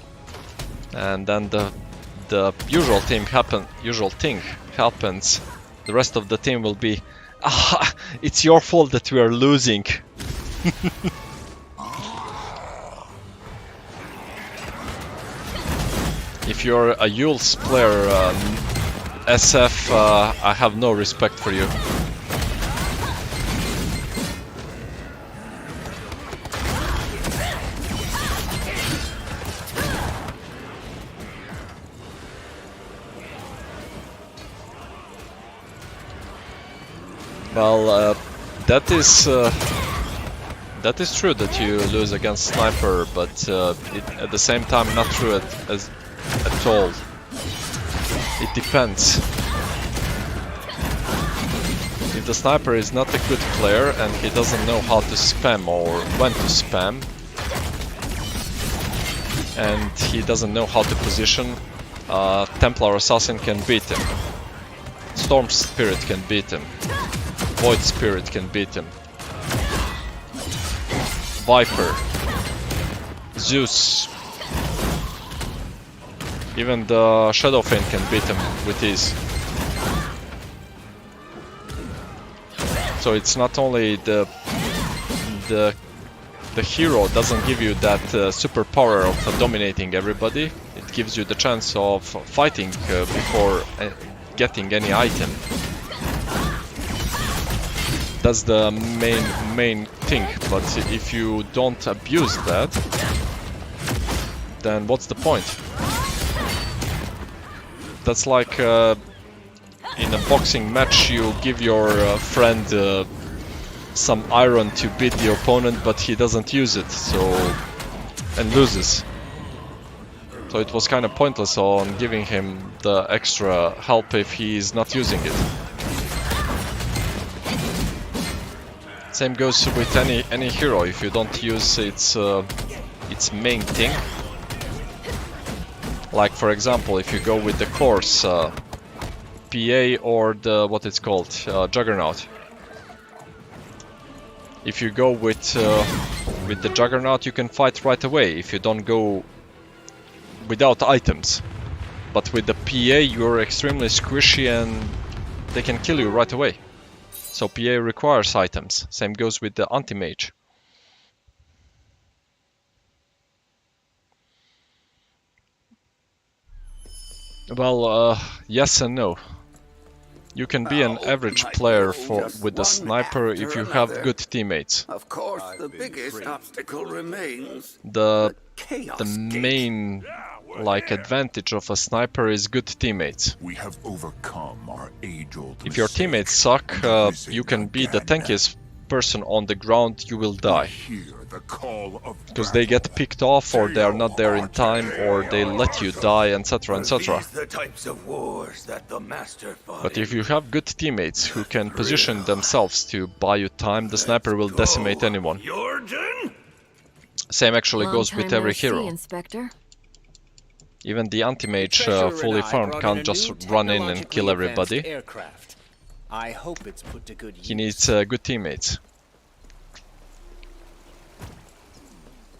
And then the usual thing happens. The rest of the team will be, ah, it's your fault that we are losing. If you're a Yules player, SF, I have no respect for you. Well, that is true that you lose against sniper, but at the same time not true at all. It depends. If the sniper is not a good player and he doesn't know how to spam or when to spam, and he doesn't know how to position, Templar Assassin can beat him. Storm Spirit can beat him. Void Spirit can beat him. Viper. Zeus. Even the Shadow Fiend can beat him with ease. So it's not only the hero doesn't give you that superpower of dominating everybody, it gives you the chance of fighting before getting any item. That's the main thing, but if you don't abuse that, then what's the point? That's like in a boxing match you give your friend some iron to beat the opponent, but he doesn't use it, and loses. So it was kind of pointless on giving him the extra help if he's not using it. Same goes with any hero. If you don't use its main thing, like for example, if you go with the course PA or the what it's called Juggernaut. If you go with the Juggernaut, you can fight right away. If you don't go without items, but with the PA, you're extremely squishy and they can kill you right away. So PA requires items. Same goes with the anti-mage. Well, yes and no. You can be an average player with the sniper if you have good teammates. Of course, the biggest obstacle remains The main advantage of a sniper is good teammates. We have overcome our age-old If your teammates suck, you can be the tankiest person on the ground, you will die. Because they get picked off, or they are not there in time, or they let you die, etc, etc. But if you have good teammates who can position themselves to buy you time, the sniper will decimate anyone. Same actually goes with every hero. Inspector. Even the anti-mage Treasurer fully and I farmed brought in a can't just new run in and kill technologically advanced everybody. aircraft. I hope it's put to good use. He needs good teammates.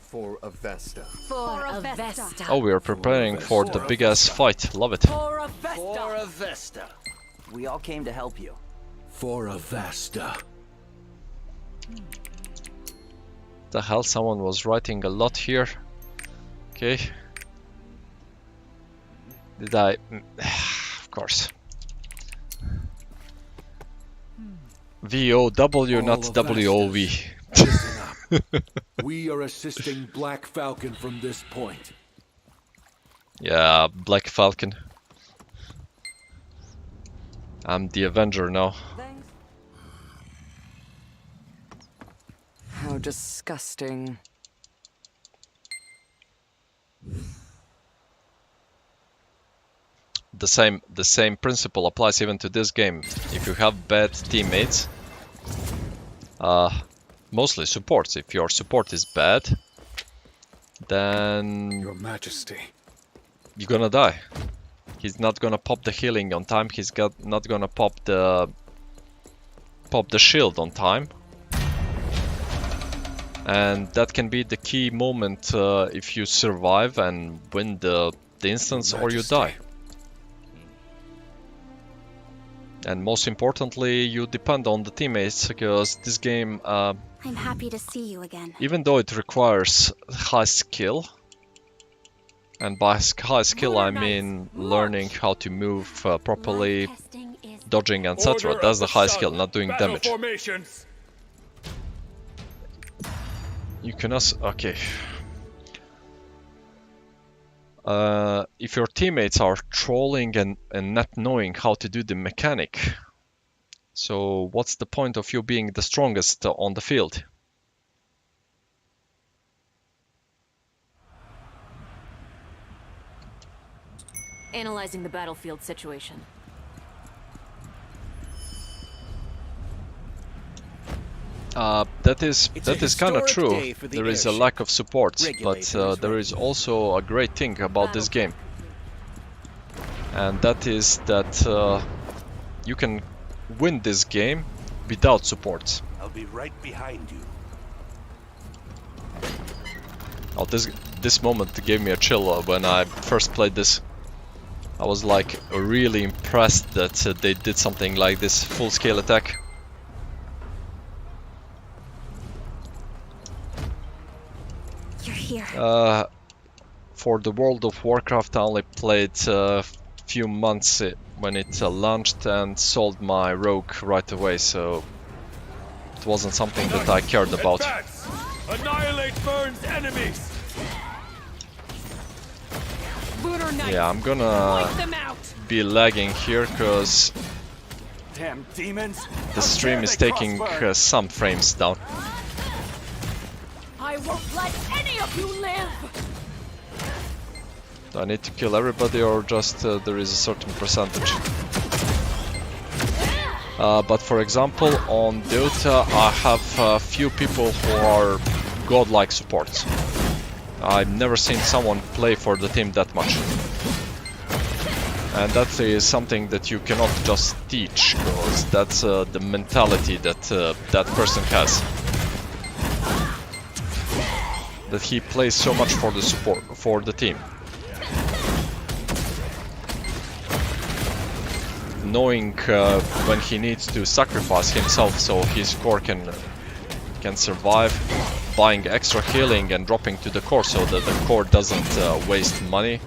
For Avesta. For Avesta. Oh, we are preparing for the big ass fight. Love it. For Avesta. For Avesta. We all came to help you. For Avesta. The hell, someone was writing a lot here. Okay. Did I? Of course. V-O-W, not W-O-V. Listen up. We are assisting Black Falcon from this point. Yeah, Black Falcon. I'm the Avenger now. Thanks. How disgusting. The same principle applies even to this game. If you have bad teammates, mostly supports. If your support is bad, then Your Majesty. you're gonna die. He's not gonna pop the healing on time. He's not gonna pop the shield on time. And that can be the key moment if you survive and win the instance, or you die. And most importantly, you depend on the teammates, because this game, I'm happy to see you again. even though it requires high skill, and by high skill I mean learning how to move properly, Testing is dodging, etc. Order That's of the the high sun. skill, not doing Battle damage. formations. You can also... okay. If your teammates are trolling and not knowing how to do the mechanic, so what's the point of you being the strongest on the field? Analyzing the battlefield situation. That is kind of historic true. day for the There is a airship. lack of support, but Regulators there is also a great thing about this game, and that is that you can win this game without support. I'll be right behind you. Oh, this moment gave me a chill when I first played this. I was like really impressed that they did something like this full-scale attack. you're here. For the World of Warcraft, I only played a few months when it launched, and sold my rogue right away, so it wasn't something that I cared about. Advance. Annihilate Vern's enemies. Lunar Knight. Yeah, I'm gonna Wipe them out. be lagging here because Damn demons! the stream is taking some frames down. I won't let any of you live. Do I need to kill everybody, or just there is a certain percentage? But for example, on Dota I have a few people who are godlike supports. I've never seen someone play for the team that much. And that is something that you cannot just teach, because that's the mentality that that person has. That he plays so much for the support, for the team. Knowing when he needs to sacrifice himself so his core can survive, buying extra healing and dropping to the core so that the core doesn't waste money.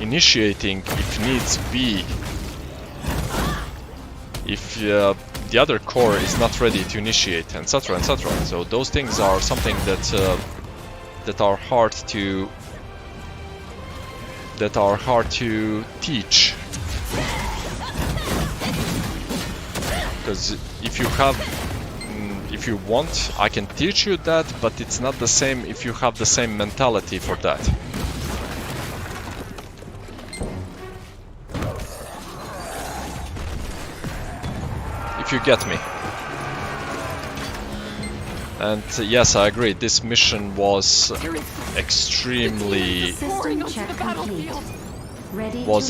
Initiating if needs be, if the other core is not ready to initiate, etc, etc. So those things are something that are hard to teach. Because if you want, I can teach you that, but it's not the same if you have the same mentality for that. If you get me. And yes, I agree, this mission was extremely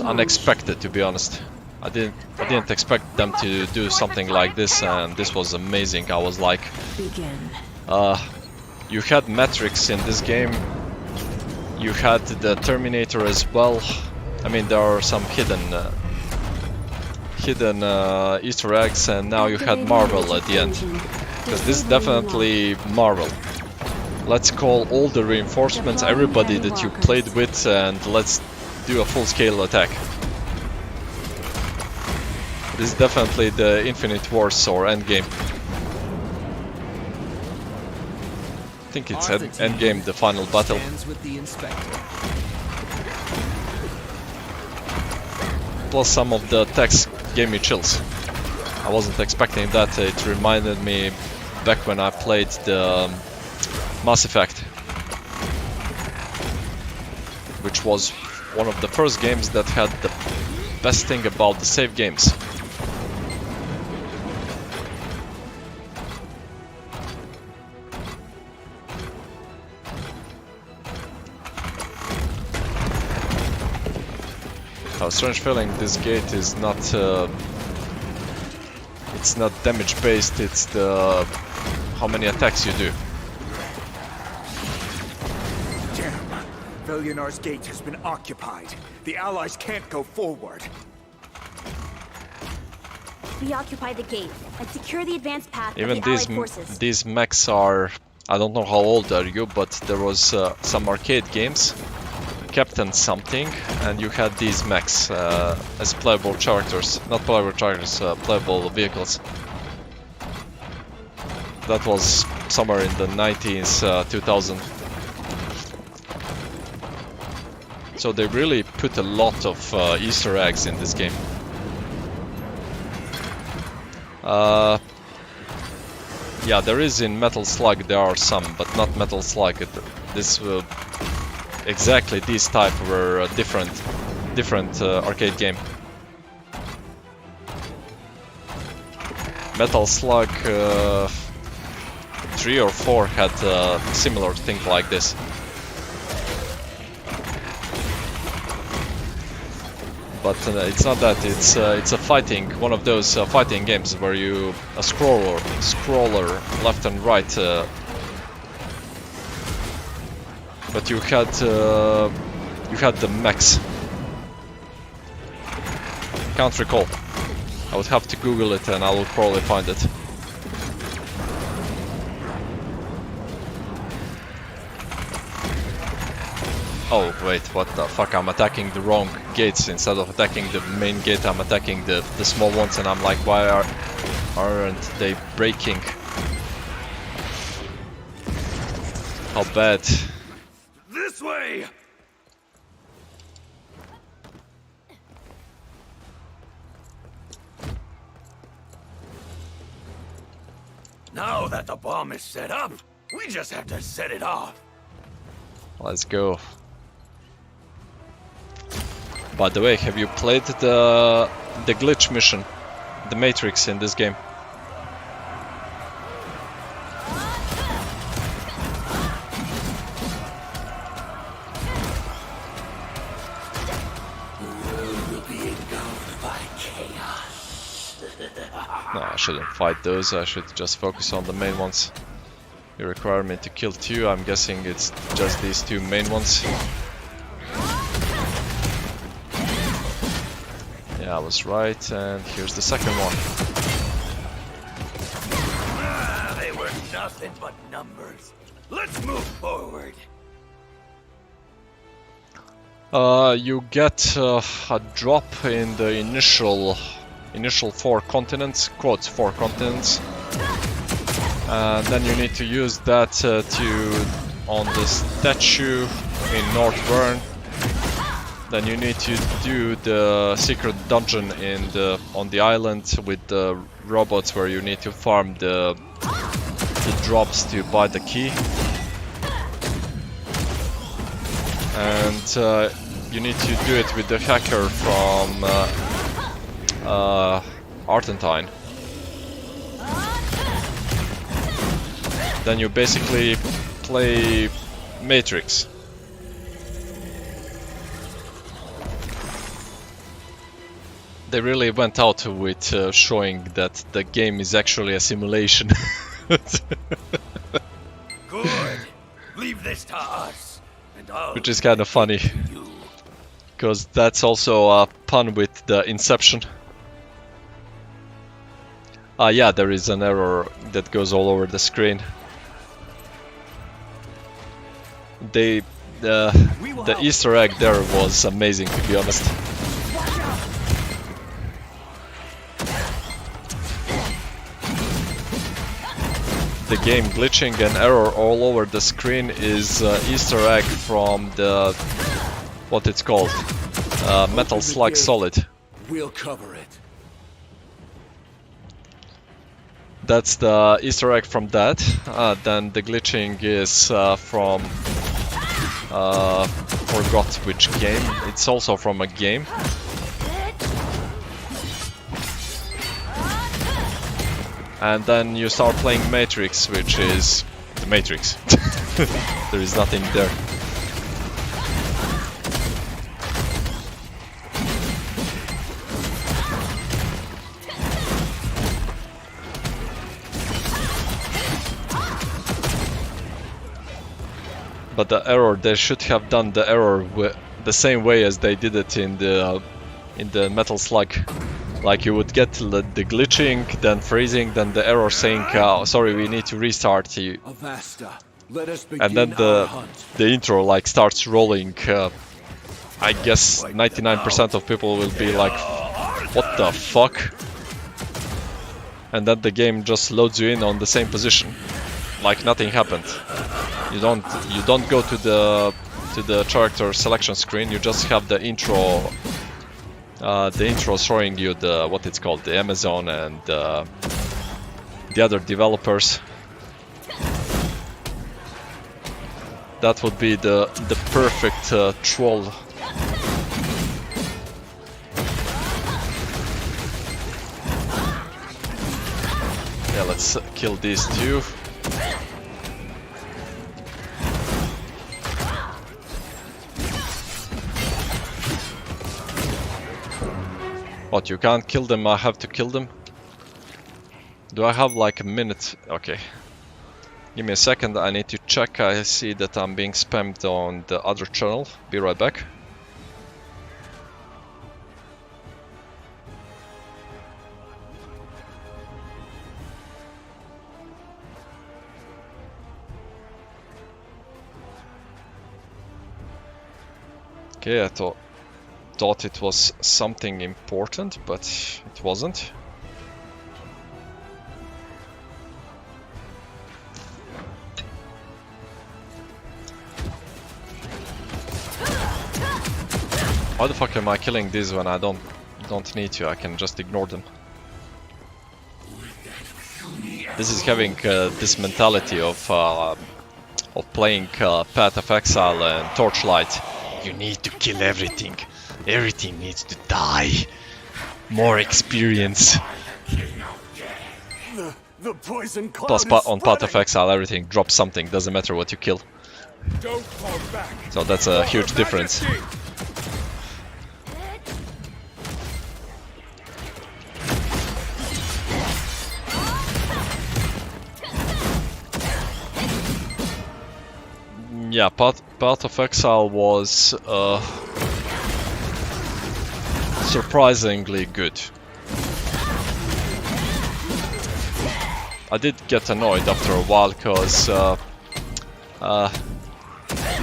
unexpected, to be honest. I didn't expect them to do something like this, and this was amazing. I was like, you had metrics in this game, you had the Terminator as well. I mean, there are some hidden Easter eggs, and now you had Marvel at the end. Because this is definitely Marvel. Let's call all the reinforcements, everybody that you played with, and let's do a full-scale attack. This is definitely the Infinite Wars or Endgame. I think it's Endgame, the final battle. Plus some of the text gave me chills. I wasn't expecting that. It reminded me back when I played the Mass Effect, which was one of the first games that had the best thing about the save games. A strange feeling, this gate is not it's not damage based, it's the how many attacks you do. Damn! Villanar's gate has been occupied. The Allies can't go forward. We occupy the gate and secure the advanced path Even of the Allied forces. these mechs are, I don't know how old are you, but there was some arcade games, Captain something, and you had these mechs as playable characters. Not playable characters, playable vehicles. That was somewhere in the 90s, 2000. So they really put a lot of Easter eggs in this game. Yeah, there is in Metal Slug, there are some, but not Metal Slug. This exactly these type were a different arcade game. Metal Slug 3 or 4 had a similar thing like this. But it's not that. It's a fighting, one of those fighting games where you a scroller left and right. But you had the mechs. Can't recall. I would have to Google it, and I will probably find it. Oh wait, what the fuck, I'm attacking the wrong gates. Instead of attacking the main gate, I'm attacking the small ones, and I'm like, why aren't they breaking? How bad. This way! Now that the bomb is set up, we just have to set it off. Let's go. By the way, have you played the glitch mission, the Matrix in this game? No, I shouldn't fight those, I should just focus on the main ones. You require me to kill 2, I'm guessing it's just these 2 main ones. Yeah, I was right, and here's the second one. They were nothing but numbers. Let's move forward. You get a drop in the initial 4 continents, quotes 4 continents, and then you need to use that on the statue in North Vern. Then you need to do the secret dungeon on the island with the robots, where you need to farm the drops to buy the key. And you need to do it with the hacker from Alternatorman. then you basically play Matrix. They really went out with showing that the game is actually a simulation. Good. Leave this to us. And I'll Which is kind of funny. Because that's also a pun with the Inception. Yeah, there is an error that goes all over the screen. The Easter egg there was amazing, to be honest. The game glitching and error all over the screen is Easter egg from the what it's called, Metal Slug Solid. We'll cover it. That's the Easter egg from that. Then the glitching is from forgot which game. It's also from a game. And then you start playing Matrix, which is the Matrix. There is nothing there. But the error, they should have done the error the same way as they did it in the Metal Slug. Like you would get the glitching, then freezing, then the error saying, sorry, we need to restart you. Avasta, let us begin And then the intro like starts rolling. I guess 99% of people will be like, what the fuck? And then the game just loads you in on the same position, like nothing happened. You don't go to the character selection screen. You just have the intro. The intro showing you what it's called, the Amazon and the other developers. That would be the perfect troll. Yeah, let's kill these two. What, you can't kill them, I have to kill them? Do I have like a minute? Okay. Give me a second, I need to check. I see that I'm being spammed on the other channel. Be right back. Okay, I thought it was something important, but it wasn't. Why the fuck am I killing these when I don't need to? I can just ignore them. This is having this mentality of playing Path of Exile and Torchlight. You need to kill everything. Everything needs to die. More experience. The poison cloud Plus, is on Path of spreading. Exile, everything drops something. Doesn't matter what you kill. Don't fall back. So that's a huge difference. Yeah, Path of Exile was surprisingly good. I did get annoyed after a while because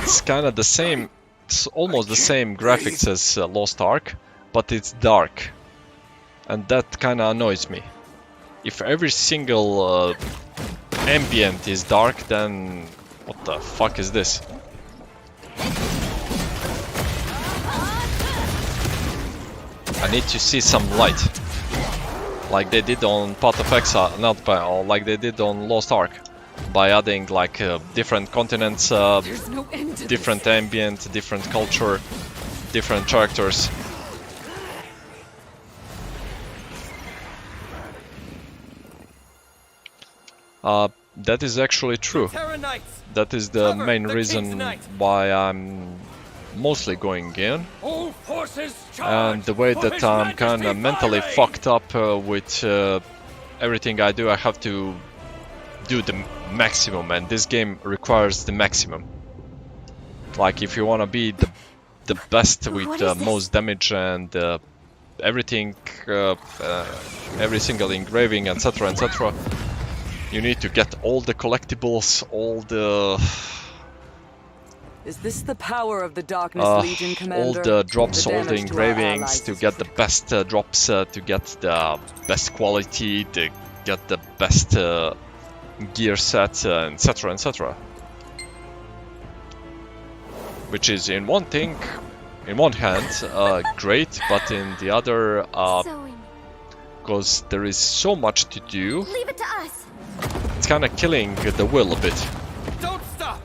it's kind of the same, it's almost the same graphics as Lost Ark, but it's dark, and that kind of annoys me. If every single ambient is dark, then what the fuck is this? I need to see some light, like they did on Path of Exile, like they did on Lost Ark, by adding like different continents, There's no end to different ambient, different culture, different characters. That is actually true. Terra Knights! That is the Cover main the reason King's Knight. why I'm mostly going in. All forces charge! And the way for that His I'm Majesty kinda mentally Valere! fucked up with everything I do, I have to do the maximum, and this game requires the maximum. Like, if you wanna be the best with the most damage and everything, every single engraving, etc, etc, you need to get all the collectibles, all the... Is this the power of the Darkness Legion, Commander? all the drops, all the damage to our engravings, allies to is get the best drops, to get the best quality, to get the best gear set, etc, etc. Which is in one thing, in one hand, great, but in the other, because there is so much to do, Leave it to us. it's kind of killing the will a bit. Don't stop!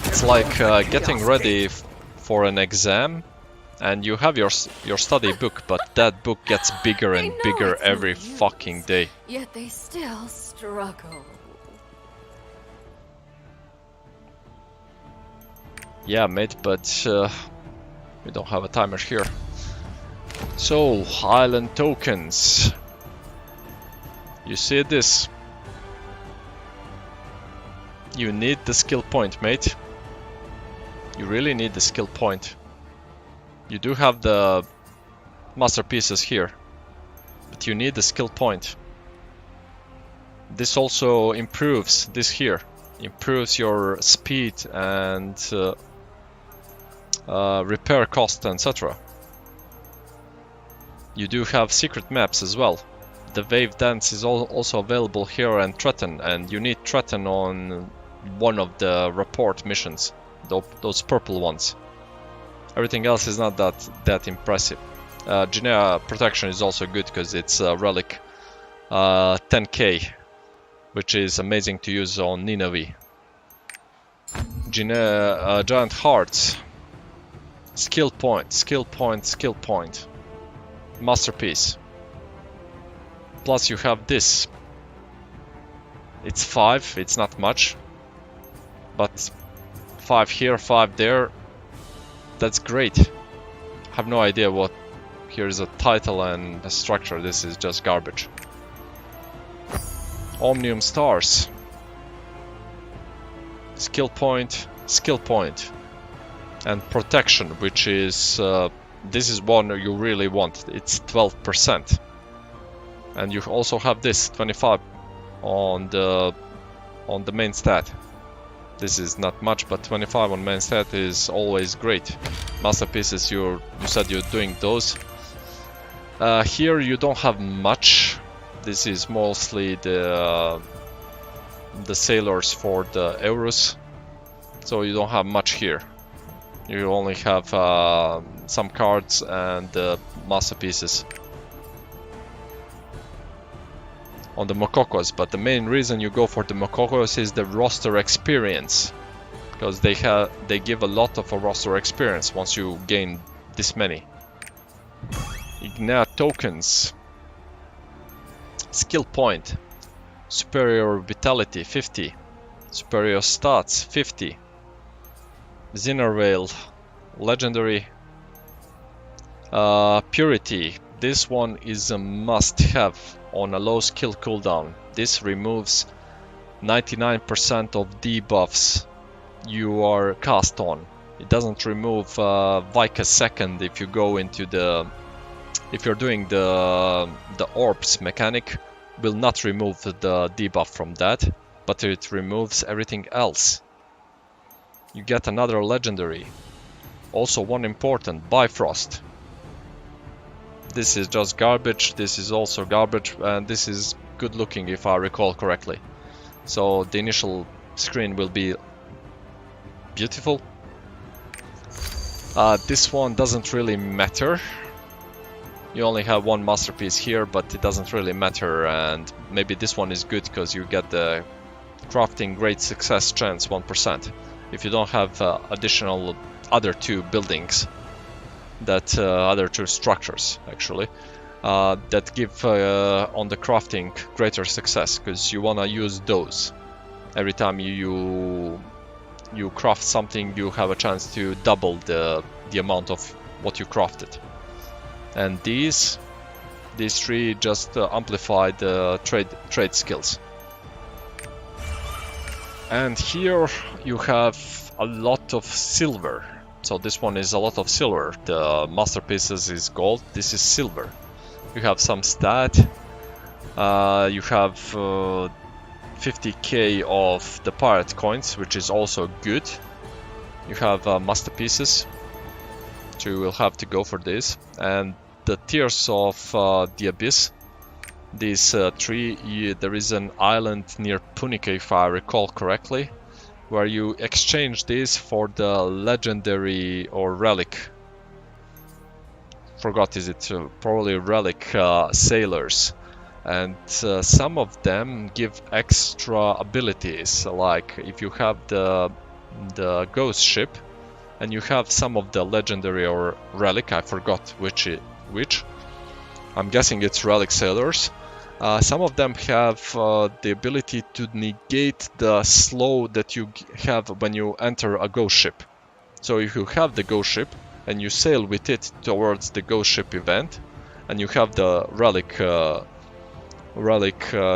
It's like getting ready for an exam, and you have your study book, but that book gets bigger and bigger every fucking day. Yet they still struggle. Yeah, mate, but we don't have a timer here. So, island tokens. You see this? You need the skill point, mate. You really need the skill point. You do have the masterpieces here, but you need the skill point. This also improves this here. Improves your speed and repair cost, etc. You do have secret maps as well. The wave dance is also available here, and Treton, and you need Treton on one of the report missions, those purple ones. Everything else is not that impressive. Genea protection is also good because it's a relic 10k, which is amazing to use on Nineveh. Giant hearts. Skill point, skill point, skill point. Masterpiece. Plus you have this. It's 5, it's not much. But 5 here, 5 there. That's great. I have no idea what... Here's a title and a structure. This is just garbage. Omnium stars. Skill point, and protection, which is this is one you really want. It's 12%, and you also have this 25 on the main stat. This is not much, but 25 on main stat is always great. Masterpieces, you said you're doing those. Here you don't have much. This is mostly the sailors for the Eurus, so you don't have much here. You only have some cards and masterpieces on the Mokokos, but the main reason you go for the Mokokos is the roster experience, because they give a lot of a roster experience once you gain this many. Ignat tokens. Skill point. Superior vitality 50. Superior stats 50. Zinnervale. Legendary. Purity. This one is a must-have on a low skill cooldown. This removes 99% of debuffs you are cast on. It doesn't remove Vika second if you go into the... If you're doing the orbs mechanic, will not remove the debuff from that, but it removes everything else. You get another legendary. Also one important, Bifrost. This is just garbage, this is also garbage, and this is good looking if I recall correctly. So the initial screen will be beautiful. This one doesn't really matter. You only have one masterpiece here, but it doesn't really matter, and maybe this one is good because you get the crafting great success chance 1%. If you don't have additional other two buildings, that other two structures actually, that give on the crafting greater success, because you wanna use those. Every time you craft something, you have a chance to double the amount of what you crafted. And these three just amplify the trade skills. And here you have a lot of silver. So this one is a lot of silver. The masterpieces is gold, this is silver. You have some stat. You have 50k of the pirate coins, which is also good. You have masterpieces, so you will have to go for this. And the tiers of the abyss, these three, there is an island near Punica, if I recall correctly, where you exchange these for the legendary or relic. Forgot, is it probably relic sailors, and some of them give extra abilities, like if you have the ghost ship and you have some of the legendary or relic, I forgot which. I'm guessing it's relic sailors. Some of them have the ability to negate the slow that you have when you enter a ghost ship. So if you have the ghost ship and you sail with it towards the ghost ship event, and you have the relic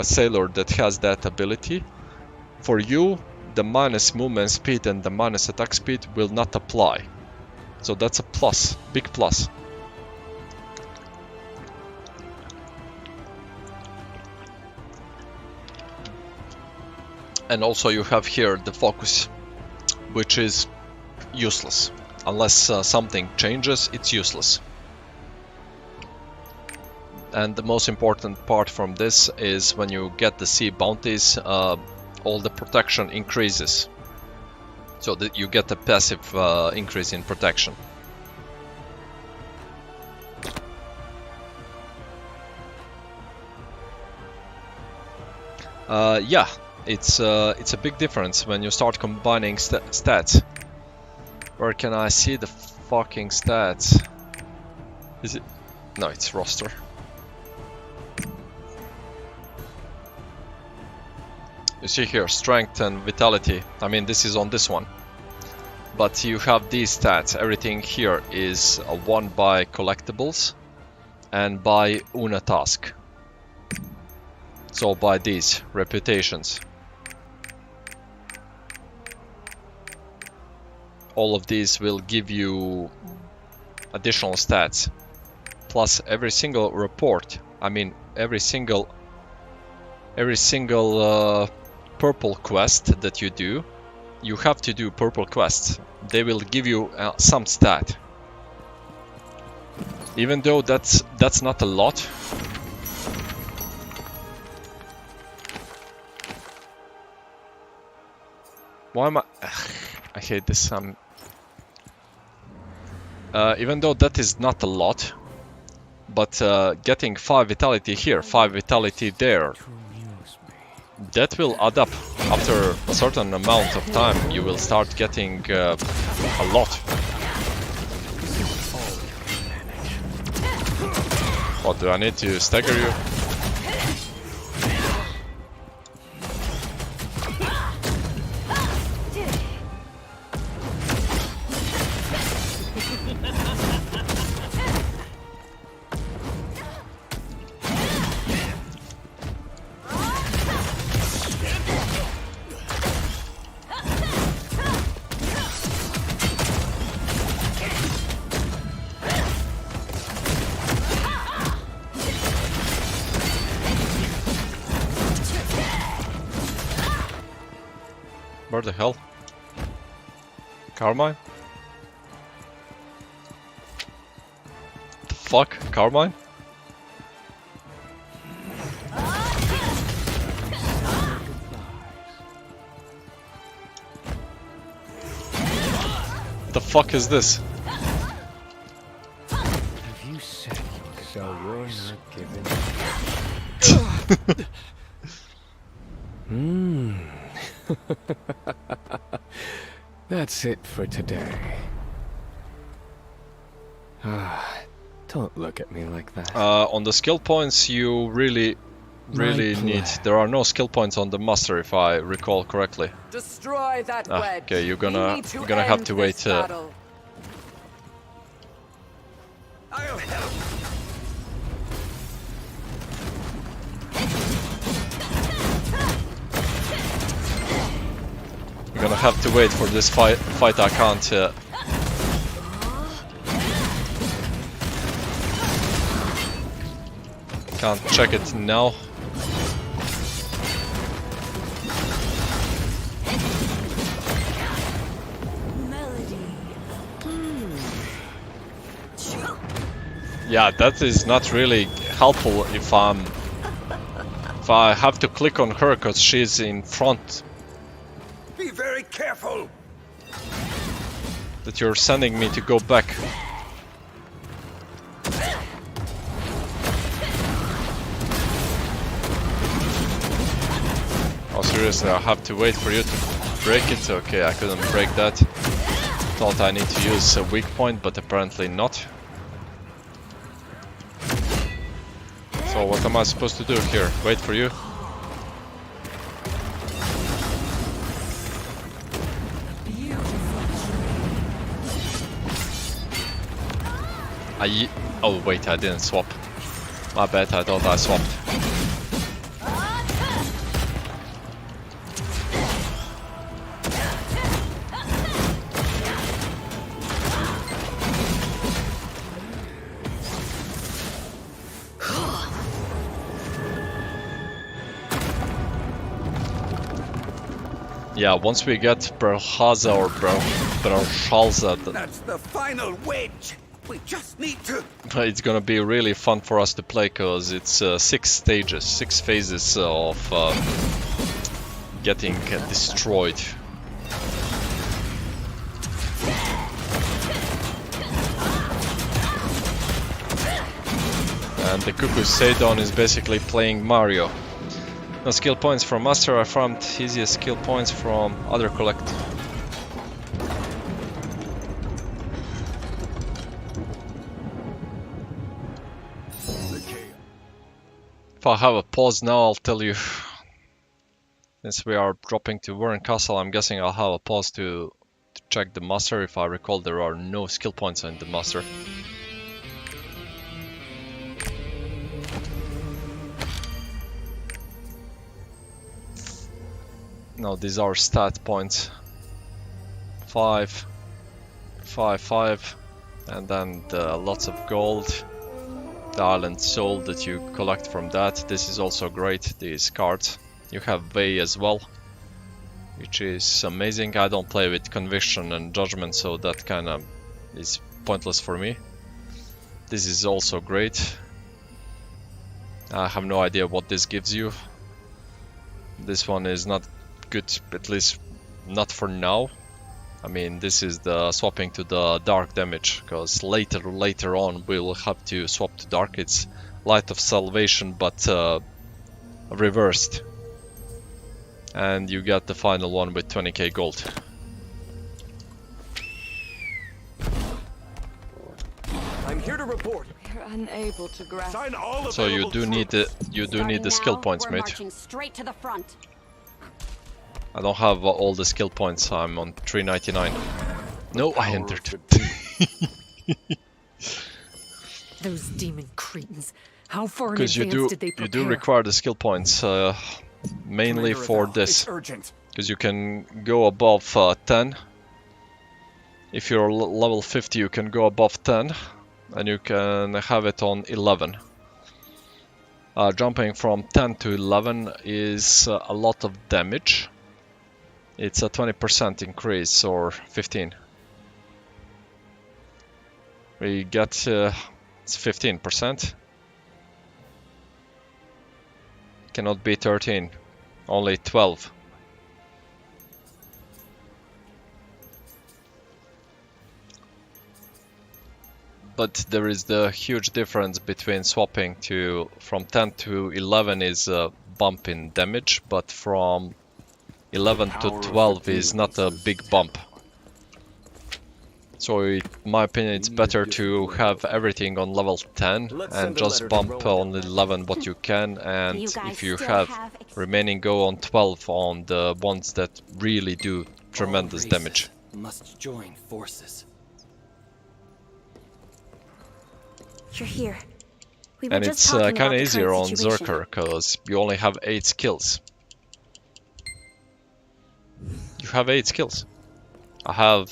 sailor that has that ability, for you the minus movement speed and the minus attack speed will not apply. So that's a plus, big plus. And also you have here the focus, which is useless. Unless something changes, it's useless. And the most important part from this is when you get the sea bounties, all the protection increases. So that you get a passive increase in protection. Yeah, it's a big difference when you start combining stats. Where can I see the fucking stats? Is it? No, it's roster. You see here, strength and vitality. I mean, this is on this one. But you have these stats. Everything here is won by collectibles and by Una task. So by these reputations. All of these will give you additional stats. Plus every single report, I mean every single purple quest that you do, you have to do purple quests. They will give you some stat. Even though that's not a lot. Why am I? I hate this. Even though that is not a lot, but getting 5 vitality here, 5 vitality there, that will add up. After a certain amount of time, you will start getting a lot. What, do I need to stagger you? Where the hell? Carmine? The fuck? Carmine? The fuck is this? Have you said so? You're not giving. That's it for today. Don't look at me like that. On the skill points, you really need. There are no skill points on the master, if I recall correctly. Destroy that wedge. Okay, you're gonna have to wait. I'll help. You're gonna have to wait for this fight. I can't. Can't check it now. Yeah, that is not really helpful if I have to click on her because she's in front. Be very careful. That you're sending me to go back. Oh, seriously, I have to wait for you to break it? Okay, I couldn't break that. Thought I need to use a weak point, but apparently not. So what am I supposed to do here? Wait for you? Oh wait, I didn't swap. My bad, I thought I swapped. Yeah, once we get Berhaza or Berhalza, That's the final wedge. We just need to. It's gonna be really fun for us to play because it's 6 stages, 6 phases of getting destroyed. And the Cuckoo Seidon is basically playing Mario. No skill points from Master, I farmed easiest skill points from other collect. If I have a pause now, I'll tell you. Since we are dropping to Warren Castle, I'm guessing I'll have a pause to check the Master. If I recall, there are no skill points in the Master. No, these are stat points. 5, 5, 5, and then lots of gold. The Island Soul that you collect from that. This is also great, these cards. You have Vey as well, which is amazing. I don't play with Conviction and Judgment, so that kinda is pointless for me. This is also great. I have no idea what this gives you. This one is not good, at least not for now. I mean, this is the swapping to the dark damage, because later on we'll have to swap to dark. It's Light of Salvation, but reversed. And you get the final one with 20k gold. I'm here to report. We're unable to grasp. Sign all So you do need the skill points, mate. Marching straight to the front. I don't have all the skill points. I'm on 399. No, I entered. Those demon cretins. How far in Because advance did they prepare? you do require the skill points, mainly for this. Urgent. Because you can go above 10. If you're level 50, you can go above 10, and you can have it on 11. Jumping from 10 to 11 is a lot of damage. It's a 20% increase, or 15. We get it's 15%. Cannot be 13, only 12. But there is the huge difference between swapping to from 10 to 11 is a bump in damage, but from 11 to 12 is not a big bump. So in my opinion it's better to have everything on level 10 and just bump on 11 what you can, and if you have remaining, go on 12 on the ones that really do tremendous damage. Must join forces. You're here. We were And just it's talking kind about of the easier current on situation. Zerker because you only have 8 skills. You have 8 skills. I have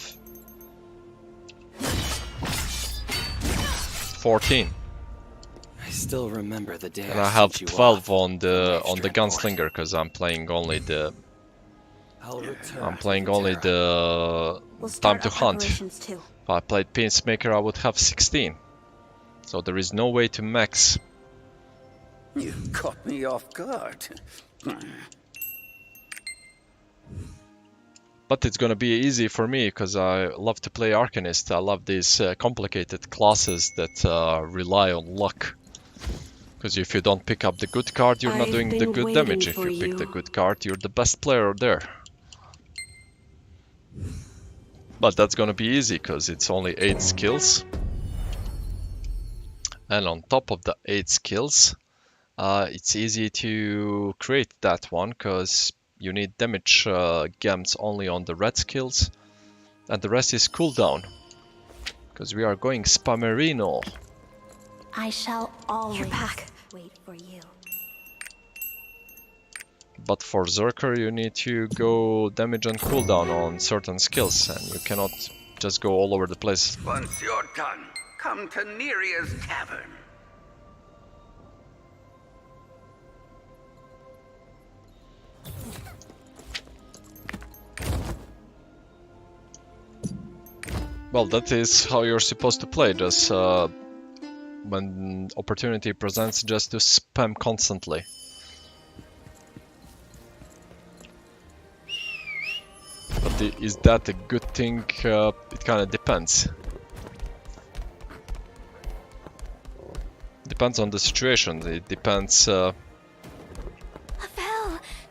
14. I still remember the day. And I have 12 on the gunslinger because I'm playing only the We'll time start to our hunt. preparations too. If I played Peacemaker I would have 16. So there is no way to max. You caught me off guard. But it's gonna be easy for me because I love to play Arcanist. I love these complicated classes that rely on luck. Because if you don't pick up the good card, you're not doing the good damage. If you pick the good card, you're the best player there. But that's gonna be easy because it's only 8 skills. And on top of the 8 skills, it's easy to create that one because you need damage gems only on the red skills, and the rest is cooldown. Because we are going Spamerino. I shall always wait for you. But for Zerker you need to go damage and cooldown on certain skills, and you cannot just go all over the place. Once you're done, come to Neria's tavern. Well, that is how you're supposed to play, just when opportunity presents, just to spam constantly. But is that a good thing? It kind of depends. Depends on the situation. It depends. Avel,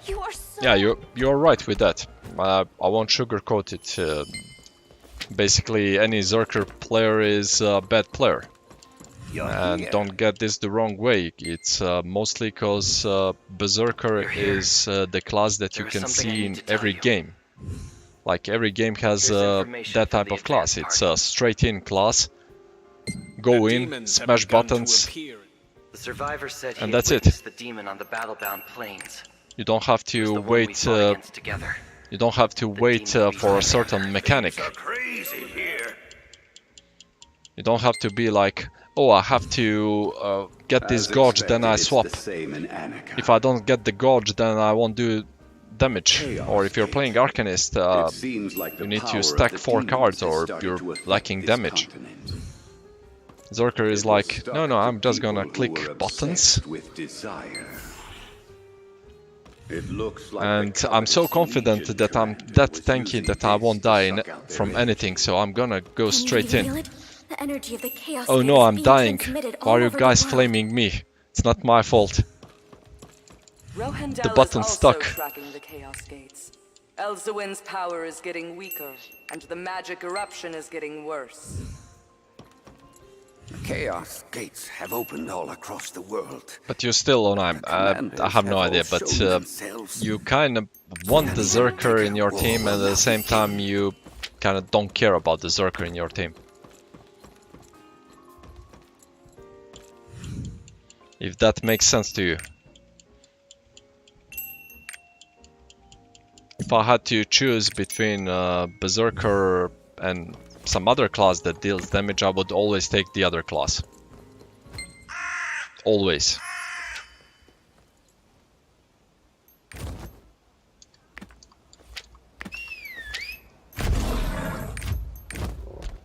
you are so... Yeah, you're right with that. I won't sugarcoat it. Basically, any Zerker player is a bad player. And don't get this the wrong way. It's mostly because Berserker is the class that you can see in every game. Like every game has that type of class. It's a straight-in class. Go in, smash buttons, The survivor said and he that's had it. witnessed the demon on the battle-bound plains. You don't have It was to the one we wait. fought against together. You don't have to wait for a certain mechanic. Crazy here. You don't have to be like, oh, I have to get this gauge, then I swap. If I don't get the gauge, then I won't do damage. Or if you're playing Arcanist, you need to stack 4 cards or you're lacking damage. Zerker is like, no, I'm just gonna click buttons. And I'm so confident that I'm that tanky that I won't die from anything, so I'm gonna go straight in. Oh no, I'm dying. Why are you guys flaming me? It's not my fault. The button's stuck. Tracking the Chaos Gates. Elzewin's power is getting weaker, and the magic eruption is getting worse. Chaos gates have opened all across the world. But you're still on. I have no idea, but you kind of want the Zerker in your team, and at the same time you kind of don't care about the Zerker in your team. If that makes sense to you. If I had to choose between Berserker and some other class that deals damage, I would always take the other class. Always.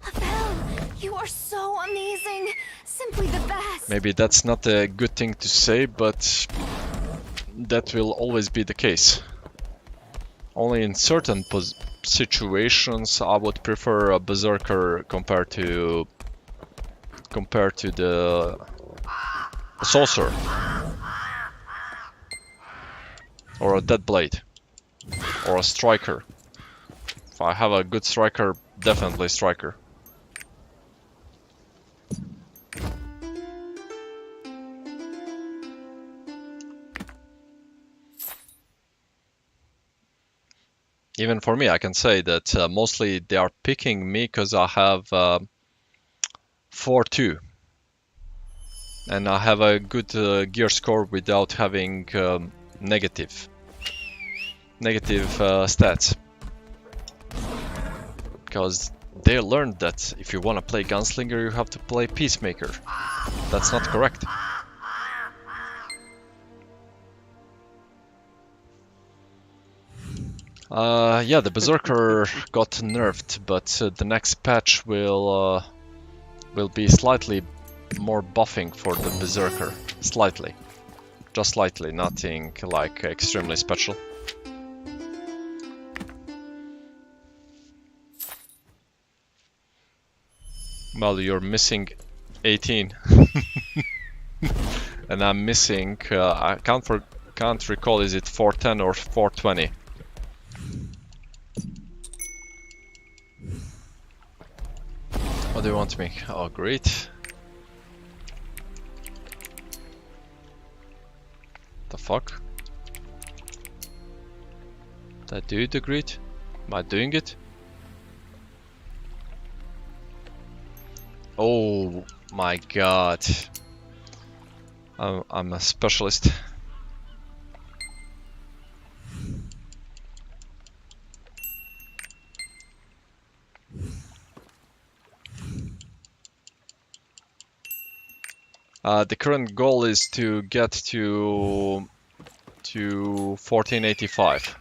Avel, you are so amazing. Simply the best. Maybe that's not a good thing to say, but that will always be the case. Only in certain situations I would prefer a Berserker compared to the Sorcerer or a Deadblade or a Striker. If I have a good Striker, definitely Striker. Even for me, I can say that mostly they are picking me because I have 4-2. And I have a good gear score without having negative stats. Because they learned that if you want to play Gunslinger, you have to play Peacemaker. That's not correct. Yeah, the Berserker got nerfed, but the next patch will be slightly more buffing for the Berserker. Slightly. Just slightly, nothing like extremely special. Well, you're missing 18. And I'm missing, I can't recall, is it 410 or 420? What do you want me? Oh, great. The fuck? Did I do the grid? Am I doing it? Oh my god. I'm a specialist. The current goal is to get to 1485.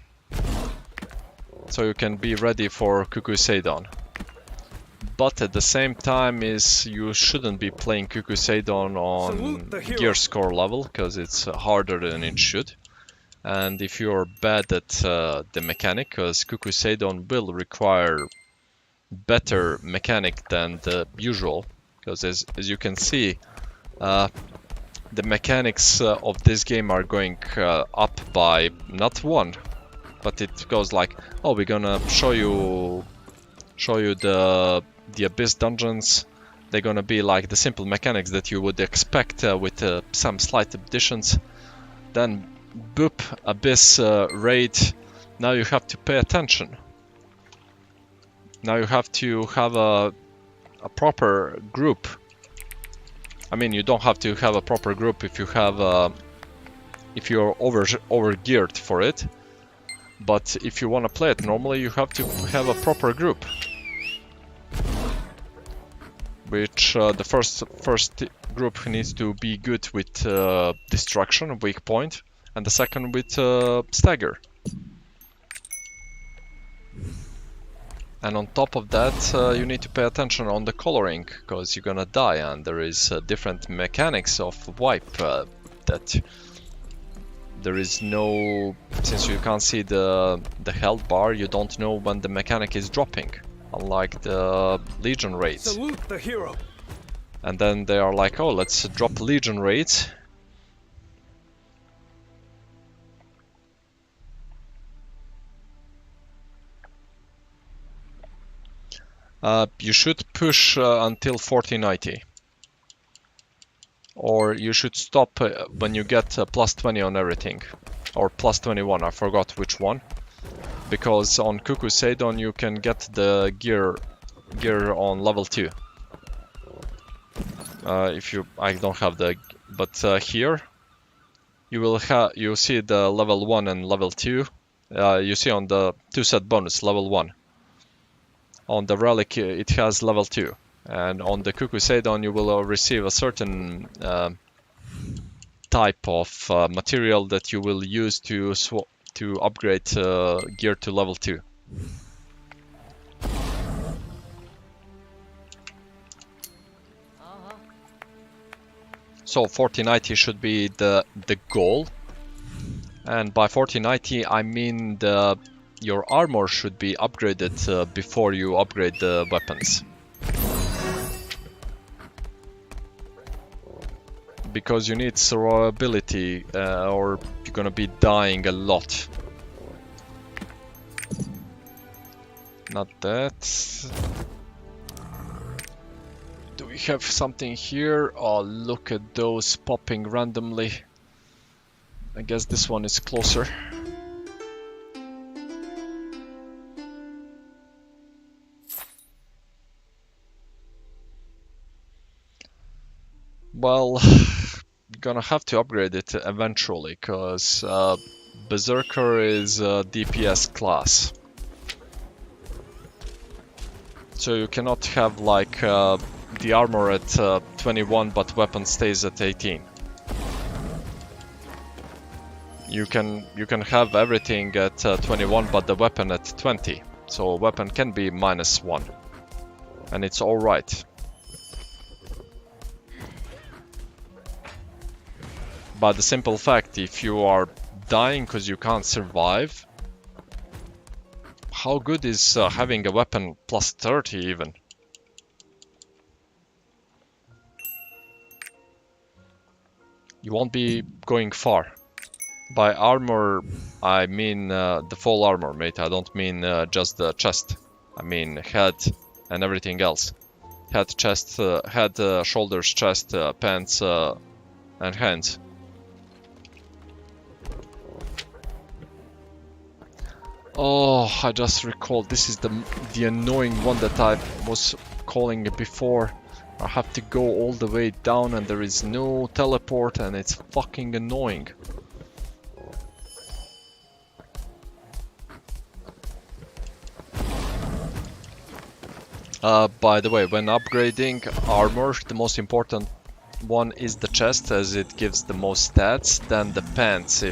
So you can be ready for Cuckoo Seidon. But at the same time you shouldn't be playing Cuckoo Seidon on gear score level, because it's harder than it should. And if you're bad at the mechanic, because Cuckoo Seidon will require better mechanic than the usual, because as you can see, the mechanics of this game are going up by not one, but it goes like, oh, we're gonna show you the Abyss dungeons. They're gonna be like the simple mechanics that you would expect with some slight additions. Then boop, Abyss raid. Now you have to pay attention. Now you have to have a proper group. I mean, you don't have to have a proper group if you have if you're over geared for it. But if you want to play it normally, you have to have a proper group. Which the first group needs to be good with destruction, weak point, and the second with stagger. And on top of that, you need to pay attention on the coloring, because you're gonna die, and there is different mechanics of wipe that there is no, since you can't see the health bar, you don't know when the mechanic is dropping. Unlike the Legion raids. Salute the hero. And then they are like, oh, let's drop Legion raids. You should push until 1490. Or you should stop when you get plus 20 on everything. Or plus 21, I forgot which one. Because on Cuckoo Seidon you can get the gear on level 2. I don't have the, but here you will you see the level 1 and level 2. You see on the 2 set bonus level 1. On the relic it has level 2, and on the Cuckoo Seidon you will receive a certain type of material that you will use to upgrade gear to level 2. So 1490 should be the goal, and by 1490 I mean your armor should be upgraded before you upgrade the weapons. Because you need survivability or you're gonna be dying a lot. Not that. Do we have something here? Oh, look at those popping randomly. I guess this one is closer. Well, gonna have to upgrade it eventually, cause Berserker is a DPS class. So you cannot have like the armor at 21 but weapon stays at 18. You can have everything at 21 but the weapon at 20. So weapon can be -1. And it's alright. But the simple fact, if you are dying because you can't survive, how good is having a weapon plus 30 even? You won't be going far. By armor, I mean the full armor, mate. I don't mean just the chest. I mean head and everything else. Head, chest, head, shoulders, chest, pants, and hands. Oh, I just recalled, this is the annoying one that I was calling before. I have to go all the way down and there is no teleport and it's fucking annoying. By the way, when upgrading armor, the most important one is the chest, as it gives the most stats, then the pants,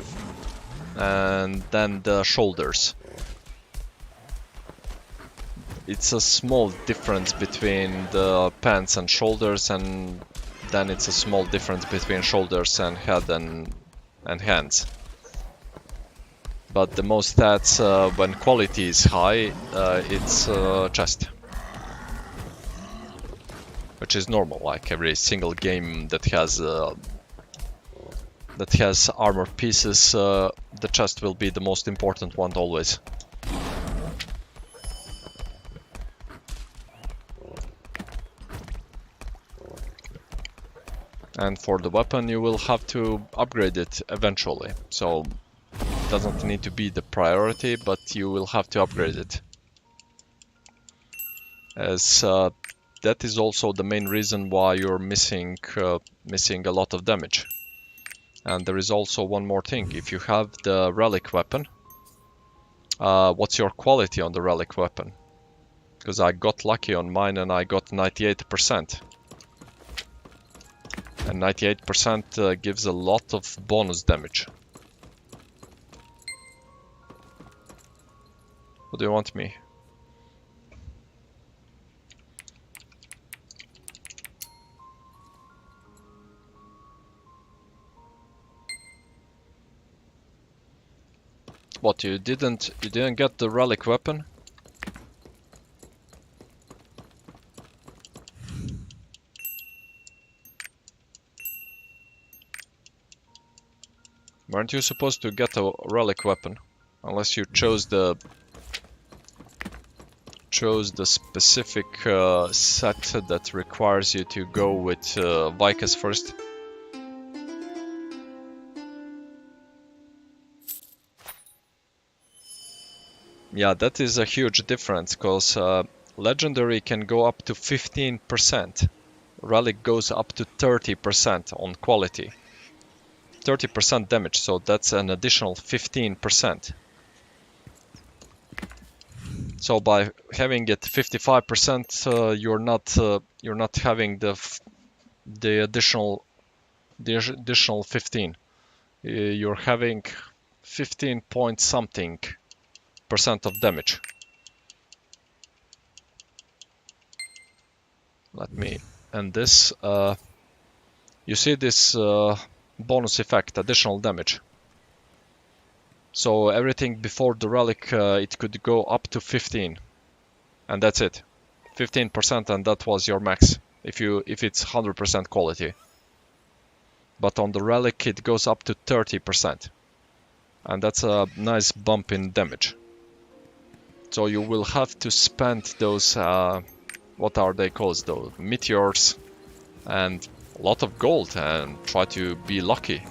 and then the shoulders. It's a small difference between the pants and shoulders, and then it's a small difference between shoulders and head and hands. But the most stats when quality is high, it's chest. Which is normal, like every single game that has armor pieces, the chest will be the most important one always. And for the weapon you will have to upgrade it eventually, so it doesn't need to be the priority, but you will have to upgrade it. As that is also the main reason why you're missing a lot of damage. And there is also one more thing. If you have the relic weapon, what's your quality on the relic weapon? Because I got lucky on mine and I got 98%. And 98% gives a lot of bonus damage. What do you want me? What, you didn't get the relic weapon? Weren't you supposed to get a relic weapon? Unless you chose the specific set that requires you to go with Vicus first. Yeah, that is a huge difference, because Legendary can go up to 15%. Relic goes up to 30% on quality. 30% damage, so that's an additional 15%. So by having it 55%, you're not having the additional 15. You're having 15 point something % of damage. Let me end this. You see this bonus effect, additional damage. So everything before the relic, it could go up to 15, and that's it. 15%, and that was your max if it's 100% quality. But on the relic, it goes up to 30%, and that's a nice bump in damage. So you will have to spend those, what are they called, those meteors, and a lot of gold, and try to be lucky.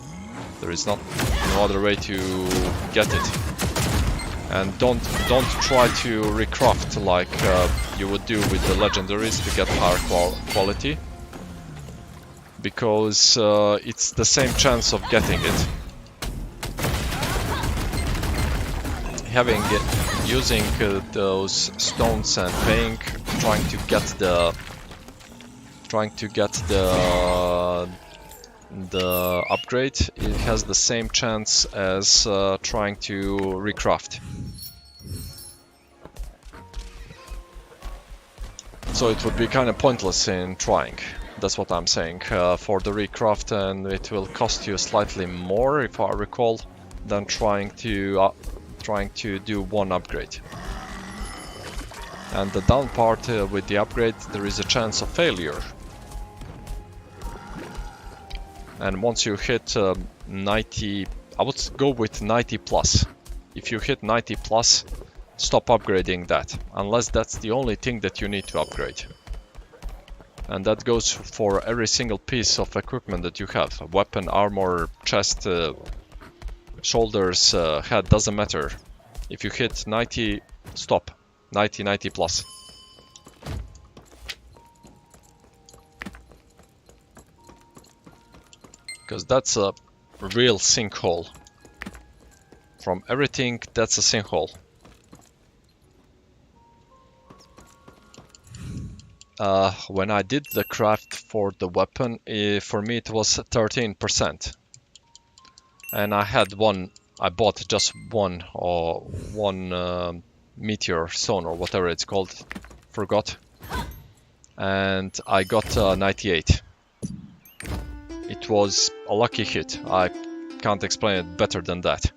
There is no other way to get it. And don't try to recraft like you would do with the legendaries to get higher quality. because it's the same chance of getting it. Using those stones and paying, trying to get the upgrade, it has the same chance as trying to recraft. So it would be kind of pointless in trying. That's what I'm saying for the recraft, and it will cost you slightly more, if I recall, than trying to do one upgrade. And the down part with the upgrade, there is a chance of failure. And once you hit 90, I would go with 90 plus. If you hit 90 plus, stop upgrading that, unless that's the only thing that you need to upgrade. And that goes for every single piece of equipment that you have. Weapon, armor, chest, shoulders, head, doesn't matter. If you hit 90, stop. 90 plus. Because that's a real sinkhole. From everything, that's a sinkhole. When I did the craft for the weapon, for me it was 13%. And I had I bought just one meteor stone or whatever it's called, forgot. And I got 98. It was a lucky hit, I can't explain it better than that.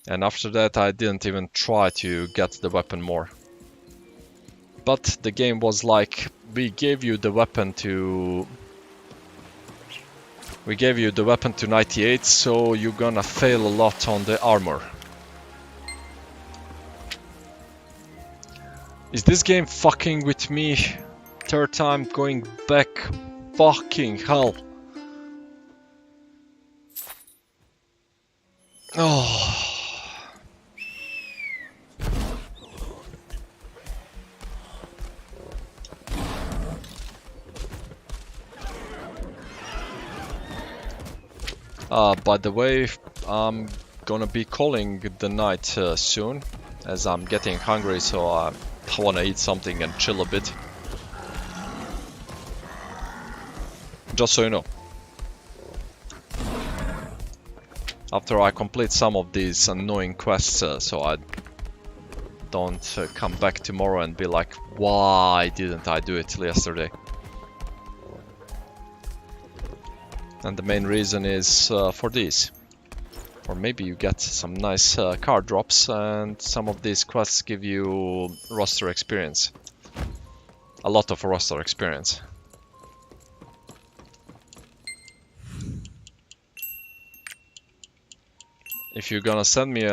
And after that I didn't even try to get the weapon more. But the game was like, we gave you the weapon to 98, so you're gonna fail a lot on the armor. Is this game fucking with me? Third time going back. Fucking hell. Oh. By the way, I'm gonna be calling the night soon, as I'm getting hungry, so I wanna eat something and chill a bit. Just so you know. After I complete some of these annoying quests, so I don't come back tomorrow and be like, why didn't I do it yesterday? And the main reason is for these. Or maybe you get some nice card drops, and some of these quests give you roster experience. A lot of roster experience. If you're gonna send me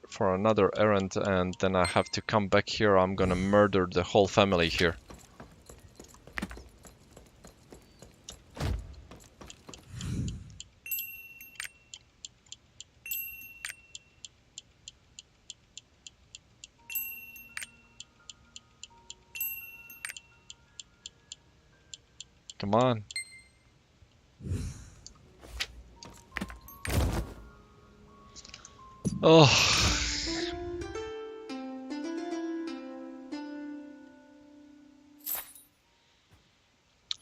for another errand and then I have to come back here, I'm gonna murder the whole family here. Come on. Oh.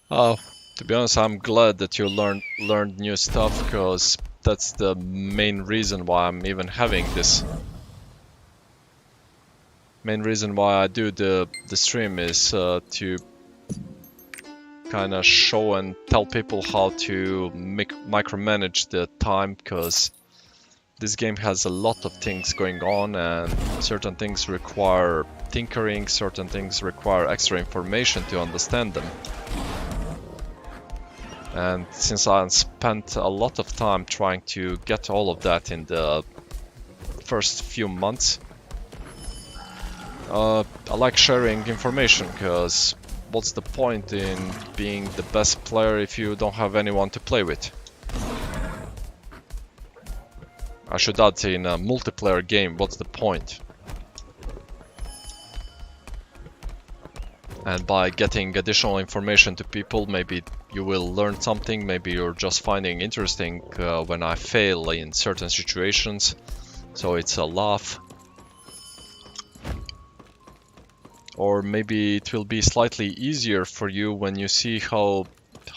Oh, to be honest, I'm glad that you learned new stuff, because that's the main reason why I'm even having this. Main reason why I do the stream is to kind of show and tell people how to micromanage the time, because this game has a lot of things going on, and certain things require tinkering, certain things require extra information to understand them. And since I spent a lot of time trying to get all of that in the first few months, I like sharing information, because what's the point in being the best player if you don't have anyone to play with? I should add, in a multiplayer game, what's the point? And by getting additional information to people, maybe you will learn something. Maybe you're just finding interesting when I fail in certain situations. So it's a laugh. Or maybe it will be slightly easier for you when you see how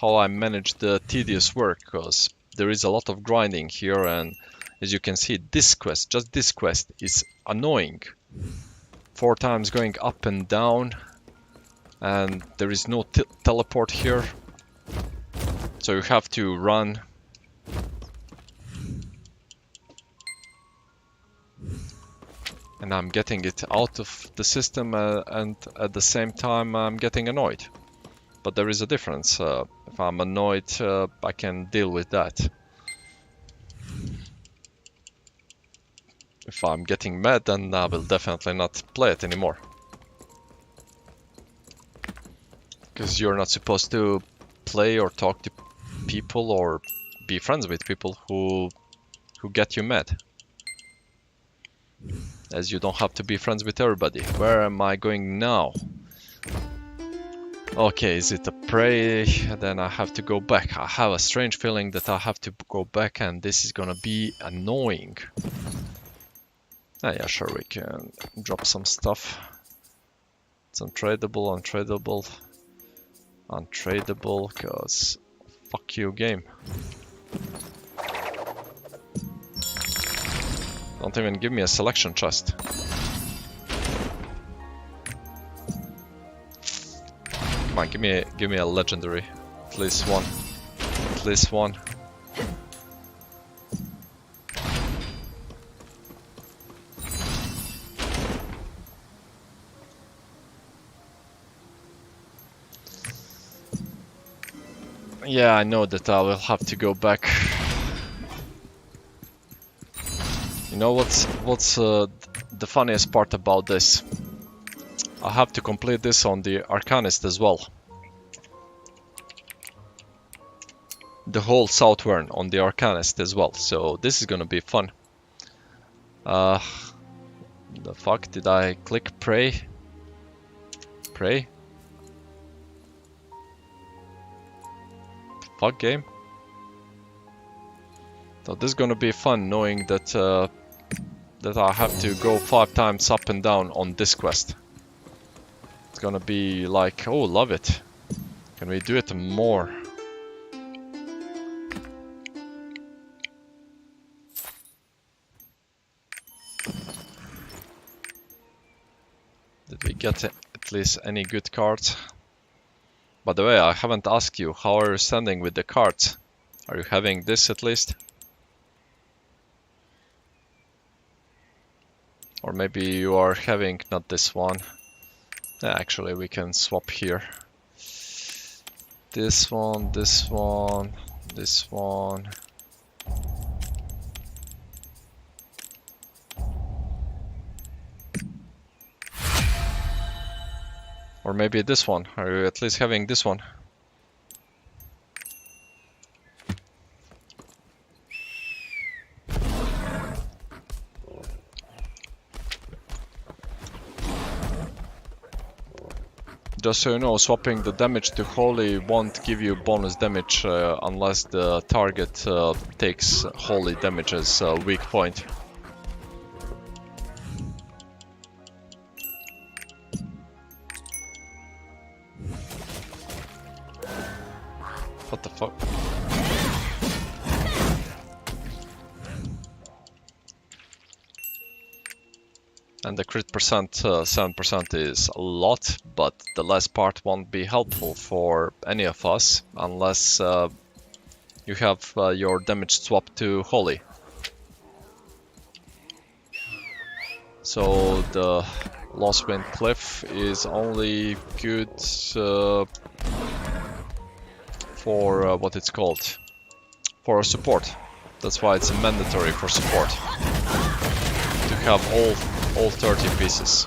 I manage the tedious work, because there is a lot of grinding here, and as you can see, this quest, just this quest, is annoying. 4 times going up and down, and there is no teleport here, so you have to run. And I'm getting it out of the system, and at the same time I'm getting annoyed. But there is a difference. If I'm annoyed, I can deal with that. If I'm getting mad, then I will definitely not play it anymore. Because you're not supposed to play or talk to people or be friends with people who get you mad. As you don't have to be friends with everybody. Where am I going now? Okay, is it a prey? Then I have to go back. I have a strange feeling that I have to go back, and this is gonna be annoying. Yeah, sure, we can drop some stuff. It's untradeable, untradeable, cause fuck you, game. Don't even give me a selection chest. Come on, give me a legendary. At least one. At least one. Yeah, I know that I will have to go back. You know what's the funniest part about this? I have to complete this on the Arcanist as well. The whole Southern on the Arcanist as well, so this is gonna be fun. The fuck, did I click pray? Pray? Fuck game. So this is gonna be fun, knowing that that I have to go 5 times up and down on this quest. It's gonna be like, oh, love it. Can we do it more? Did we get at least any good cards? By the way, I haven't asked you, how are you standing with the cards? Are you having this at least? Or maybe you are having not this one. Yeah, actually, we can swap here. This one, this one, this one. Or maybe this one. Are you at least having this one? Just so you know, swapping the damage to Holy won't give you bonus damage unless the target takes Holy damage as a weak point. What the fuck? And the crit percent, 7% is a lot, but the last part won't be helpful for any of us unless you have your damage swapped to Holy. So the Lost Wind Cliff is only good for what it's called, for support. That's why it's mandatory for support to have all 30 pieces.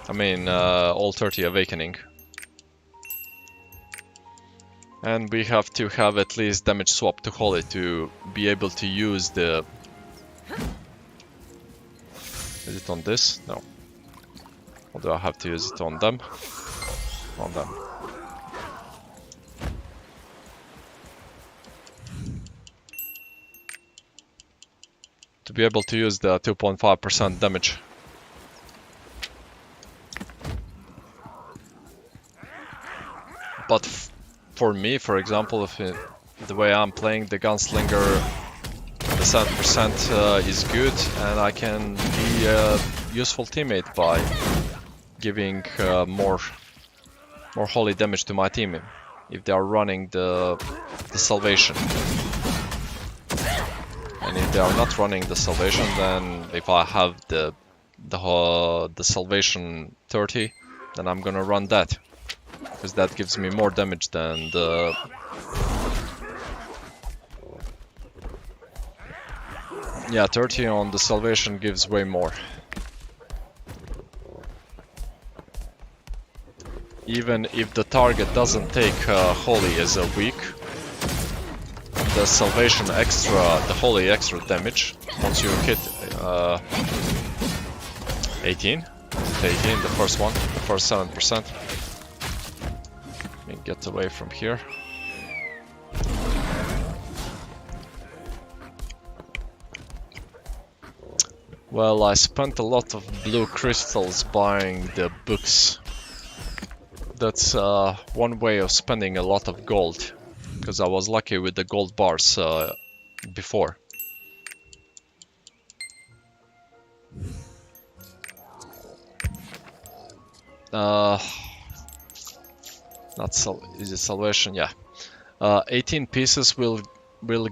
I mean, all 30 awakening. And we have to have at least damage swap to Holy to be able to use the... Is it on this? No. Or do I have to use it on them? On them. to be able to use the 2.5% damage. But for me, for example, if the way I'm playing the Gunslinger, the 7% is good, and I can be a useful teammate by giving more holy damage to my team if they are running the salvation. And if they are not running the salvation, then if I have the salvation 30, then I'm gonna run that, because that gives me more damage than the yeah, 30 on the salvation gives way more. Even if the target doesn't take holy as a weak, the salvation extra, the holy extra damage, once you hit 18, the first one, the first 7%. Let me get away from here. Well, I spent a lot of blue crystals buying the books. That's one way of spending a lot of gold, because I was lucky with the gold bars before. Is it salvation? Yeah. 18 pieces will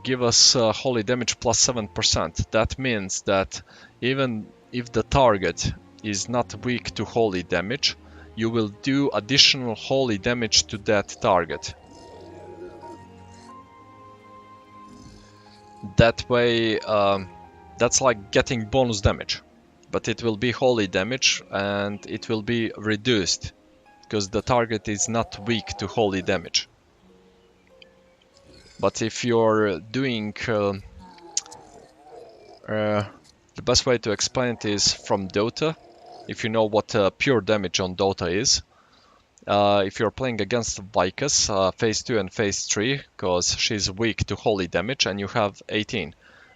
give us holy damage plus 7%. That means that even if the target is not weak to holy damage, you will do additional holy damage to that target. That way, that's like getting bonus damage, but it will be holy damage and it will be reduced because the target is not weak to holy damage. But if you're doing the best way to explain it is from Dota. If you know what pure damage on Dota is, if you're playing against Vicus, phase 2 and phase 3, because she's weak to holy damage, and you have 18.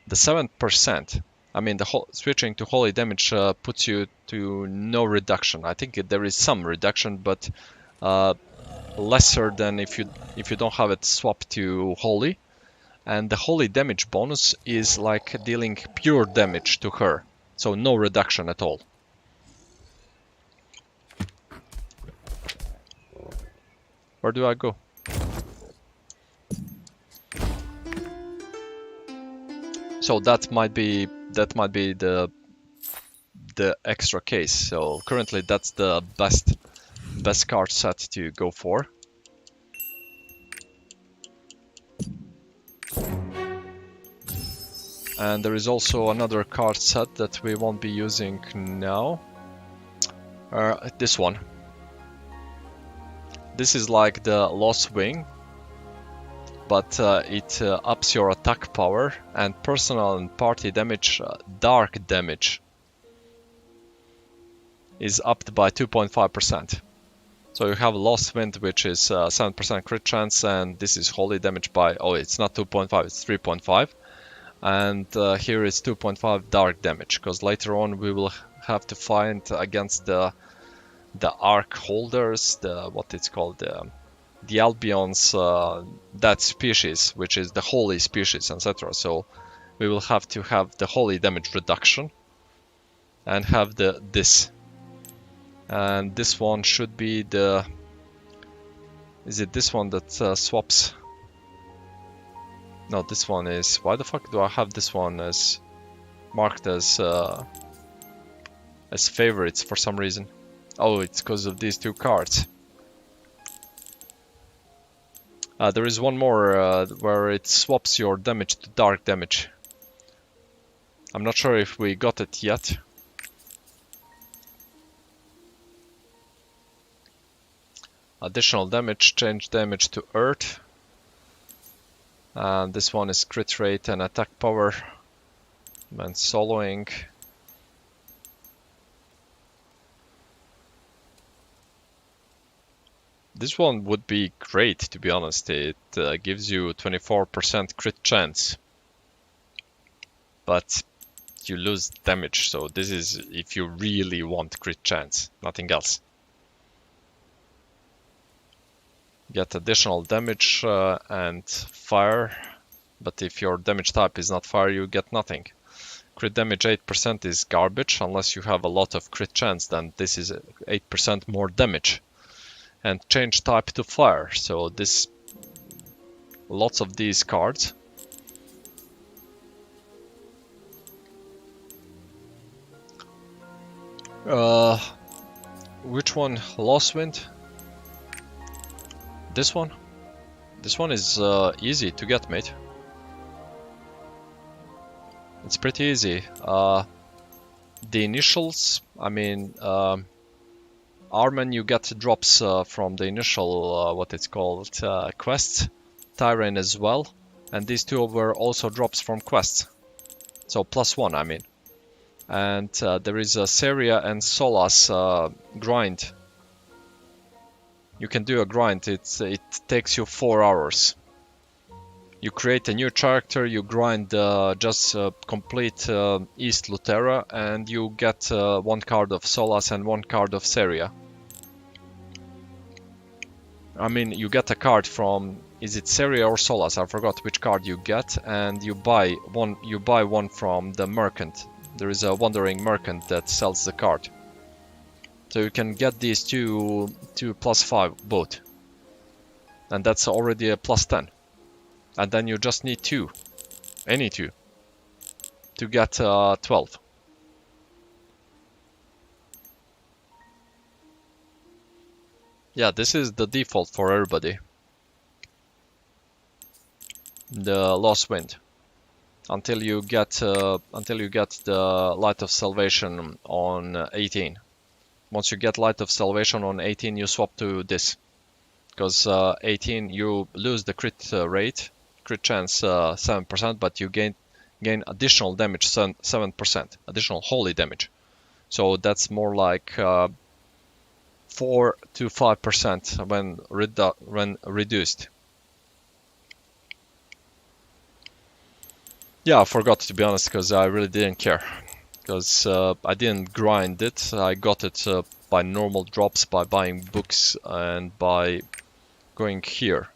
The 7%, I mean, switching to holy damage puts you to no reduction. I think there is some reduction, but lesser than if you don't have it swapped to holy. And the holy damage bonus is like dealing pure damage to her, so no reduction at all. Where do I go? So that might be the extra case. So currently that's the best card set to go for. And there is also another card set that we won't be using now. This one. This is like the Lost Wing, but it ups your attack power and personal and party damage, dark damage, is upped by 2.5%. So you have Lost Wind, which is 7% crit chance, and this is holy damage by, oh, it's not 2.5, it's 3.5. And here is 2.5 dark damage, because later on we will have to fight against the Ark holders, what it's called, the Albions, that species, which is the holy species, etc. So we will have to have the holy damage reduction and have this. And this one should be the... Is it this one that swaps? No, this one is... Why the fuck do I have this one as marked as favorites for some reason? Oh, it's because of these two cards. There is one more where it swaps your damage to dark damage. I'm not sure if we got it yet. Additional damage, change damage to earth. And this one is crit rate and attack power. And soloing. This one would be great, to be honest. It gives you 24% crit chance. But but you lose damage. So this is if you really want crit chance, nothing else. Get additional damage and fire, but if your damage type is not fire, you get nothing. Crit damage 8% is garbage unless you have a lot of crit chance, then this is 8% more damage. And change type to fire, so this lots of these cards. Which one? Lost Wind? This one? This one is easy to get, mate. It's pretty easy. The initials, I mean, Armen, you get drops from the initial, what it's called, quests. Tyrion as well. And these two were also drops from quests. So +1, I mean. And there is a Seria and Solas grind. You can do a grind, it takes you 4 hours. You create a new character, you grind just complete East Luterra, and you get 1 card of Solas and 1 card of Seria. I mean, you get a card from, is it Seria or Solas? I forgot which card you get, and you buy one from the merchant. There is a wandering merchant that sells the card. So you can get these two +5 both. And that's already a +10. And then you just need 2. Any 2. To get 12. Yeah, this is the default for everybody. The Lost Wind. Until you get the Light of Salvation on 18. Once you get Light of Salvation on 18, you swap to this. Because 18, you lose the crit rate, crit chance 7%, but you gain additional damage 7%, additional holy damage. So that's more like 4 to 5% when reduced. Yeah, I forgot, to be honest, because I really didn't care. Because I didn't grind it, I got it by normal drops, by buying books and by going here.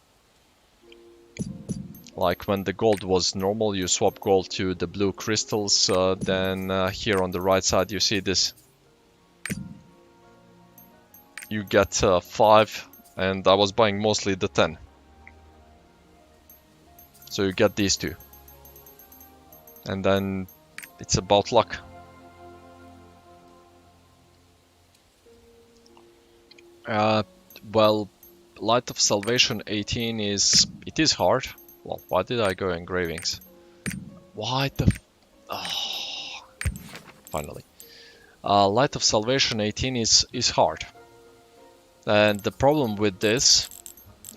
Like when the gold was normal, you swap gold to the blue crystals, then here on the right side you see this. You get 5, and I was buying mostly the 10. So you get these 2. And then it's about luck. Well, Light of Salvation 18 is hard. Well, why did I go engravings? Why the... Oh, finally. Light of Salvation 18 is hard. And the problem with this,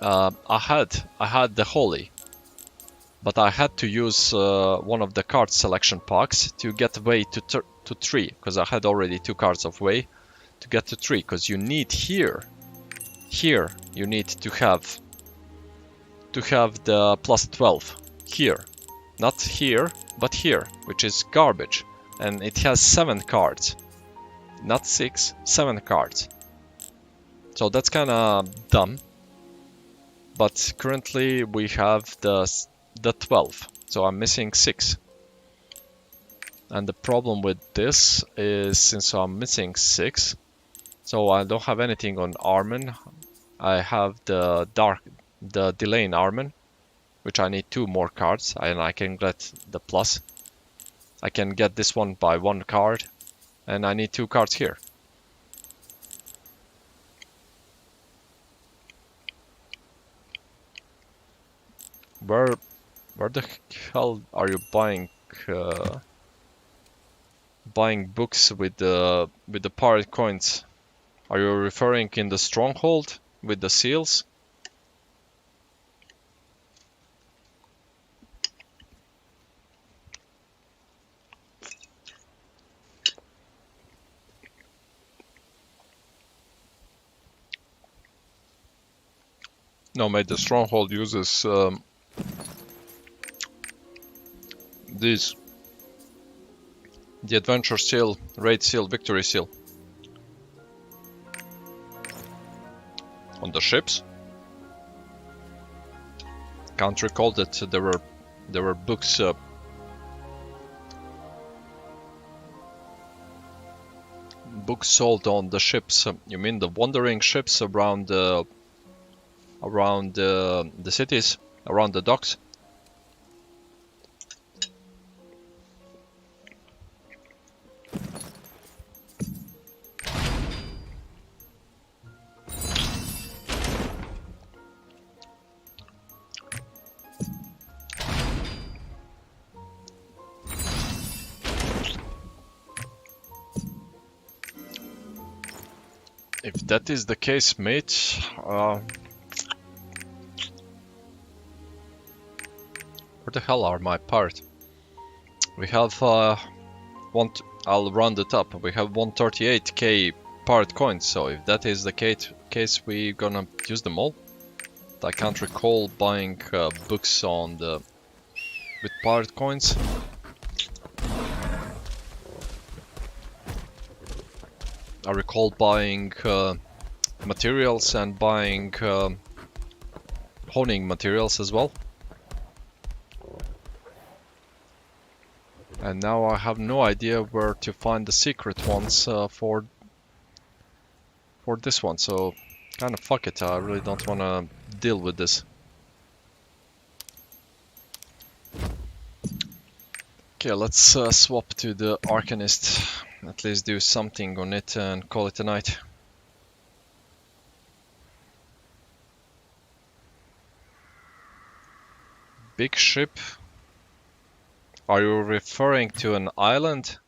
I had the Holy. But I had to use one of the card selection packs to get way to 3. Because I had already 2 cards of way to get to 3. Because you need here you need to have the +12 here, not here but here, which is garbage, and it has 7 cards, not 6, 7 cards. So that's kind of dumb, but currently we have the 12, so I'm missing 6. And the problem with this is, since I'm missing 6, so I don't have anything on Armen. I have the Delane Armen, which I need 2 more cards, and I can get the plus. I can get this one by 1 card, and I need 2 cards here. Where the hell are you buying books with the pirate coins? Are you referring in the stronghold with the seals? No, mate, the stronghold uses these. The adventure seal, raid seal, victory seal. On the ships? Can't recall that there were books. Books sold on the ships. You mean the wandering ships around the cities, around the docks? If that is the case, mate, where the hell are my parts? We have I'll round it up. We have 138k part coins. So if that is the case, we gonna use them all. I can't recall buying books on with part coins. I recall buying materials and buying honing materials as well. And now I have no idea where to find the secret ones for this one, so kind of fuck it, I really don't want to deal with this. Okay, let's swap to the Arcanist. At least do something on it and call it a night. Big ship? Are you referring to an island?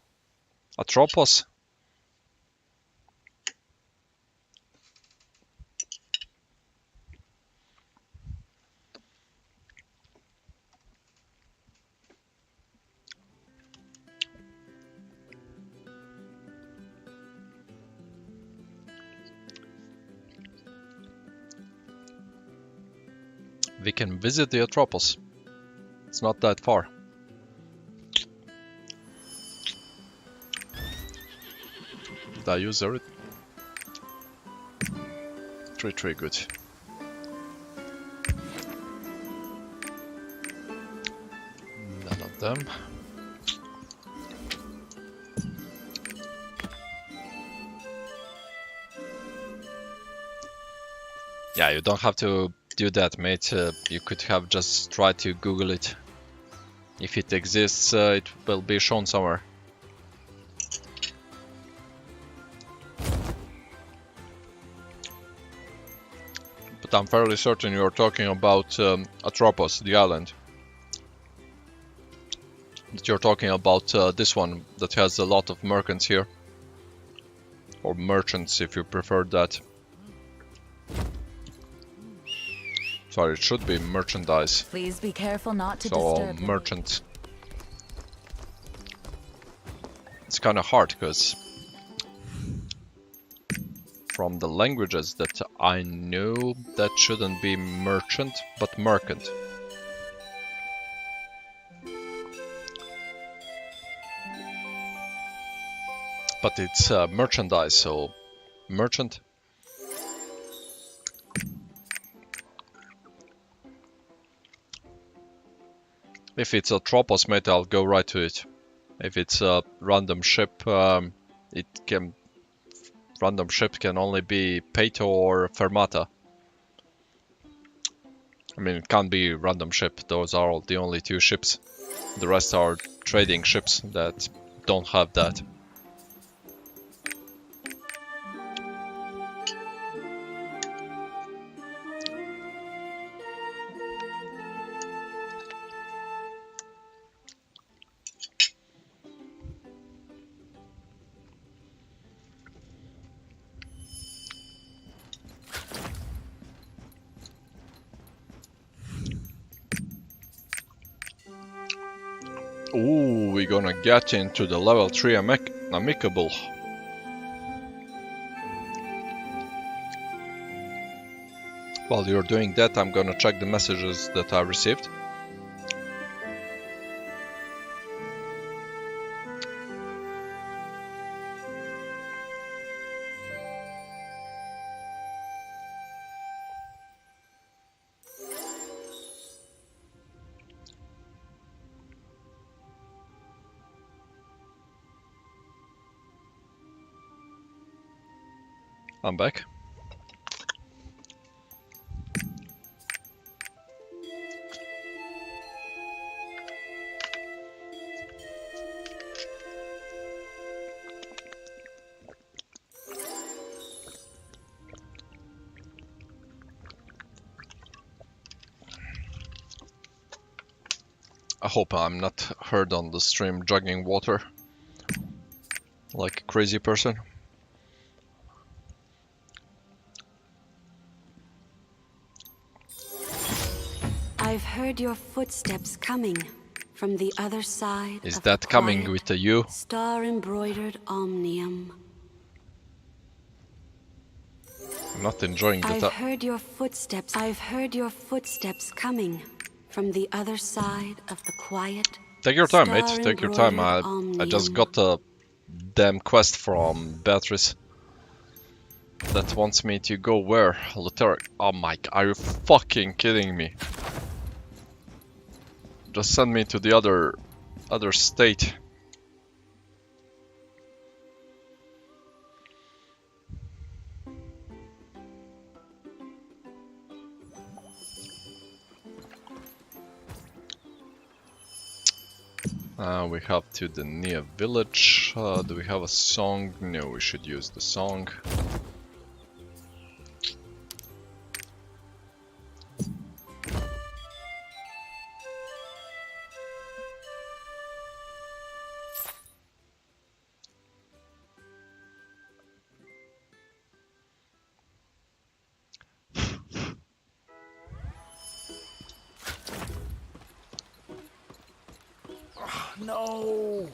Atropos? We can visit the Atropos. It's not that far. Did I use it? 3 good. None of them. Yeah, you don't have to do that, mate. You could have just tried to Google it. If it exists, it will be shown somewhere. But I'm fairly certain you're talking about Atropos, the island. That you're talking about this one that has a lot of merchants here. Or merchants, if you prefer that. Sorry, it should be merchandise. Please be careful not to so disturb merchant. It's kind of hard because from the languages that I know, that shouldn't be merchant, but merchant. But it's merchandise, so merchant. If it's a Tropos, mate, I'll go right to it. If it's a random ship, random ship can only be Peto or Fermata. I mean, it can't be random ship. Those are the only 2 ships. The rest are trading ships that don't have that. Ooh, we're gonna get into the level 3 amicable. While you're doing that, I'm gonna check the messages that I received. I'm back. I hope I'm not heard on the stream jugging water like a crazy person. I've heard your footsteps coming from the other side. Is of that the coming quiet, with a U? star-embroidered omnium. I'm not enjoying the I've heard your footsteps. I've heard your footsteps coming from the other side of the quiet. Take your time, mate. Take your time. I just omnium. got a damn quest from Beatrice that wants me to go where? Lost Ark. Oh my god, are you fucking kidding me? Just send me to the other state. We have to the near village. Do we have a song? No, we should use the song. No!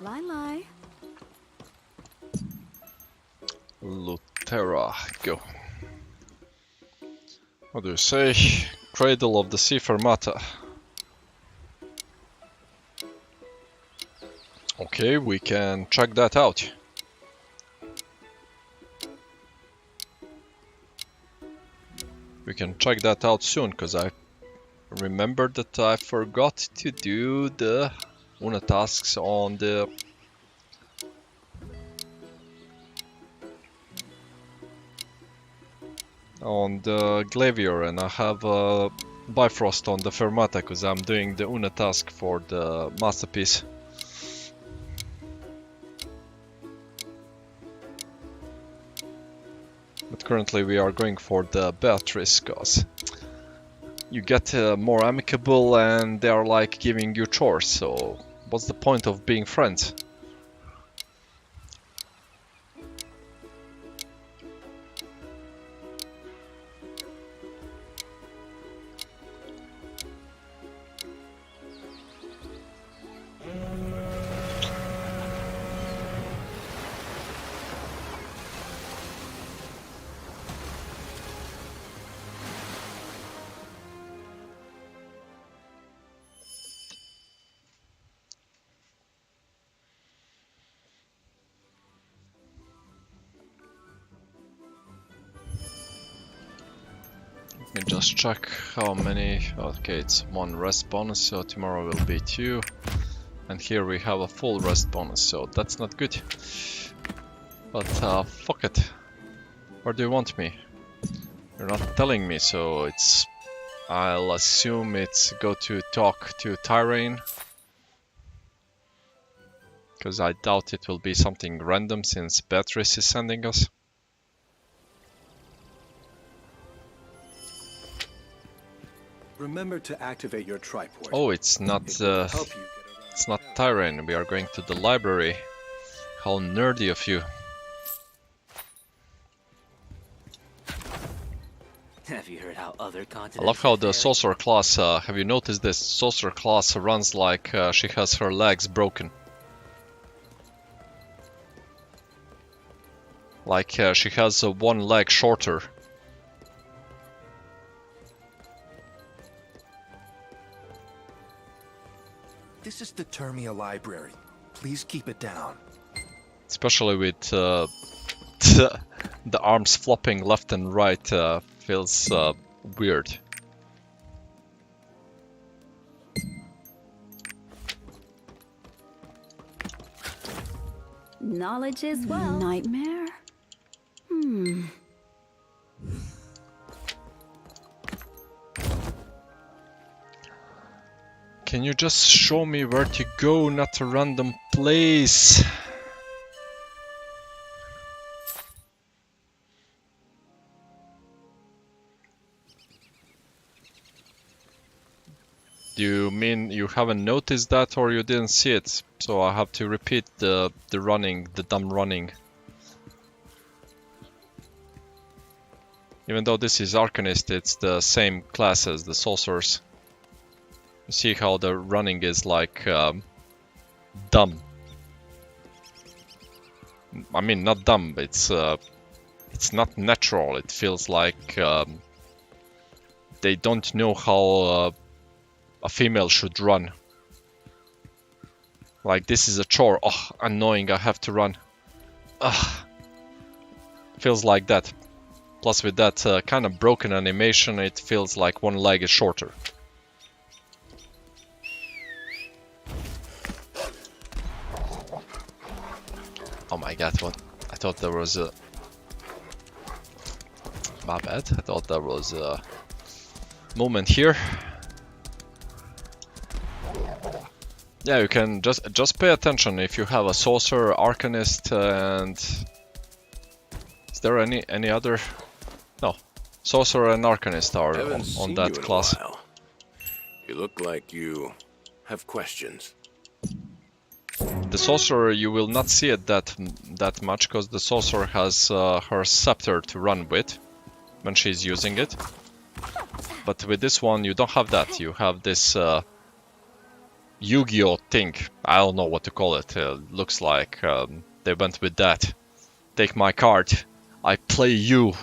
Lie. Lutera, go. What do you say? Cradle of the Sea Fermata. Okay, we can check that out. We can check that out soon, because I remember that I forgot to do the Una tasks on the Glavier, and I have Bifrost on the Fermata because I'm doing the Una task for the masterpiece. But currently we are going for the Beatrice cause you get more amicable and they are like giving you chores, so what's the point of being friends? Let me just check how many. Okay, it's 1 rest bonus, so tomorrow will be 2. And here we have a full rest bonus, so that's not good. But fuck it. Where do you want me? You're not telling me, so it's... I'll assume it's go to talk to Tyrain. Because I doubt it will be something random since Beatrice is sending us. Remember to activate your triport. Oh, it's not it's not Tyrain. We are going to the library. How nerdy of you. Have you heard how other continents... I love how the sorcerer class, have you noticed this? Sorcerer class runs like she has her legs broken. Like she has one leg shorter. This is the Termia library. Please keep it down. Especially with the arms flopping left and right feels weird. Knowledge is wealth. Nightmare? Can you just show me where to go, not a random place? Do you mean you haven't noticed that or you didn't see it? So I have to repeat the running, the dumb running. Even though this is Arcanist, it's the same class as the Sorcerers. You see how the running is like dumb. I mean, not dumb, it's not natural. It feels like they don't know how a female should run. Like, this is a chore. Oh, annoying, I have to run. Ugh. Feels like that. Plus with that kind of broken animation, it feels like one leg is shorter. Oh my god, what? I thought there was a... My bad, I thought there was a moment here. Yeah, you can just pay attention if you have a Sorcerer, Arcanist, and... Is there any other... No. Sorcerer and Arcanist are on that class. You look like you have questions. The Sorcerer, you will not see it that much, because the Sorcerer has her scepter to run with when she's using it. But with this one, you don't have that. You have this Yu-Gi-Oh thing. I don't know what to call it. Looks like they went with that. Take my card. I play you.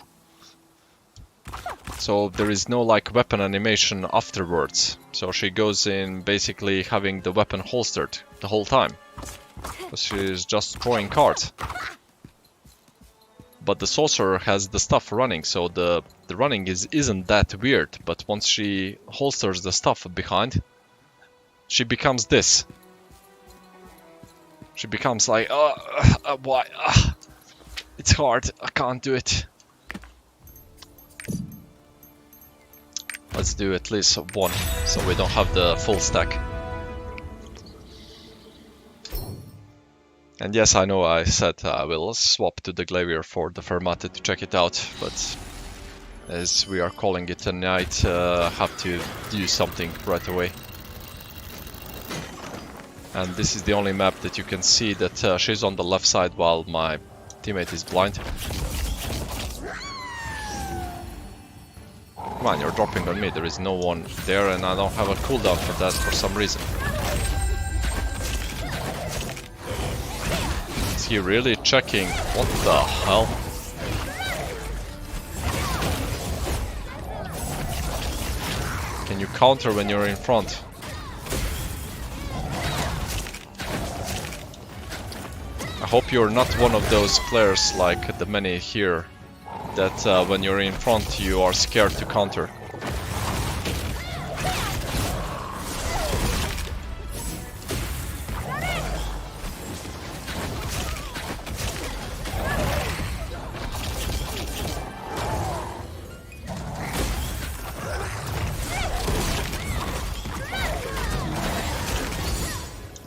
So there is no like weapon animation afterwards. So she goes in basically having the weapon holstered the whole time. Because she's just drawing cards. But the Sorcerer has the stuff running, so the running isn't that weird. But once she holsters the stuff behind, she becomes this. She becomes like, why? It's hard, I can't do it. Let's do at least one, so we don't have the full stack. And yes, I know I said I will swap to the Glavier for the Fermate to check it out, but as we are calling it a night, I have to do something right away. And this is the only map that you can see that she's on the left side while my teammate is blind. Come on, you're dropping on me, there is no one there and I don't have a cooldown for that for some reason. Is he really checking? What the hell? Can you counter when you're in front? I hope you're not one of those players like the many here that when you're in front you are scared to counter.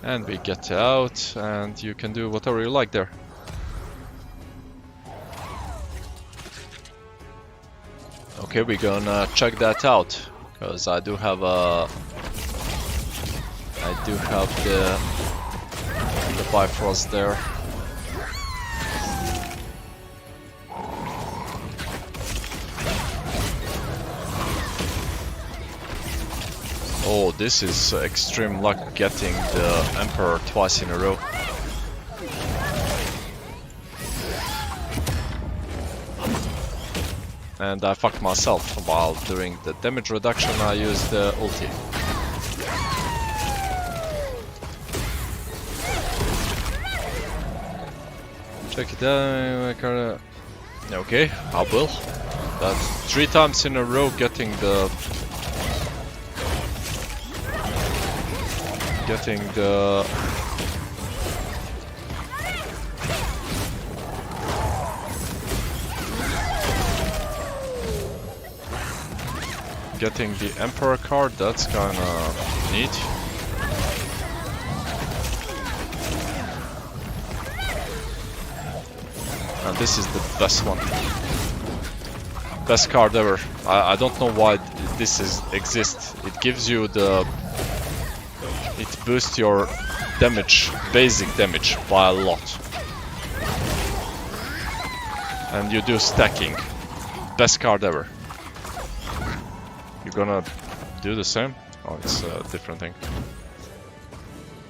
And we get out, and you can do whatever you like there. Okay, we're gonna check that out, because I do have the Bifrost there. Oh, this is extreme luck getting the Emperor twice in a row. And I fucked myself while doing the damage reduction. I used the ulti. Check it out. Okay, I will. That's 3 times in a row getting the getting the Emperor card. That's kinda neat. this is the best one. Best card ever. I don't know why this exists. It gives you the... It boosts your damage, basic damage, by a lot. And you do stacking. Best card ever. You gonna do the same? Oh, it's a different thing.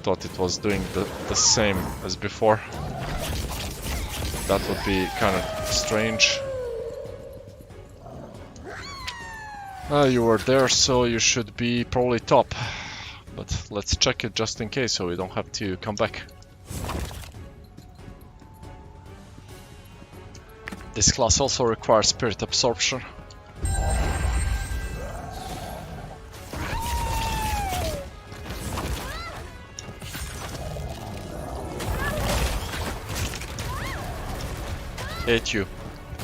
Thought it was doing the same as before. That would be kind of strange. You were there, so you should be probably top. But let's check it just in case, so we don't have to come back. This class also requires spirit absorption. Hate you.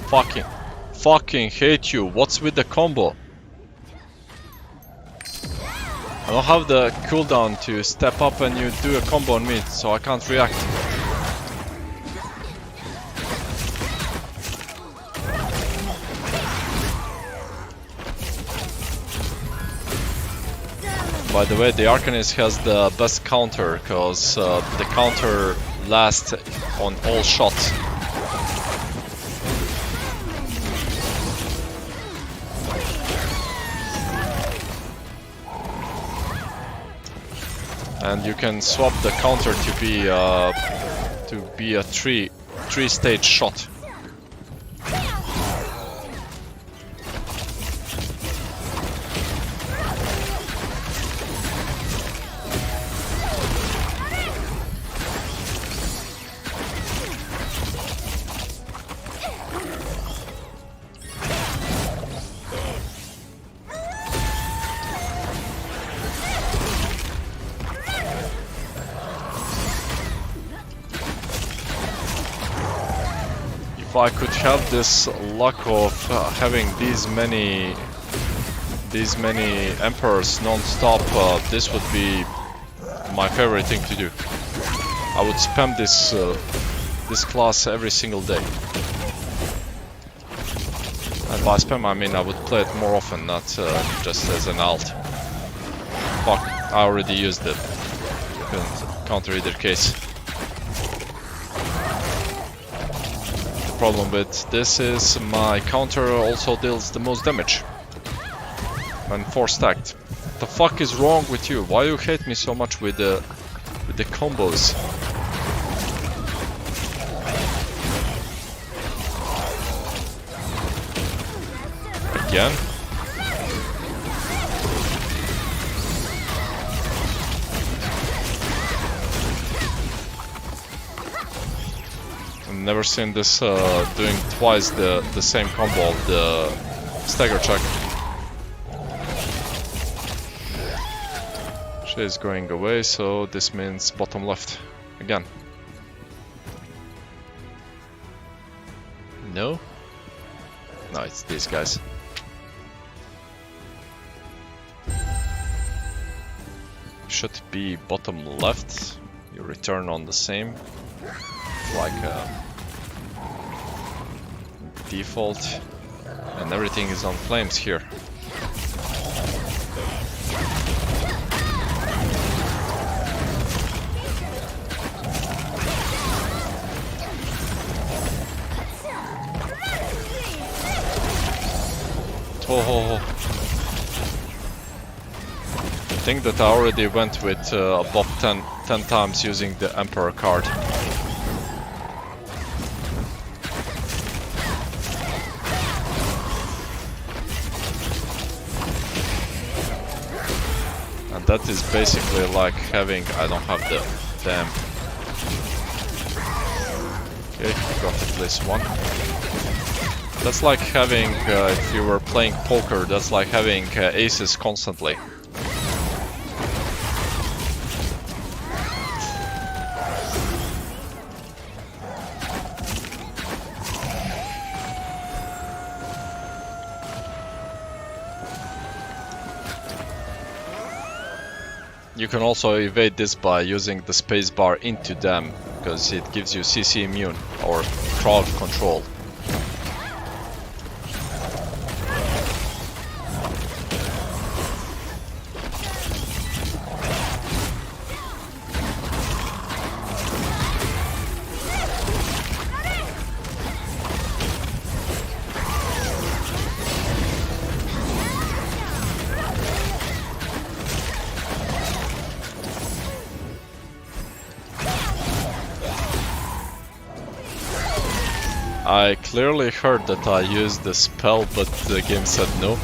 Fucking hate you. What's with the combo? I don't have the cooldown to step up and you do a combo on me, so I can't react. By the way, the Arcanist has the best counter, because the counter lasts on all shots. And you can swap the counter to be a three-stage shot. If I could have this luck of having these many emperors non-stop, this would be my favorite thing to do. I would spam this class every single day. And by spam I mean I would play it more often, not just as an alt. Fuck, I already used it. Couldn't counter either case. Problem with this is my counter also deals the most damage when 4 stacked. What the fuck is wrong with you? Why you hate me so much with the combos? Again? Never seen this doing twice the same combo of the stagger check. She is going away, so this means bottom left again. No? No, it's these guys. Should be bottom left. You return on the same. Like default, and everything is on flames here. Oh. I think that I already went with above 10 times using the Emperor card. That is basically like having... I don't have the... Damn. Okay, got at least one. That's like having... if you were playing poker, that's like having aces constantly. You can also evade this by using the spacebar into them because it gives you CC immune or crowd control. I clearly heard that I used the spell, but the game said no.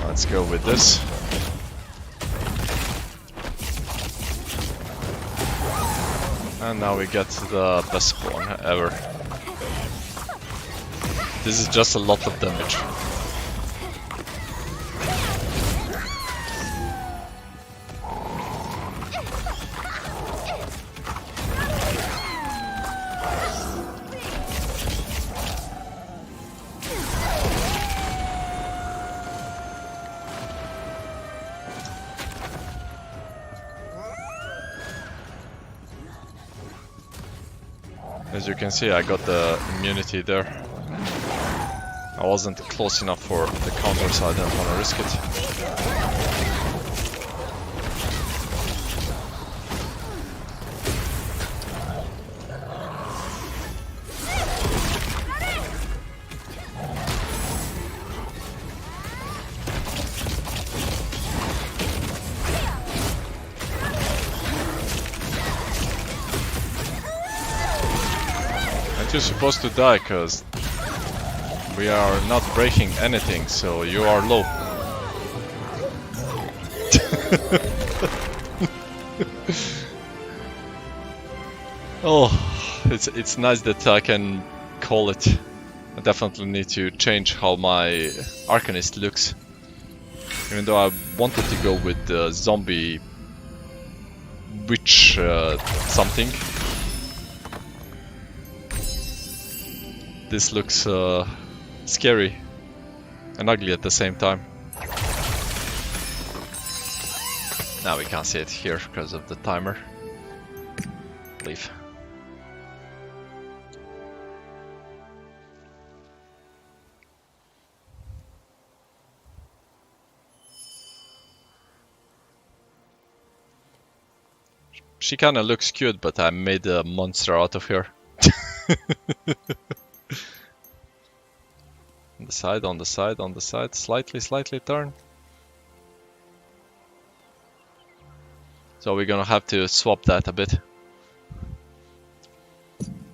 Let's go with this. And now we get the best spawn ever. This is just a lot of damage. As you can see, I got the immunity there. I wasn't close enough for the counter, so I didn't want to risk it. You're supposed to die, cause we are not breaking anything, so you are low. Oh, it's nice that I can call it. I definitely need to change how my Arcanist looks. Even though I wanted to go with the zombie witch something. This looks scary and ugly at the same time. Now we can't see it here because of the timer. Leave. She kinda looks cute, but I made a monster out of her. On the side, on the side, on the side, slightly turn. So we're gonna have to swap that a bit.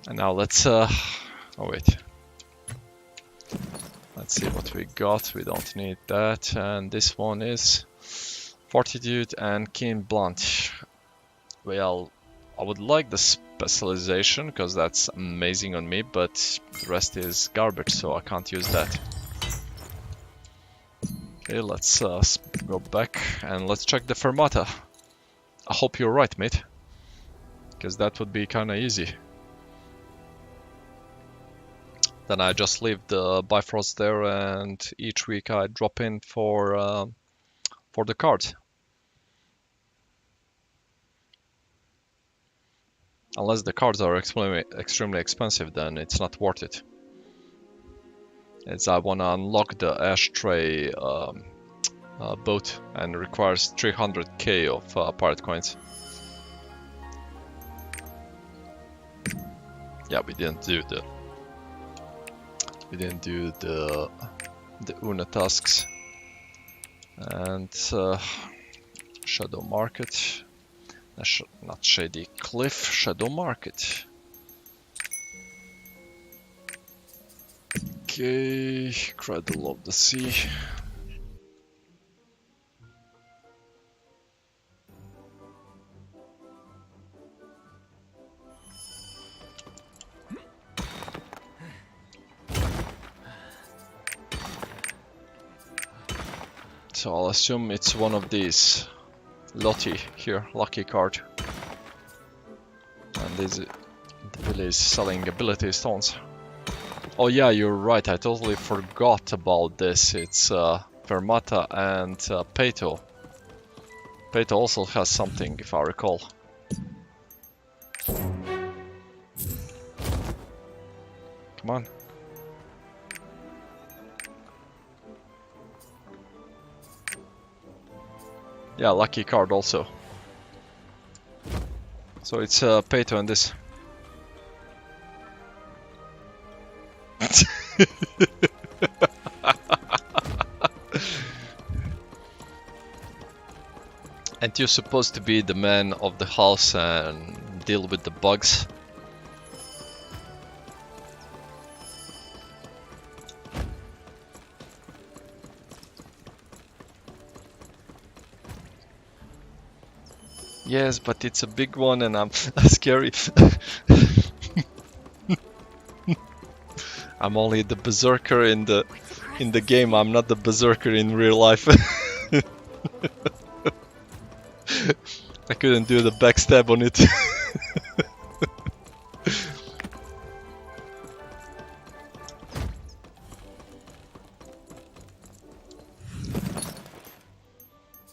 And now let's oh wait. Let's see what we got. We don't need that. And this one is Fortitude and Keen Blunt. Well, I would like the specialization because that's amazing on me, but the rest is garbage, so I can't use that. Okay, let's go back and let's check the fermata. I hope you're right, mate, because that would be kind of easy. Then I just leave the Bifrost there, and each week I drop in for the cards. Unless the cards are extremely expensive, then it's not worth it. As I want to unlock the ashtray boat, and it requires 300k of pirate coins. Yeah, we didn't do the Una tasks. And Shadow Market. Not Shady Cliff, Shadow Market. Okay, Cradle of the Sea. So I'll assume it's one of these. Lottie here, lucky card. And this Billy is selling ability stones. Oh yeah, you're right, I totally forgot about this. It's Fermata and Peto. Peto also has something, if I recall. Come on. Yeah, lucky card also. So it's Peto and this. And you're supposed to be the man of the house and deal with the bugs. Yes, but it's a big one and I'm scary. I'm only the berserker in the game. I'm not the berserker in real life. I couldn't do the backstab on it.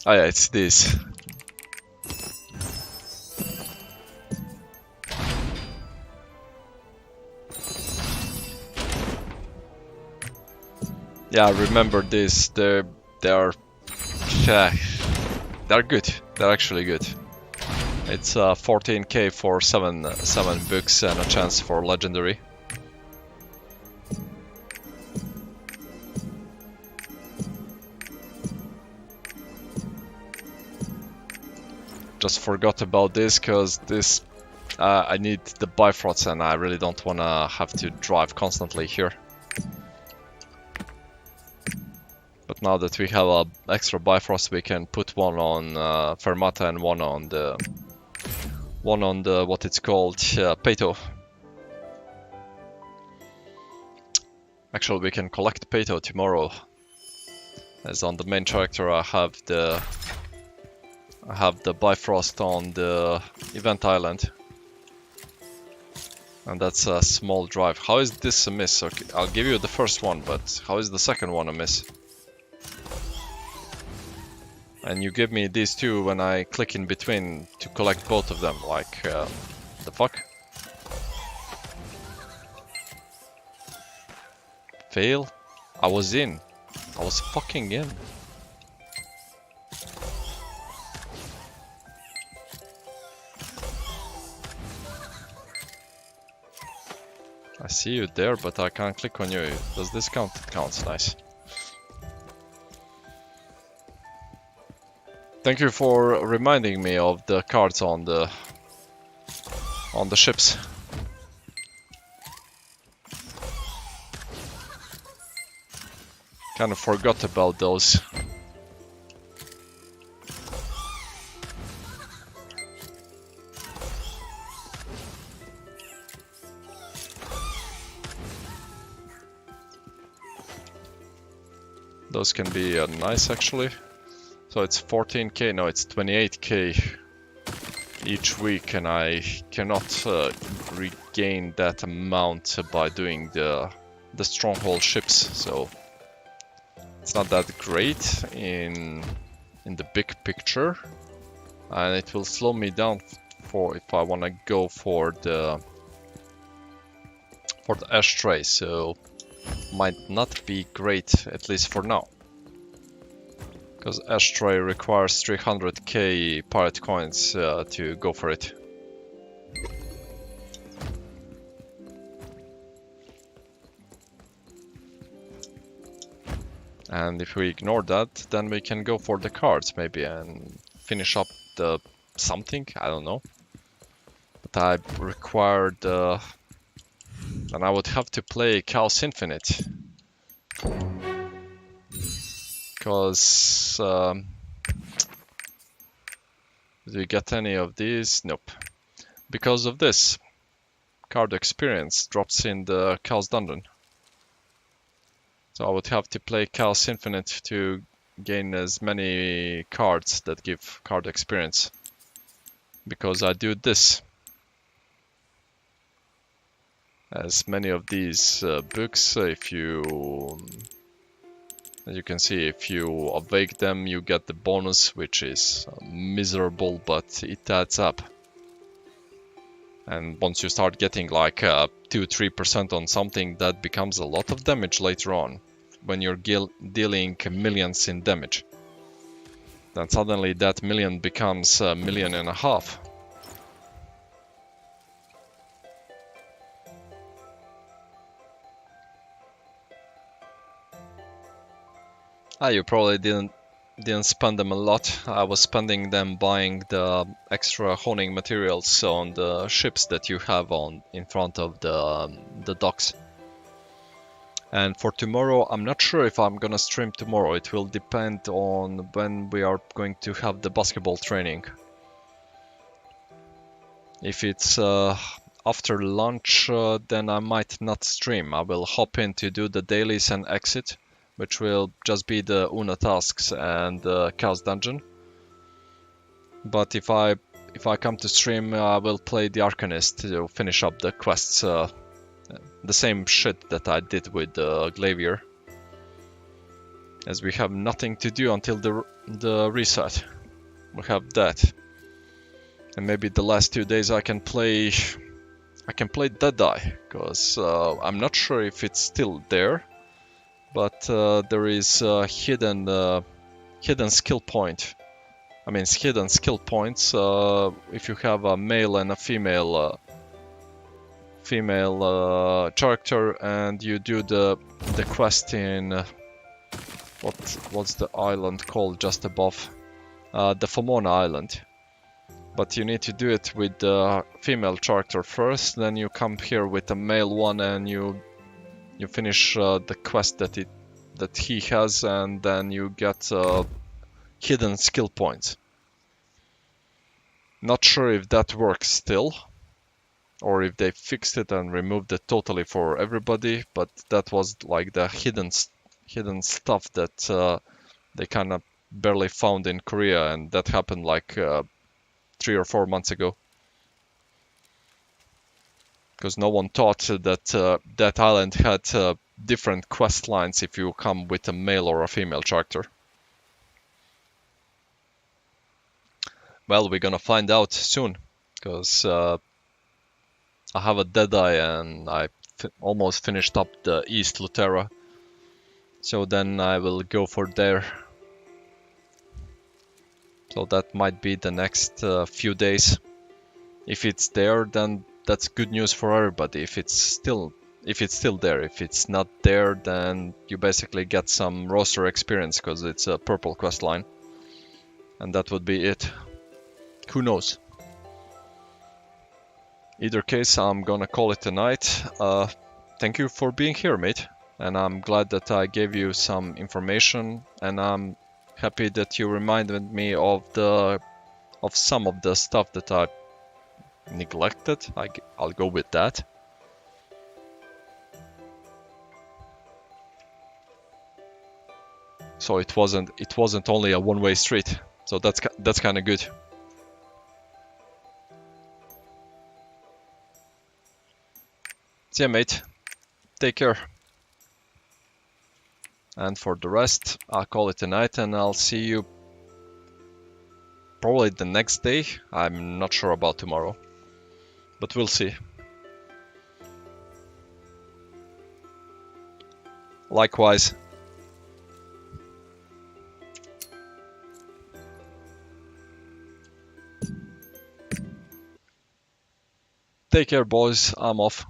Oh yeah, it's this. Yeah, remember this. They're good. They're actually good. It's 14k for 7 books and a chance for legendary. Just forgot about this because this I need the Bifrost and I really don't wanna have to drive constantly here. But now that we have a extra Bifrost, we can put one on Fermata and one on the what it's called Peto. Actually, we can collect Peto tomorrow. As on the main character, I have the Bifrost on the event island, and that's a small drive. How is this a miss? Okay, I'll give you the first one, but how is the second one a miss? And you give me these two when I click in between to collect both of them, like, the fuck? Fail? I was in. I was fucking in. I see you there, but I can't click on you. Does this count? It counts, nice. Thank you for reminding me of the cards on the ships. Kind of forgot about those. Those can be nice actually. So it's 14k, no, it's 28k each week, and I cannot regain that amount by doing the stronghold ships. So it's not that great in the big picture, and it will slow me down for if I want to go for the ashtray. So might not be great, at least for now. Because ashtray requires 300k pirate coins to go for it. And if we ignore that, then we can go for the cards maybe and finish up the something, I don't know. But I required then I would have to play Chaos Infinite. Because do we get any of these? Nope. Because of this, card experience drops in the Chaos Dungeon. So I would have to play Chaos Infinite to gain as many cards that give card experience, because I do this. As many of these books, if you, as you can see, if you awake them, you get the bonus, which is miserable, but it adds up. And once you start getting like 2-3% on something, that becomes a lot of damage later on, when you're dealing millions in damage. Then suddenly that million becomes 1.5 million. You probably didn't spend them a lot. I was spending them buying the extra honing materials on the ships that you have in front of the docks. And for tomorrow, I'm not sure if I'm gonna stream tomorrow. It will depend on when we are going to have the basketball training. If it's after lunch, then I might not stream. I will hop in to do the dailies and exit, which will just be the Una tasks and the Chaos Dungeon. But if I come to stream, I will play the Arcanist to finish up the quests. The same shit that I did with Glavier. As we have nothing to do until the reset. We have that. And maybe the last 2 days I can play Deadeye, because I'm not sure if it's still there. But there is a hidden skill point. I mean, hidden skill points if you have a male and a female character, and you do the quest in what's the island called just above, the Fomona Island. But you need to do it with the female character first, then you come here with a male one, and you finish the quest that he has, and then you get hidden skill points. Not sure if that works still, or if they fixed it and removed it totally for everybody, but that was like the hidden stuff that they kind of barely found in Korea, and that happened like 3 or 4 months ago. Because no one thought that that island had different quest lines if you come with a male or a female character. Well, we're gonna find out soon, because I have a Deadeye and I almost finished up the East Lutera. So then I will go for there. So that might be the next few days. If it's there, then that's good news for everybody. If it's still there. If it's not there, then you basically get some roster experience, because it's a purple quest line. And that would be it. Who knows? Either case, I'm gonna call it a night. Thank you for being here, mate. And I'm glad that I gave you some information, and I'm happy that you reminded me of some of the stuff that I neglected. I'll go with that. So it wasn't only a one-way street. So that's kind of good. See ya, mate. Take care. And for the rest, I'll call it a night, and I'll see you probably the next day. I'm not sure about tomorrow, but we'll see. Likewise. Take care, boys. I'm off.